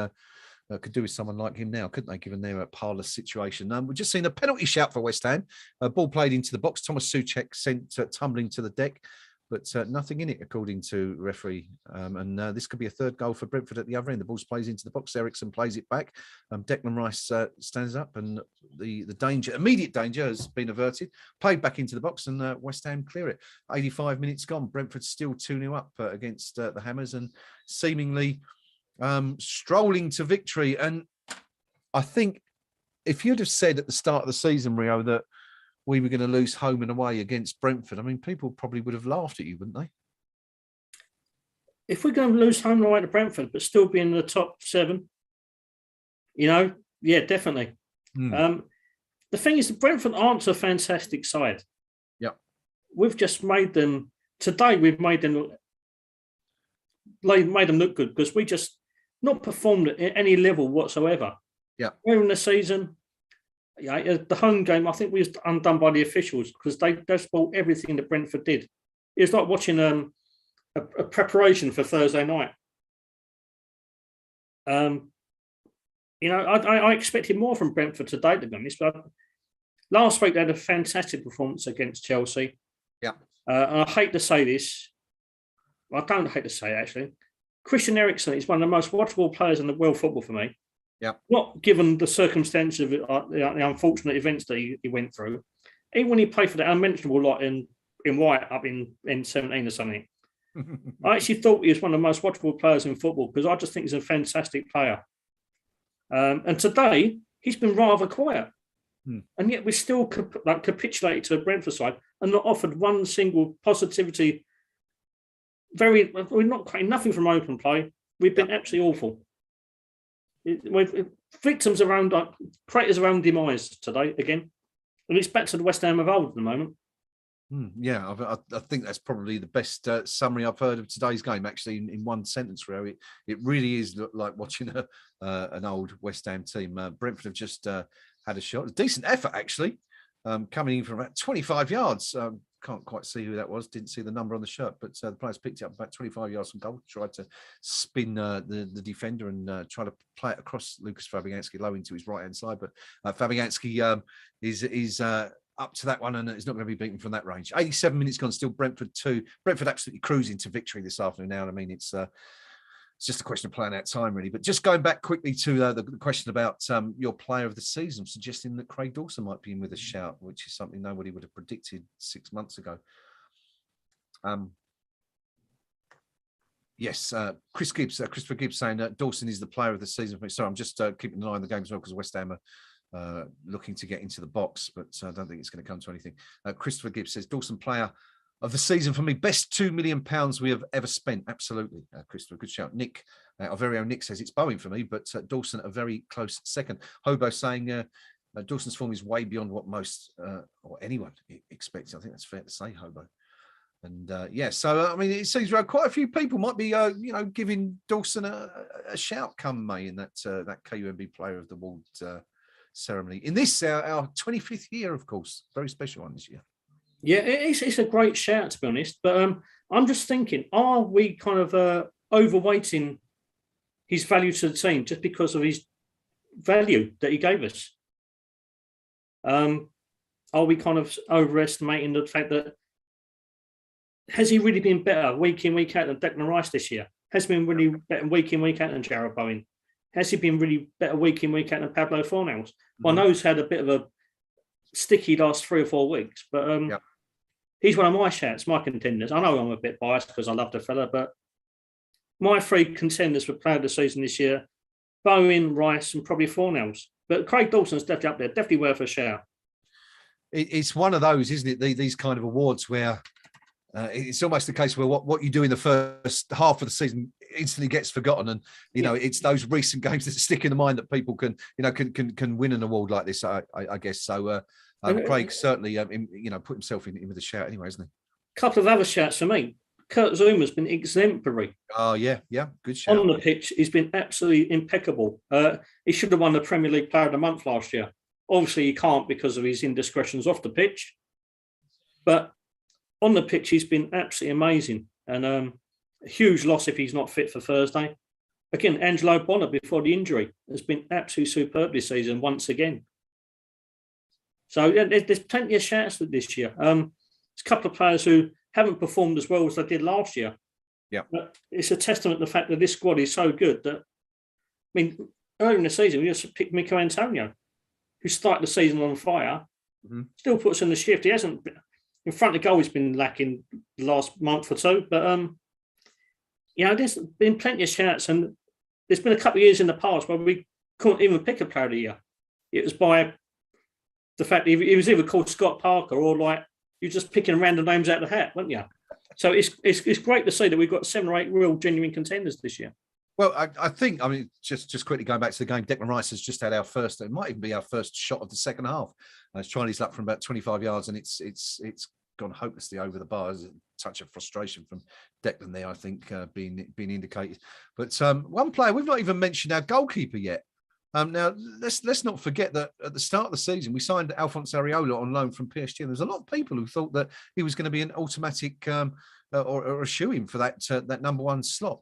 could do with someone like him now, couldn't they, given their parlous situation? We've just seen a penalty shout for West Ham. Ball played into the box. Thomas Souček sent tumbling to the deck, but nothing in it, according to referee. And this could be a third goal for Brentford at the other end. The ball plays into the box. Eriksson plays it back. Declan Rice stands up, and the danger, immediate danger, has been averted. Played back into the box, and West Ham clear it. 85 minutes gone. Brentford still 2-0 up against the Hammers, and seemingly strolling to victory. And I think if you'd have said at the start of the season, Rio, that we were going to lose home and away against Brentford, I mean, people probably would have laughed at you, wouldn't they? If we're going to lose home and away to Brentford, but still be in the top 7, yeah, definitely. The thing is, Brentford aren't a fantastic side. Yeah. We've just made them, today we've made them look good because we just not performed at any level whatsoever. Yeah. During the season, the home game, I think we was undone by the officials because they spoiled everything that Brentford did. It was like watching a preparation for Thursday night. I expected more from Brentford today, to be honest. But last week they had a fantastic performance against Chelsea. Yeah. And I hate to say this. I don't hate to say it, actually. Christian Eriksen is one of the most watchable players in the world football for me. Yeah. Not given the circumstances of the unfortunate events that he went through. Even when he played for the unmentionable lot in White up in 17 or something. I actually thought he was one of the most watchable players in football because I just think he's a fantastic player. And today, he's been rather quiet. And yet we still capitulated to the Brentford side and not offered one single positivity. We're not creating nothing from open play. We've been absolutely awful. We're victims of creators of our own demise today again. And it's back to the West Ham of old at the moment. Yeah, I think that's probably the best summary I've heard of today's game, actually, in one sentence, Rio. It really is like watching an old West Ham team. Brentford have just had a shot. A decent effort, actually, coming in from about 25 yards. Can't quite see who that was. Didn't see the number on the shirt, but the players picked it up about 25 yards from goal. Tried to spin the defender and try to play it across Lucas Fabianski low into his right-hand side. But Fabianski is up to that one, and it's not going to be beaten from that range. 87 minutes gone, still Brentford 2. Brentford absolutely cruising to victory this afternoon now. I mean, it's just a question of playing out time, really. But just going back quickly to the question about your player of the season, suggesting that Craig Dawson might be in with a shout, which is something nobody would have predicted 6 months ago. Yes, Christopher Gibbs saying that Dawson is the player of the season. Sorry, I'm just keeping an eye on the game as well because West Ham are looking to get into the box, but I don't think it's going to come to anything. Christopher Gibbs says Dawson player of the season for me. Best £2 million we have ever spent. Absolutely, Christopher. Good shout. Nick, our very own Nick says it's Bowen for me, but Dawson a very close second. Hobo saying Dawson's form is way beyond what most or anyone expects. I think that's fair to say, Hobo. And so I mean, it seems quite a few people might be, giving Dawson a shout come May in that KUMB Player of the World ceremony. In this, our 25th year, of course, very special one this year. Yeah, it's a great shout, to be honest. But I'm just thinking, are we kind of overweighting his value to the team just because of his value that he gave us? Are we kind of overestimating the fact that has he really been better week in, week out than Declan Rice this year? Has he been really better week in, week out than Jarrod Bowen? Has he been really better week in, week out than Pablo Fornals? Well, I know he's had a bit of a sticky last 3 or 4 weeks, but he's one of my shouts, my contenders. I know I'm a bit biased because I love the fella, but my 3 contenders for Player of the Season this year, Bowen, Rice, and probably Fornals. But Craig Dawson's definitely up there, definitely worth a shout. It's one of those, isn't it? These kind of awards where it's almost the case where what you do in the first half of the season instantly gets forgotten, and it's those recent games that stick in the mind that people can win an award like this. I guess so. Craig certainly put himself in with a shout anyway, isn't he? A couple of other shouts for me. Kurt Zuma's been exemplary. Oh yeah, good shout. On the pitch, he's been absolutely impeccable. He should have won the Premier League Player of the Month last year. Obviously, he can't because of his indiscretions off the pitch, but on the pitch, he's been absolutely amazing, and a huge loss if he's not fit for Thursday. Again, Angelo Bonner, before the injury, has been absolutely superb this season once again. So there's plenty of shouts this year. There's a couple of players who haven't performed as well as they did last year. Yeah, but it's a testament to the fact that this squad is so good that, I mean, earlier in the season, we just picked Mikel Antonio, who started the season on fire, still puts in the shift. He hasn't... In front of goal, he's been lacking the last month or two. But, there's been plenty of shouts. And there's been a couple of years in the past where we couldn't even pick a player of the year. It was by the fact that he was either called Scott Parker or you're just picking random names out of the hat, weren't you? So it's great to see that we've got 7 or 8 real genuine contenders this year. Well, I think, just quickly going back to the game, Declan Rice has just had it might even be our first shot of the second half. He's trying his luck from about 25 yards, and it's gone hopelessly over the bar. There's a touch of frustration from Declan there, I think, being indicated. But one player, we've not even mentioned our goalkeeper yet. Now, let's not forget that at the start of the season, we signed Alphonse Areola on loan from PSG. And there's a lot of people who thought that he was going to be an automatic or a shoo-in for that number 1 slot.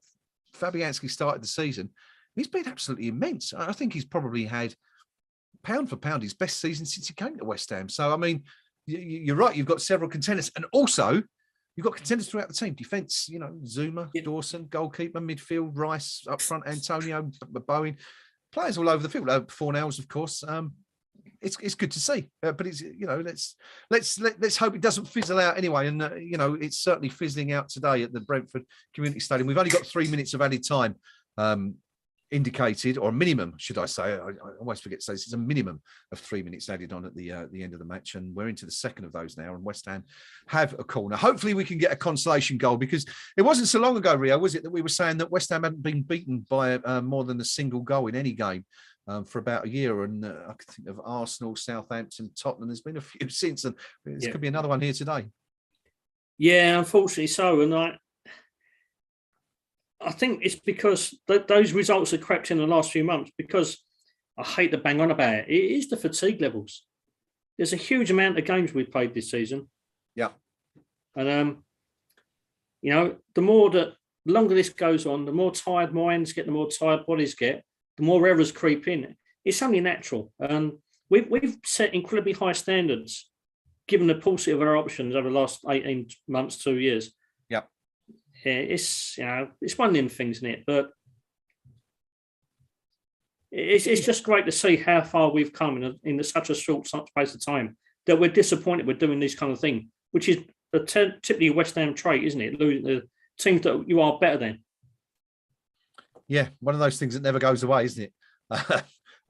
Fabianski started the season. He's been absolutely immense. I think he's probably had, pound for pound, his best season since he came to West Ham. So, I mean, you're right. You've got several contenders. And also, you've got contenders throughout the team. Defence, Zuma, Dawson, goalkeeper, midfield, Rice, up front, Antonio, Bowen. Players all over the field. Fornals, of course. It's good to see. But it's, let's hope it doesn't fizzle out anyway. And, it's certainly fizzling out today at the Brentford Community Stadium. We've only got 3 minutes of added time indicated, or a minimum, should I say. I always forget to say this. It's a minimum of 3 minutes added on at the end of the match. And we're into the second of those now. And West Ham have a corner. Hopefully we can get a consolation goal, because it wasn't so long ago, Rio, was it, that we were saying that West Ham hadn't been beaten by more than a single goal in any game for about a year. And I could think of Arsenal, Southampton, Tottenham. There's been a few since, and there could be another one here today. Yeah, unfortunately so. And I think it's because those results have crept in the last few months, because I hate to bang on about it. It is the fatigue levels. There's a huge amount of games we've played this season. Yeah. And, the longer this goes on, the more tired minds get, the more tired bodies get, the more errors creep in. It's only natural. And we've set incredibly high standards, given the paucity of our options over the last 18 months, 2 years. Yeah. It's one of them things, isn't it? But it's just great to see how far we've come in such a short space of time, that we're disappointed we're doing this kind of thing, which is a typically West Ham trait, isn't it? Losing the teams that you are better than. Yeah, one of those things that never goes away, isn't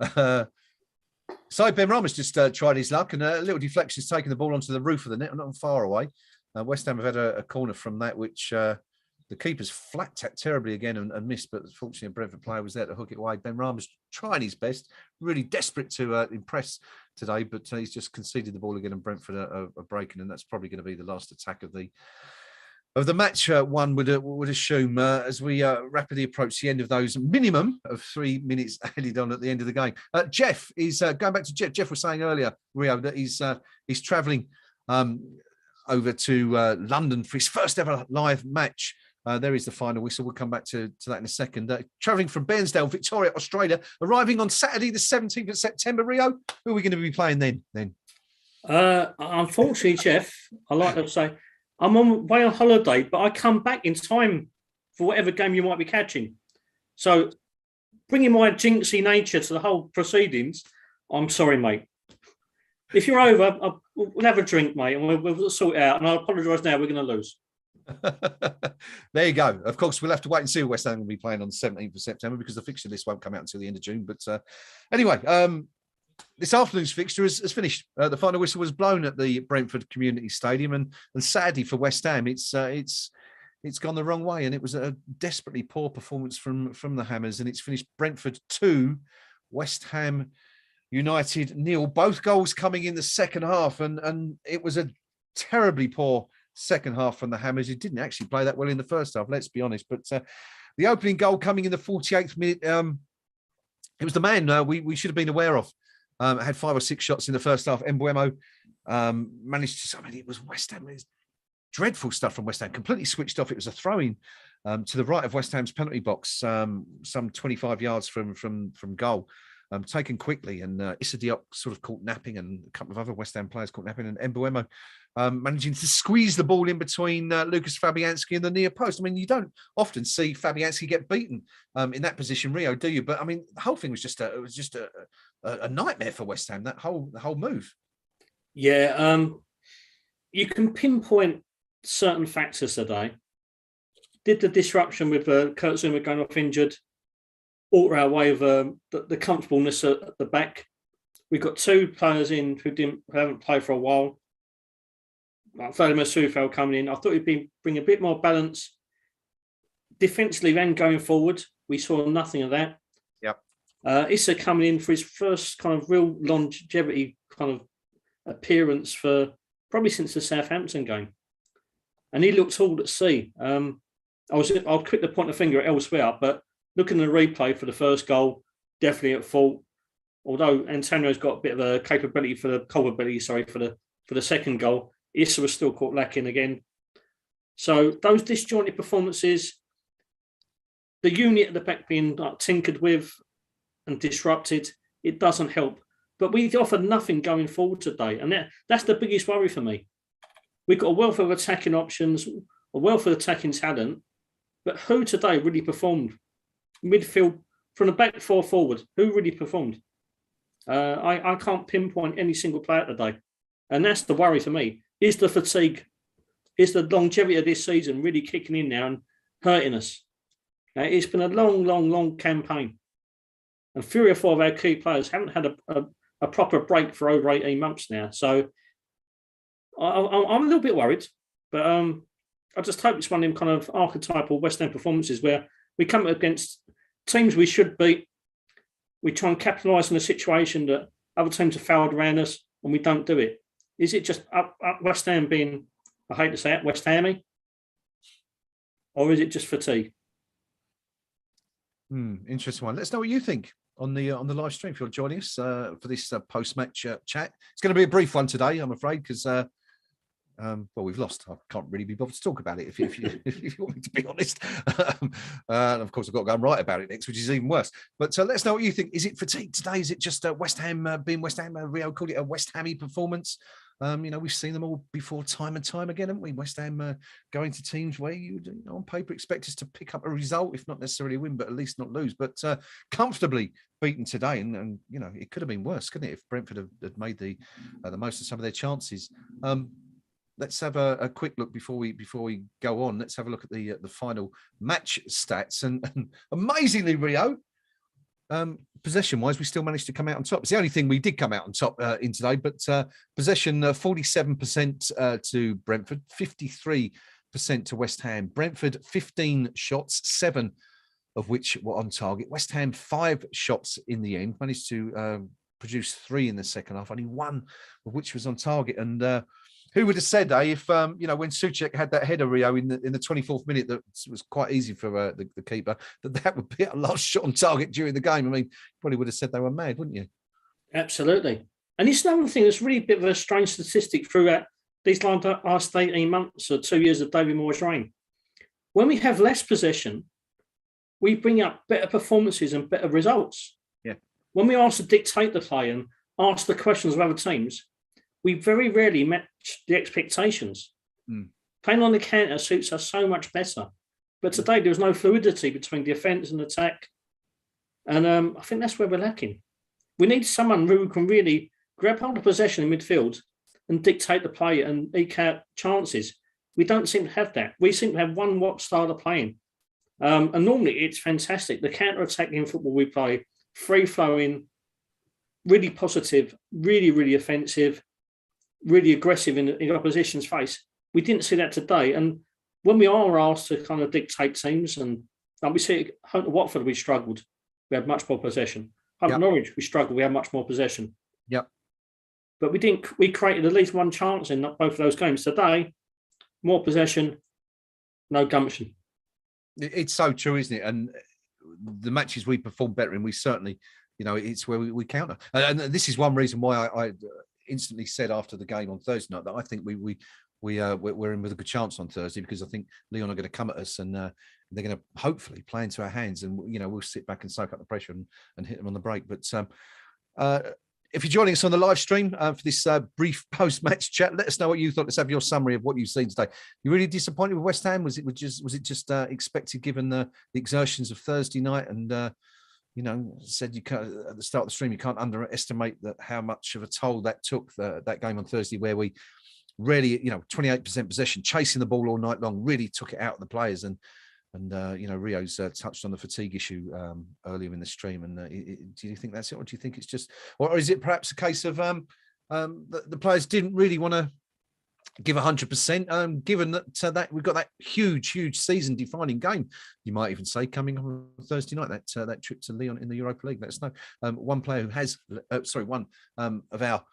it? So Ben Rama's just tried his luck, and a little deflection is taking the ball onto the roof of the net, not far away. West Ham have had a corner from that, which the keeper's flat tapped terribly again and missed, but fortunately a Brentford player was there to hook it wide. Ben Rama's trying his best, really desperate to impress today, but he's just conceded the ball again, and Brentford are breaking, and that's probably going to be the last attack of the match. One would assume as we rapidly approach the end of those minimum of 3 minutes added on at the end of the game. Jeff is going back to Jeff. Jeff was saying earlier, Rio, that he's travelling over to London for his first ever live match. There is the final whistle. We'll come back to that in a second. Travelling from Bairnsdale, Victoria, Australia, arriving on Saturday, the 17th of September. Rio, who are we going to be playing then? Unfortunately, Jeff, I like to say, I'm away on holiday, but I come back in time for whatever game you might be catching. So, bringing my jinxy nature to the whole proceedings, I'm sorry, mate. If you're over, we'll have a drink, mate, and we'll sort it out. And I apologise now, we're going to lose. There you go. Of course, we'll have to wait and see who West Ham will be playing on the 17th of September, because the fixture list won't come out until the end of June. But anyway, this afternoon's fixture has finished. The final whistle was blown at the Brentford Community Stadium, and sadly for West Ham, it's gone the wrong way, and it was a desperately poor performance from the Hammers, and it's finished Brentford 2, West Ham United 0. Both goals coming in the second half, and it was a terribly poor second half from the Hammers. It didn't actually play that well in the first half, let's be honest. But the opening goal coming in the 48th minute, it was the man we should have been aware of. Had 5 or 6 shots in the first half. Mbuemo managed to, it was West Ham. It's dreadful stuff from West Ham, completely switched off. It was a throw-in to the right of West Ham's penalty box, some 25 yards from goal. Taken quickly, and Issa Diop sort of caught napping, and a couple of other West Ham players caught napping, and Mbuemo managing to squeeze the ball in between Lucas Fabianski and the near post. I mean, you don't often see Fabianski get beaten in that position, Rio, do you? But I mean, the whole thing was just a nightmare for West Ham. The whole move. Yeah, you can pinpoint certain factors today. Did the disruption with Kurt Zouma going off injured alter our way of the comfortableness at the back? We've got 2 players in who haven't played for a while. Fadama Soufal coming in. I thought he'd bring a bit more balance defensively and going forward. We saw nothing of that. Yep. Issa coming in for his first kind of real longevity kind of appearance for probably since the Southampton game, and he looked all at sea. I'll quick to point the finger at elsewhere, but looking at the replay for the first goal, definitely at fault. Although Antonio's got a bit of a culpability for the second goal, Issa was still caught lacking again. So those disjointed performances, the unit at the back being tinkered with and disrupted, it doesn't help. But we offered nothing going forward today, and that's the biggest worry for me. We've got a wealth of attacking options, a wealth of attacking talent, but who today really performed? Midfield, from the back 4 forward, who really performed? I can't pinpoint any single player today, and that's the worry for me. Is the fatigue, is the longevity of this season really kicking in now and hurting us? It's been a long campaign, and 3 or 4 of our key players haven't had a proper break for over 18 months now. So I'm a little bit worried, but I just hope it's one of them kind of archetypal West Ham performances where we come up against teams we should beat. We try and capitalise on a situation that other teams have fouled around us, and we don't do it. Is it just up West Ham being, I hate to say it, West Hammy? Or is it just fatigue? Interesting one. Let us know what you think on the live stream if you're joining us for this post-match chat. It's going to be a brief one today, I'm afraid, because we've lost. I can't really be bothered to talk about it if you want me to be honest. And of course, I've got to go and write about it next, which is even worse. But let us know what you think. Is it fatigue today? Is it just West Ham being West Ham? Rio called it a West Hammy performance. We've seen them all before time and time again, haven't we? West Ham going to teams where you on paper expect us to pick up a result, if not necessarily win, but at least not lose. But comfortably beaten today, and it could have been worse, couldn't it? If Brentford had made the most of some of their chances. Let's have a quick look before we go on. Let's have a look at the final match stats, and amazingly, Rio, Possession-wise, we still managed to come out on top. It's the only thing we did come out on top in today, but possession 47% to Brentford, 53% to West Ham. Brentford 15 shots, 7 of which were on target. West Ham 5 shots in the end, managed to produce 3 in the second half, only 1 of which was on target. And who would have said, if when Souček had that header, Rio, in the 24th minute, that was quite easy for the keeper, that would be a last shot on target during the game. I mean, you probably would have said they were mad, wouldn't you? Absolutely. And it's another thing that's really a bit of a strange statistic throughout these last 18 months or 2 years of David Moyes' reign. When we have less possession, we bring up better performances and better results. Yeah. When we ask to dictate the play and ask the questions of other teams, we very rarely match the expectations. Playing on the counter suits us so much better. But today there was no fluidity between defence and attack. And I think that's where we're lacking. We need someone who can really grab hold of possession in midfield and dictate the play and eke out chances. We don't seem to have that. We seem to have one what style of playing. And normally it's fantastic. The counter-attacking football we play, free-flowing, really positive, really, really offensive, really aggressive in opposition's face. We didn't see that today. And when we are asked to kind of dictate teams, and we see at Watford, we struggled. We had much more possession. At Norwich, we struggled. We had much more possession. Yep. But we created at least one chance in both of those games. Today, more possession, no gumption. It's so true, isn't it? And the matches we perform better in, we certainly, it's where we counter. And this is one reason why I instantly said after the game on Thursday night that I think we're in with a good chance on Thursday, because I think Lyon are going to come at us and they're going to hopefully play into our hands, and we'll sit back and soak up the pressure and hit them on the break. But if you're joining us on the live stream for this brief post-match chat, let us know what you thought. Let's have your summary of what you've seen today. You really disappointed with West Ham? Was it just expected given the exertions of Thursday night? And said you can't, at the start of the stream, you can't underestimate how much of a toll that took, that game on Thursday, where we really, 28% possession, chasing the ball all night long, really took it out of the players. And Rio's touched on the fatigue issue earlier in the stream. And do you think that's it, or do you think it's just, or is it perhaps a case of the players didn't really want to give 100%, given that we've got that huge season-defining game, you might even say, coming on Thursday night, that trip to Lyon in the Europa League. Let us know. One player who has, one of our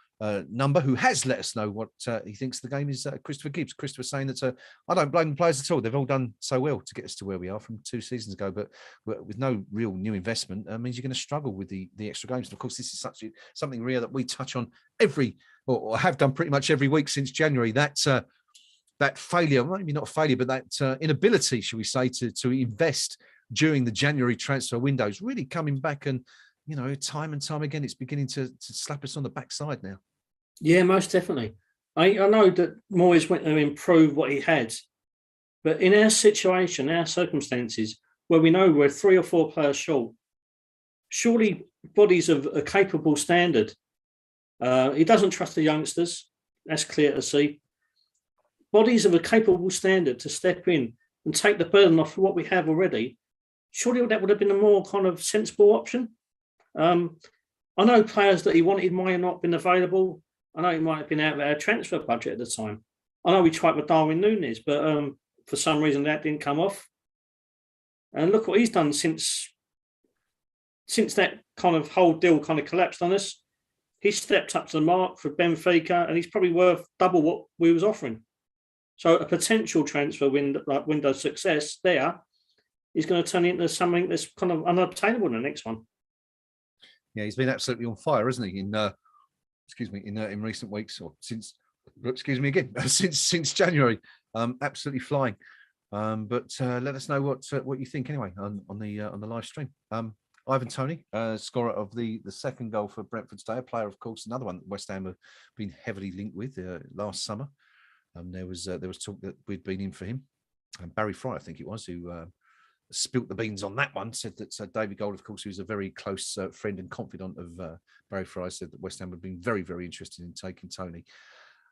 number who has let us know what he thinks the game is, Christopher Gibbs. Christopher saying that I don't blame the players at all. They've all done so well to get us to where we are from 2 seasons ago, but with no real new investment, means you're going to struggle with the extra games. And of course, this is something, Ria, that we touch on or have done pretty much every week since January. That failure, maybe not failure, but that inability, shall we say, to invest during the January transfer windows, really coming back, and time and time again, it's beginning to slap us on the backside now. Yeah, most definitely. I know that Moyes went to improve what he had, but in our situation, our circumstances, where we know we're 3 or 4 players short, surely bodies of a capable standard. He doesn't trust the youngsters. That's clear to see. Bodies of a capable standard to step in and take the burden off what we have already. Surely that would have been a more kind of sensible option. I know players that he wanted might have not been available. I know he might have been out of our transfer budget at the time. I know we tried with Darwin Núñez, but for some reason that didn't come off. And look what he's done since that kind of whole deal kind of collapsed on us. He stepped up to the mark for Benfica, and he's probably worth double what we was offering. So a potential transfer window success there is going to turn into something that's kind of unobtainable in the next one. Yeah, he's been absolutely on fire, hasn't he? In recent weeks, or since January, absolutely flying. But let us know what you think anyway on the live stream. Ivan Toney, scorer of the second goal for Brentford today, a player, of course, another one that West Ham have been heavily linked with last summer. There was talk that we'd been in for him. Barry Fry, I think it was, who spilt the beans on that one, said that David Gold, of course, who's a very close friend and confidant of Barry Fry, said that West Ham had been very, very interested in taking Toney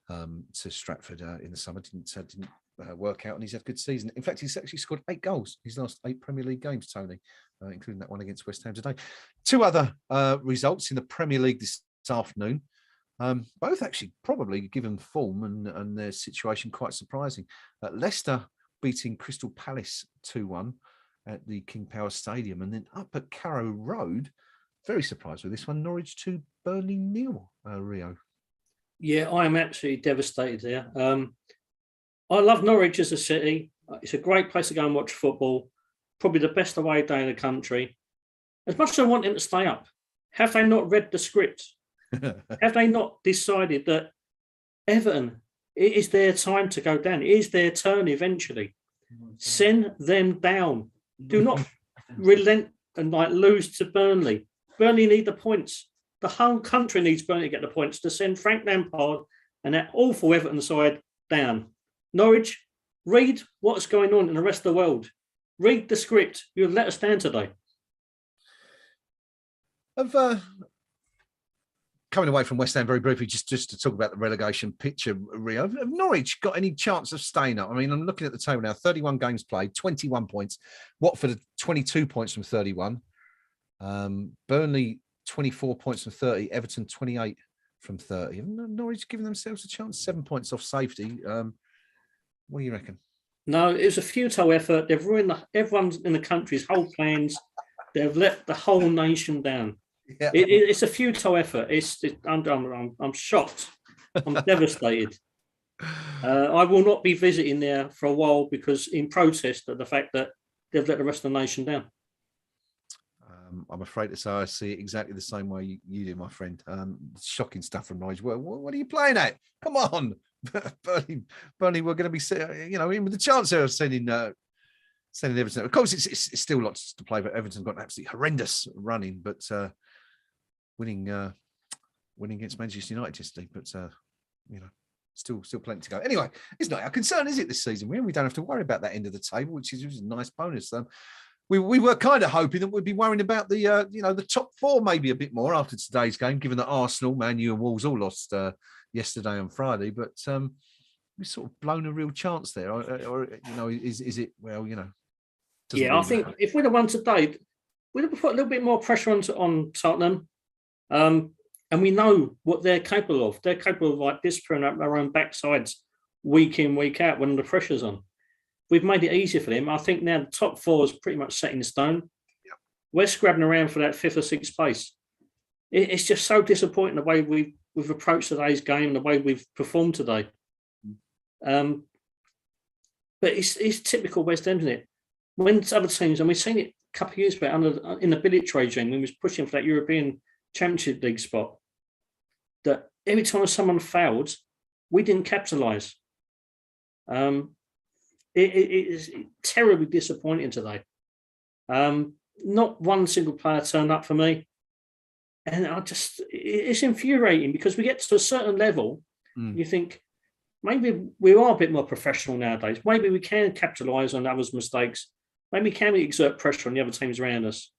to Stratford in the summer. Didn't work out, and he's had a good season. In fact, he's actually scored 8 goals his last 8 Premier League games, Toney. including that one against West Ham today. Two other results in the Premier League this afternoon. Both actually probably, given form and their situation, quite surprising. Leicester beating Crystal Palace 2-1 at the King Power Stadium. And then up at Carrow Road, very surprised with this one, Norwich 2, Burnley 0, Rio. Yeah, I am absolutely devastated there. I love Norwich as a city. It's a great place to go and watch football. Probably the best away day in the country. As much as I want them to stay up, have they not read the script? Have they not decided that Everton, it is their time to go down? It is their turn eventually. Send them down. Do not relent and lose to Burnley. Burnley need the points. The whole country needs Burnley to get the points to send Frank Lampard and that awful Everton side down. Norwich, read what's going on in the rest of the world. Read the script. You've let us down today. Coming away from West Ham very briefly, just to talk about the relegation picture, Rio, have Norwich got any chance of staying up? I mean, I'm looking at the table now, 31 games played, 21 points. Watford, 22 points from 31. Burnley, 24 points from 30. Everton, 28 from 30. Have Norwich given themselves a chance? 7 points off safety. What do you reckon? No, it was a futile effort. They've ruined everyone in the country's whole plans. They've let the whole nation down. Yeah. It's a futile effort. I'm shocked. I'm devastated. I will not be visiting there for a while because in protest at the fact that they've let the rest of the nation down. I'm afraid to say I see it exactly the same way you do, my friend. Shocking stuff from Norwich. What are you playing at? Come on, Burnley. We're going to be, in with the chance of sending Everton. Of course, it's still lots to play, but Everton got an absolutely horrendous running, but winning against Manchester United yesterday. But still plenty to go. Anyway, it's not our concern, is it, this season? We don't have to worry about that end of the table, which is a nice bonus. We were kind of hoping that we'd be worrying about the top four maybe a bit more after today's game, given that Arsenal, Man U, and Wolves all lost yesterday and Friday. But we've sort of blown a real chance there, or is it? Well, yeah, really I think matter. If we'd have won today, we'd have put a little bit more pressure on Tottenham, and we know what they're capable of. They're capable of disciplining up their own backsides week in, week out when the pressure's on. We've made it easier for them. I think now the top four is pretty much set in stone. Yeah. We're scrabbling around for that fifth or sixth place. It's just so disappointing the way we've approached today's game, the way we've performed today. But it's typical West Ham, isn't it? When other teams, and we've seen it a couple of years back in the Bilic regime, when we was pushing for that European Championship League spot, that every time someone failed, we didn't capitalise. It is terribly disappointing today. Not one single player turned up for me. And it's infuriating because we get to a certain level, you think, maybe we are a bit more professional nowadays. Maybe we can capitalise on others' mistakes. Maybe can we exert pressure on the other teams around us?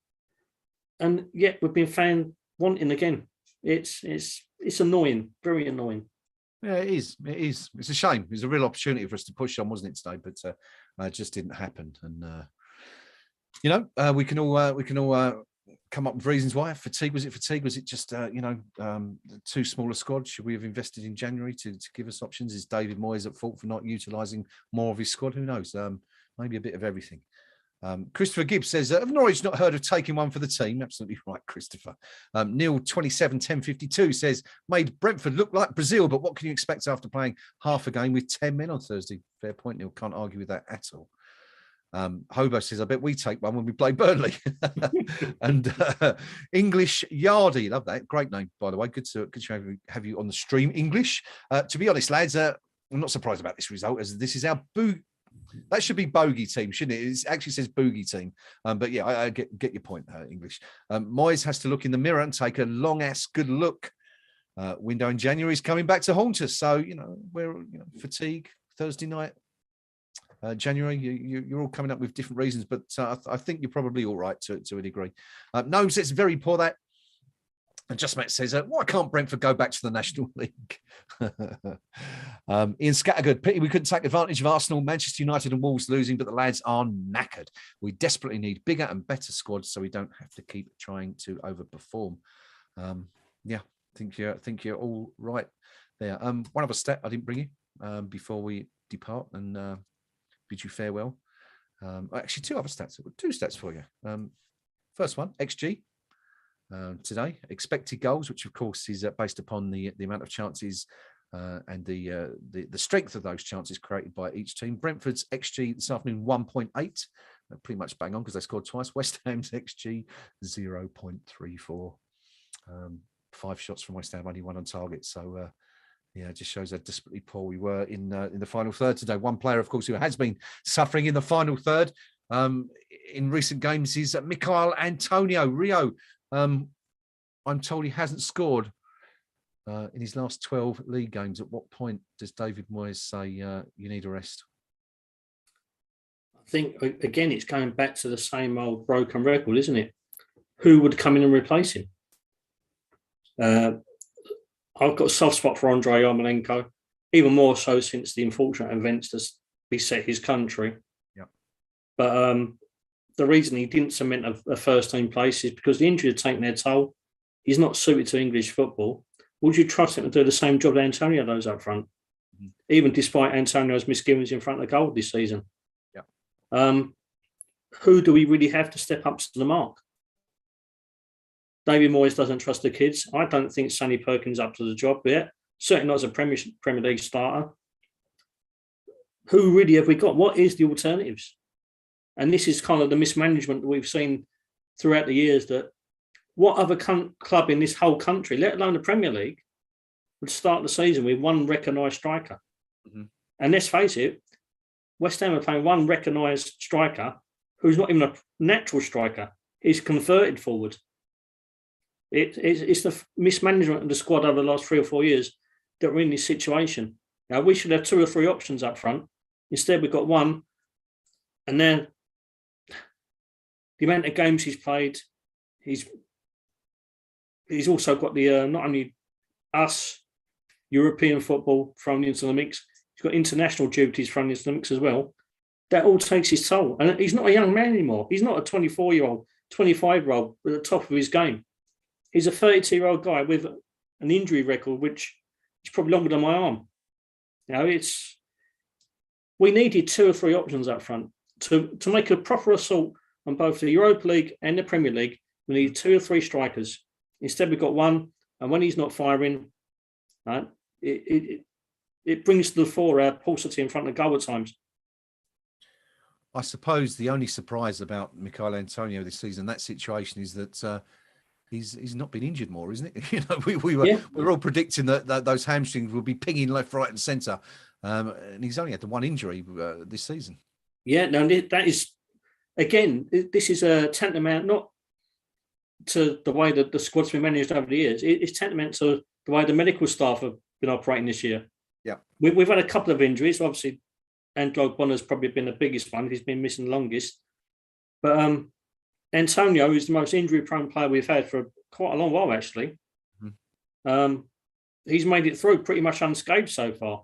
And yet we've been found wanting again. It's annoying, very annoying. Yeah, it is. It's a shame. It was a real opportunity for us to push on, wasn't it, today? But it just didn't happen. And we can all come up with reasons why. Fatigue? Was it fatigue? Was it just too small a squad? Should we have invested in January to give us options? Is David Moyes at fault for not utilising more of his squad? Who knows? Maybe a bit of everything. Christopher Gibbs says, have Norwich not heard of taking one for the team? Absolutely right, Christopher. Neil 271052 says, made Brentford look like Brazil, but what can you expect after playing half a game with 10 men on Thursday? Fair point, Neil. Can't argue with that at all. Hobo says, I bet we take one when we play Burnley. And English Yardy, love that. Great name, by the way. Good to have you on the stream. English. To be honest, lads, I'm not surprised about this result, as this is our that should be bogey team, shouldn't it? It actually says boogie team. But yeah, I get your point, English. Moyes has to look in the mirror and take a long-ass good look. Window in January is coming back to haunt us. So, we're fatigue, Thursday night, January, you're all coming up with different reasons, but I think you're probably all right to a degree. Gnome says, very poor that. And Just Matt says, why can't Brentford go back to the National League? Ian Scattergood, pity we couldn't take advantage of Arsenal, Manchester United and Wolves losing, but the lads are knackered. We desperately need bigger and better squads so we don't have to keep trying to overperform. Yeah, I think you're all right there. One other stat I didn't bring you before we depart and bid you farewell. Actually, two stats for you. First one, XG. Today, expected goals, which of course is based upon the amount of chances and the strength of those chances created by each team. Brentford's XG this afternoon 1.8, pretty much bang on because they scored twice. West Ham's XG 0.34. 5 shots from West Ham, only 1 on target. So it just shows how desperately poor we were in the final third today. One player, of course, who has been suffering in the final third in recent games is Michail Antonio. Rio. I'm told he hasn't scored in his last 12 league games. At what point does David Moyes say you need a rest? I think, again, it's going back to the same old broken record, isn't it? Who would come in and replace him? I've got a soft spot for Andrei Yarmolenko, even more so since the unfortunate events that beset his country. Yeah. But the reason he didn't cement a first-team place is because the injury had taken their toll. He's not suited to English football. Would you trust him to do the same job that Antonio does up front, even despite Antonio's misgivings in front of the goal this season? Yeah. Who do we really have to step up to the mark? David Moyes doesn't trust the kids. I don't think Sonny Perkins up to the job yet. Certainly not as a Premier League starter. Who really have we got? What is the alternatives? And this is kind of the mismanagement that we've seen throughout the years, that what other club in this whole country, let alone the Premier League, would start the season with one recognised striker? Mm-hmm. And let's face it, West Ham are playing one recognised striker who's not even a natural striker. He's converted forward. It's the mismanagement of the squad over the last 3 or 4 years that we're in this situation. Now, we should have 2 or 3 options up front. Instead, we've got one. And then the amount of games he's played, he's also got the not only us, European football thrown into the mix, he's got international duties thrown into the mix as well. That all takes his toll. And he's not a young man anymore. He's not a 24-year-old, 25-year-old at the top of his game. He's a 32-year-old guy with an injury record which is probably longer than my arm. We needed 2 or 3 options up front to make a proper assault on both the Europa League and the Premier League. We need 2 or 3 strikers. Instead, we've got one, and when he's not firing, it brings to the fore our paucity in front of the goal at times. I suppose the only surprise about Michail Antonio this season, that situation, is that he's not been injured more, isn't it? We were all predicting that those hamstrings will be pinging left, right, and centre, and he's only had the one injury this season. Yeah, no, that is, again, this is a tantamount not to the way that the squad's been managed over the years. It's tantamount to the way the medical staff have been operating this year. Yeah, we've had a couple of injuries. Obviously, Angelo Bonner's probably been the biggest one. He's been missing the longest. But Antonio is the most injury-prone player we've had for quite a long while, actually. Mm-hmm. He's made it through pretty much unscathed so far.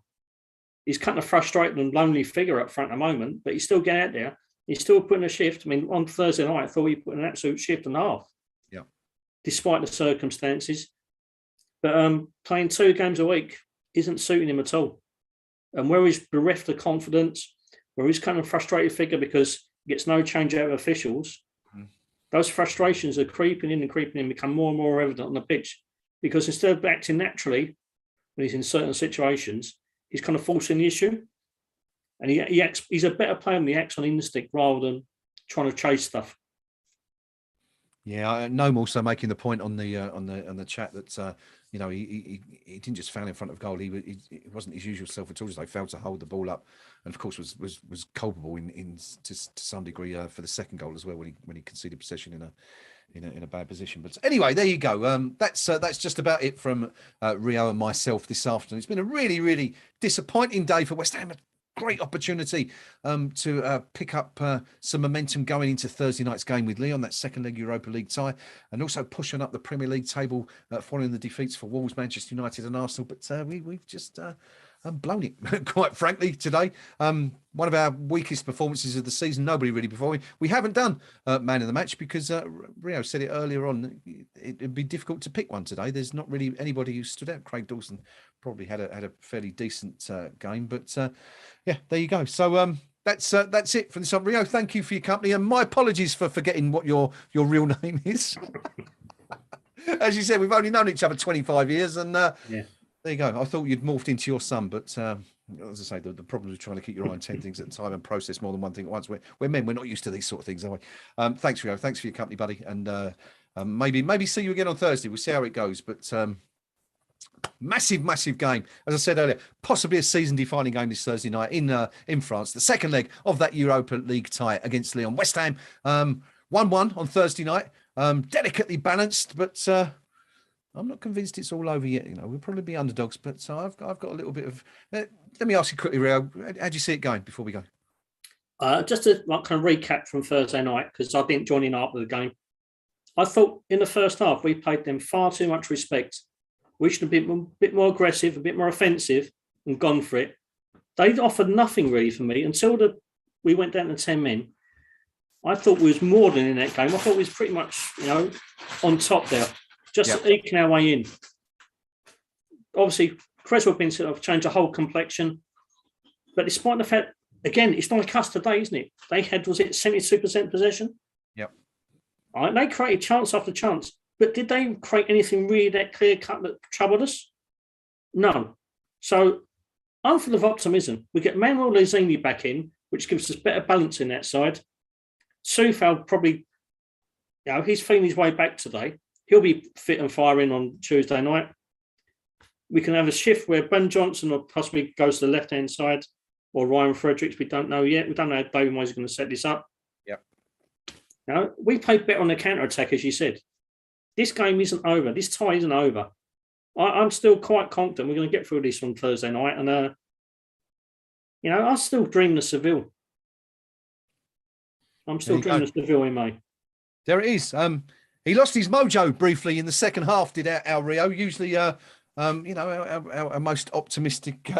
He's kind of frustrated and lonely figure up front at the moment, but he's still getting out there. He's still putting a shift. I mean, on Thursday night, I thought he put an absolute shift and a half. Yeah. Despite the circumstances. But playing 2 games a week isn't suiting him at all. And where he's bereft of confidence, where he's kind of frustrated figure because he gets no change out of officials, those frustrations are creeping in, become more and more evident on the pitch. Because instead of acting naturally when he's in certain situations, he's kind of forcing the issue. And he's a better player when he acts on instinct rather than trying to chase stuff. Yeah, Noam also making the point on the chat that he didn't just foul in front of goal. He wasn't his usual self at all. They failed to hold the ball up, and of course was culpable to some degree for the second goal as well when he conceded possession in a bad position. But anyway, there you go. That's just about it from Rio and myself this afternoon. It's been a really, really disappointing day for West Ham. great opportunity to pick up some momentum going into Thursday night's game with Lyon, that second leg Europa League tie, and also pushing up the Premier League table following the defeats for Wolves, Manchester United and Arsenal. But we've just blown it, quite frankly, today. One of our weakest performances of the season. Nobody really performing. We haven't done man of the match because Rio said it earlier on. It'd be difficult to pick one today. There's not really anybody who stood out. Craig Dawson probably had a fairly decent game, but yeah, there you go. So that's it from this on. Rio, thank you for your company, and my apologies for forgetting what your real name is. As you said, we've only known each other 25 years, and yeah. There you go. I thought you'd morphed into your son, but as I say, the problem is trying to keep your eye on 10 things at a time and process more than one thing at once. We're men. We're not used to these sort of things, are we? Thanks, Rio. Thanks for your company, buddy. And maybe see you again on Thursday. We'll see how it goes. But massive game. As I said earlier, possibly a season-defining game this Thursday night in France. The second leg of that Europa League tie against Lyon. West Ham 1-1 on Thursday night. Delicately balanced, but I'm not convinced it's all over yet. You know, we'll probably be underdogs, but I've got a little bit of. Let me ask you quickly, Rio. How do you see it going before we go? Just to kind of recap from Thursday night, because I didn't join in after the game. I thought in the first half we paid them far too much respect. We should have been a bit more aggressive, a bit more offensive, and gone for it. They offered nothing really for me until we went down to 10 men. I thought we was more than in that game. I thought we was pretty much, on top there. Just eking our way in. Obviously, Creswell been sort of changed the whole complexion. But despite the fact, again, it's like us today, isn't it? They had, was it 72% possession? Yep. All right, they created chance after chance. But did they create anything really that clear-cut that troubled us? No. So I'm full of optimism. We get Manuel Lanzini back in, which gives us better balance in that side. Soufal probably, he's feeling his way back today. He'll be fit and firing on Tuesday night. We can have a shift where Ben Johnson or possibly goes to the left-hand side, or Ryan Fredericks. We don't know yet. We don't know how David Moyes is going to set this up. Yep. Now, we played better on the counter-attack, as you said. This game isn't over. This tie isn't over. I'm still quite confident we're going to get through this on Thursday night. And, I still dream of Seville. I'm still dreaming of Seville in May. There it is. He lost his mojo briefly in the second half, did our Rio. Usually, our most optimistic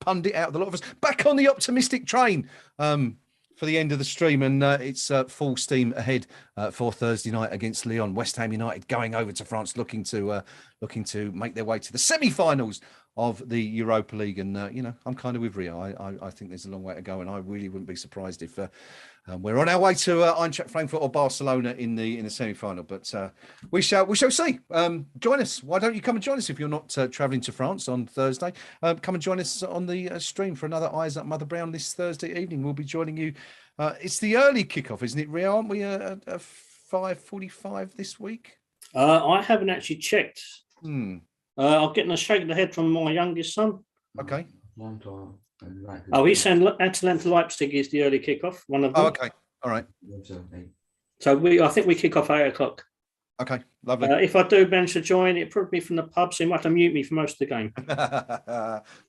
pundit out of the lot of us. Back on the optimistic train for the end of the stream. And it's full steam ahead for Thursday night against Lyon. West Ham United going over to France, looking to make their way to the semi-finals of the Europa League. And, I'm kind of with Rio. I think there's a long way to go. And I really wouldn't be surprised if we're on our way to Eintracht Frankfurt or Barcelona in the semi-final, but we shall see. Join us. Why don't you come and join us if you're not travelling to France on Thursday? Come and join us on the stream for another Eyes Up Mother Brown this Thursday evening. We'll be joining you. It's the early kickoff, isn't it, Rio? Aren't we at 5:45 this week? I haven't actually checked. I'm getting a shake of the head from my youngest son. Okay. Oh, he's saying Atalanta Leipzig is the early kickoff. One of them. Oh, okay. All right. So I think we kick off 8 o'clock. Okay, lovely. If I do manage to join, it'll probably be from the pub, so you might have to mute me for most of the game.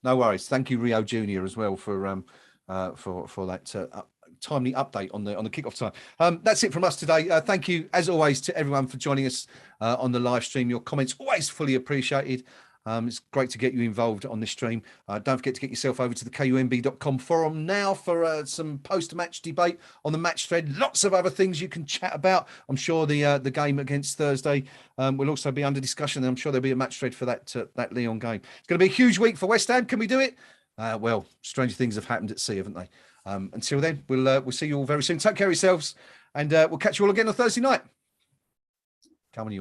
No worries. Thank you, Rio Junior, as well for that timely update on the kickoff time. That's it from us today. Thank you, as always, to everyone for joining us on the live stream. Your comments always fully appreciated. It's great to get you involved on this stream. Don't forget to get yourself over to the KUMB.com forum now for some post-match debate on the match thread. Lots of other things you can chat about. I'm sure the game against Thursday will also be under discussion. I'm sure there'll be a match thread for that Lyon game. It's going to be a huge week for West Ham. Can we do it? Well, stranger things have happened at sea, haven't they? Until then, we'll see you all very soon. Take care of yourselves, and we'll catch you all again on Thursday night. Come on, you.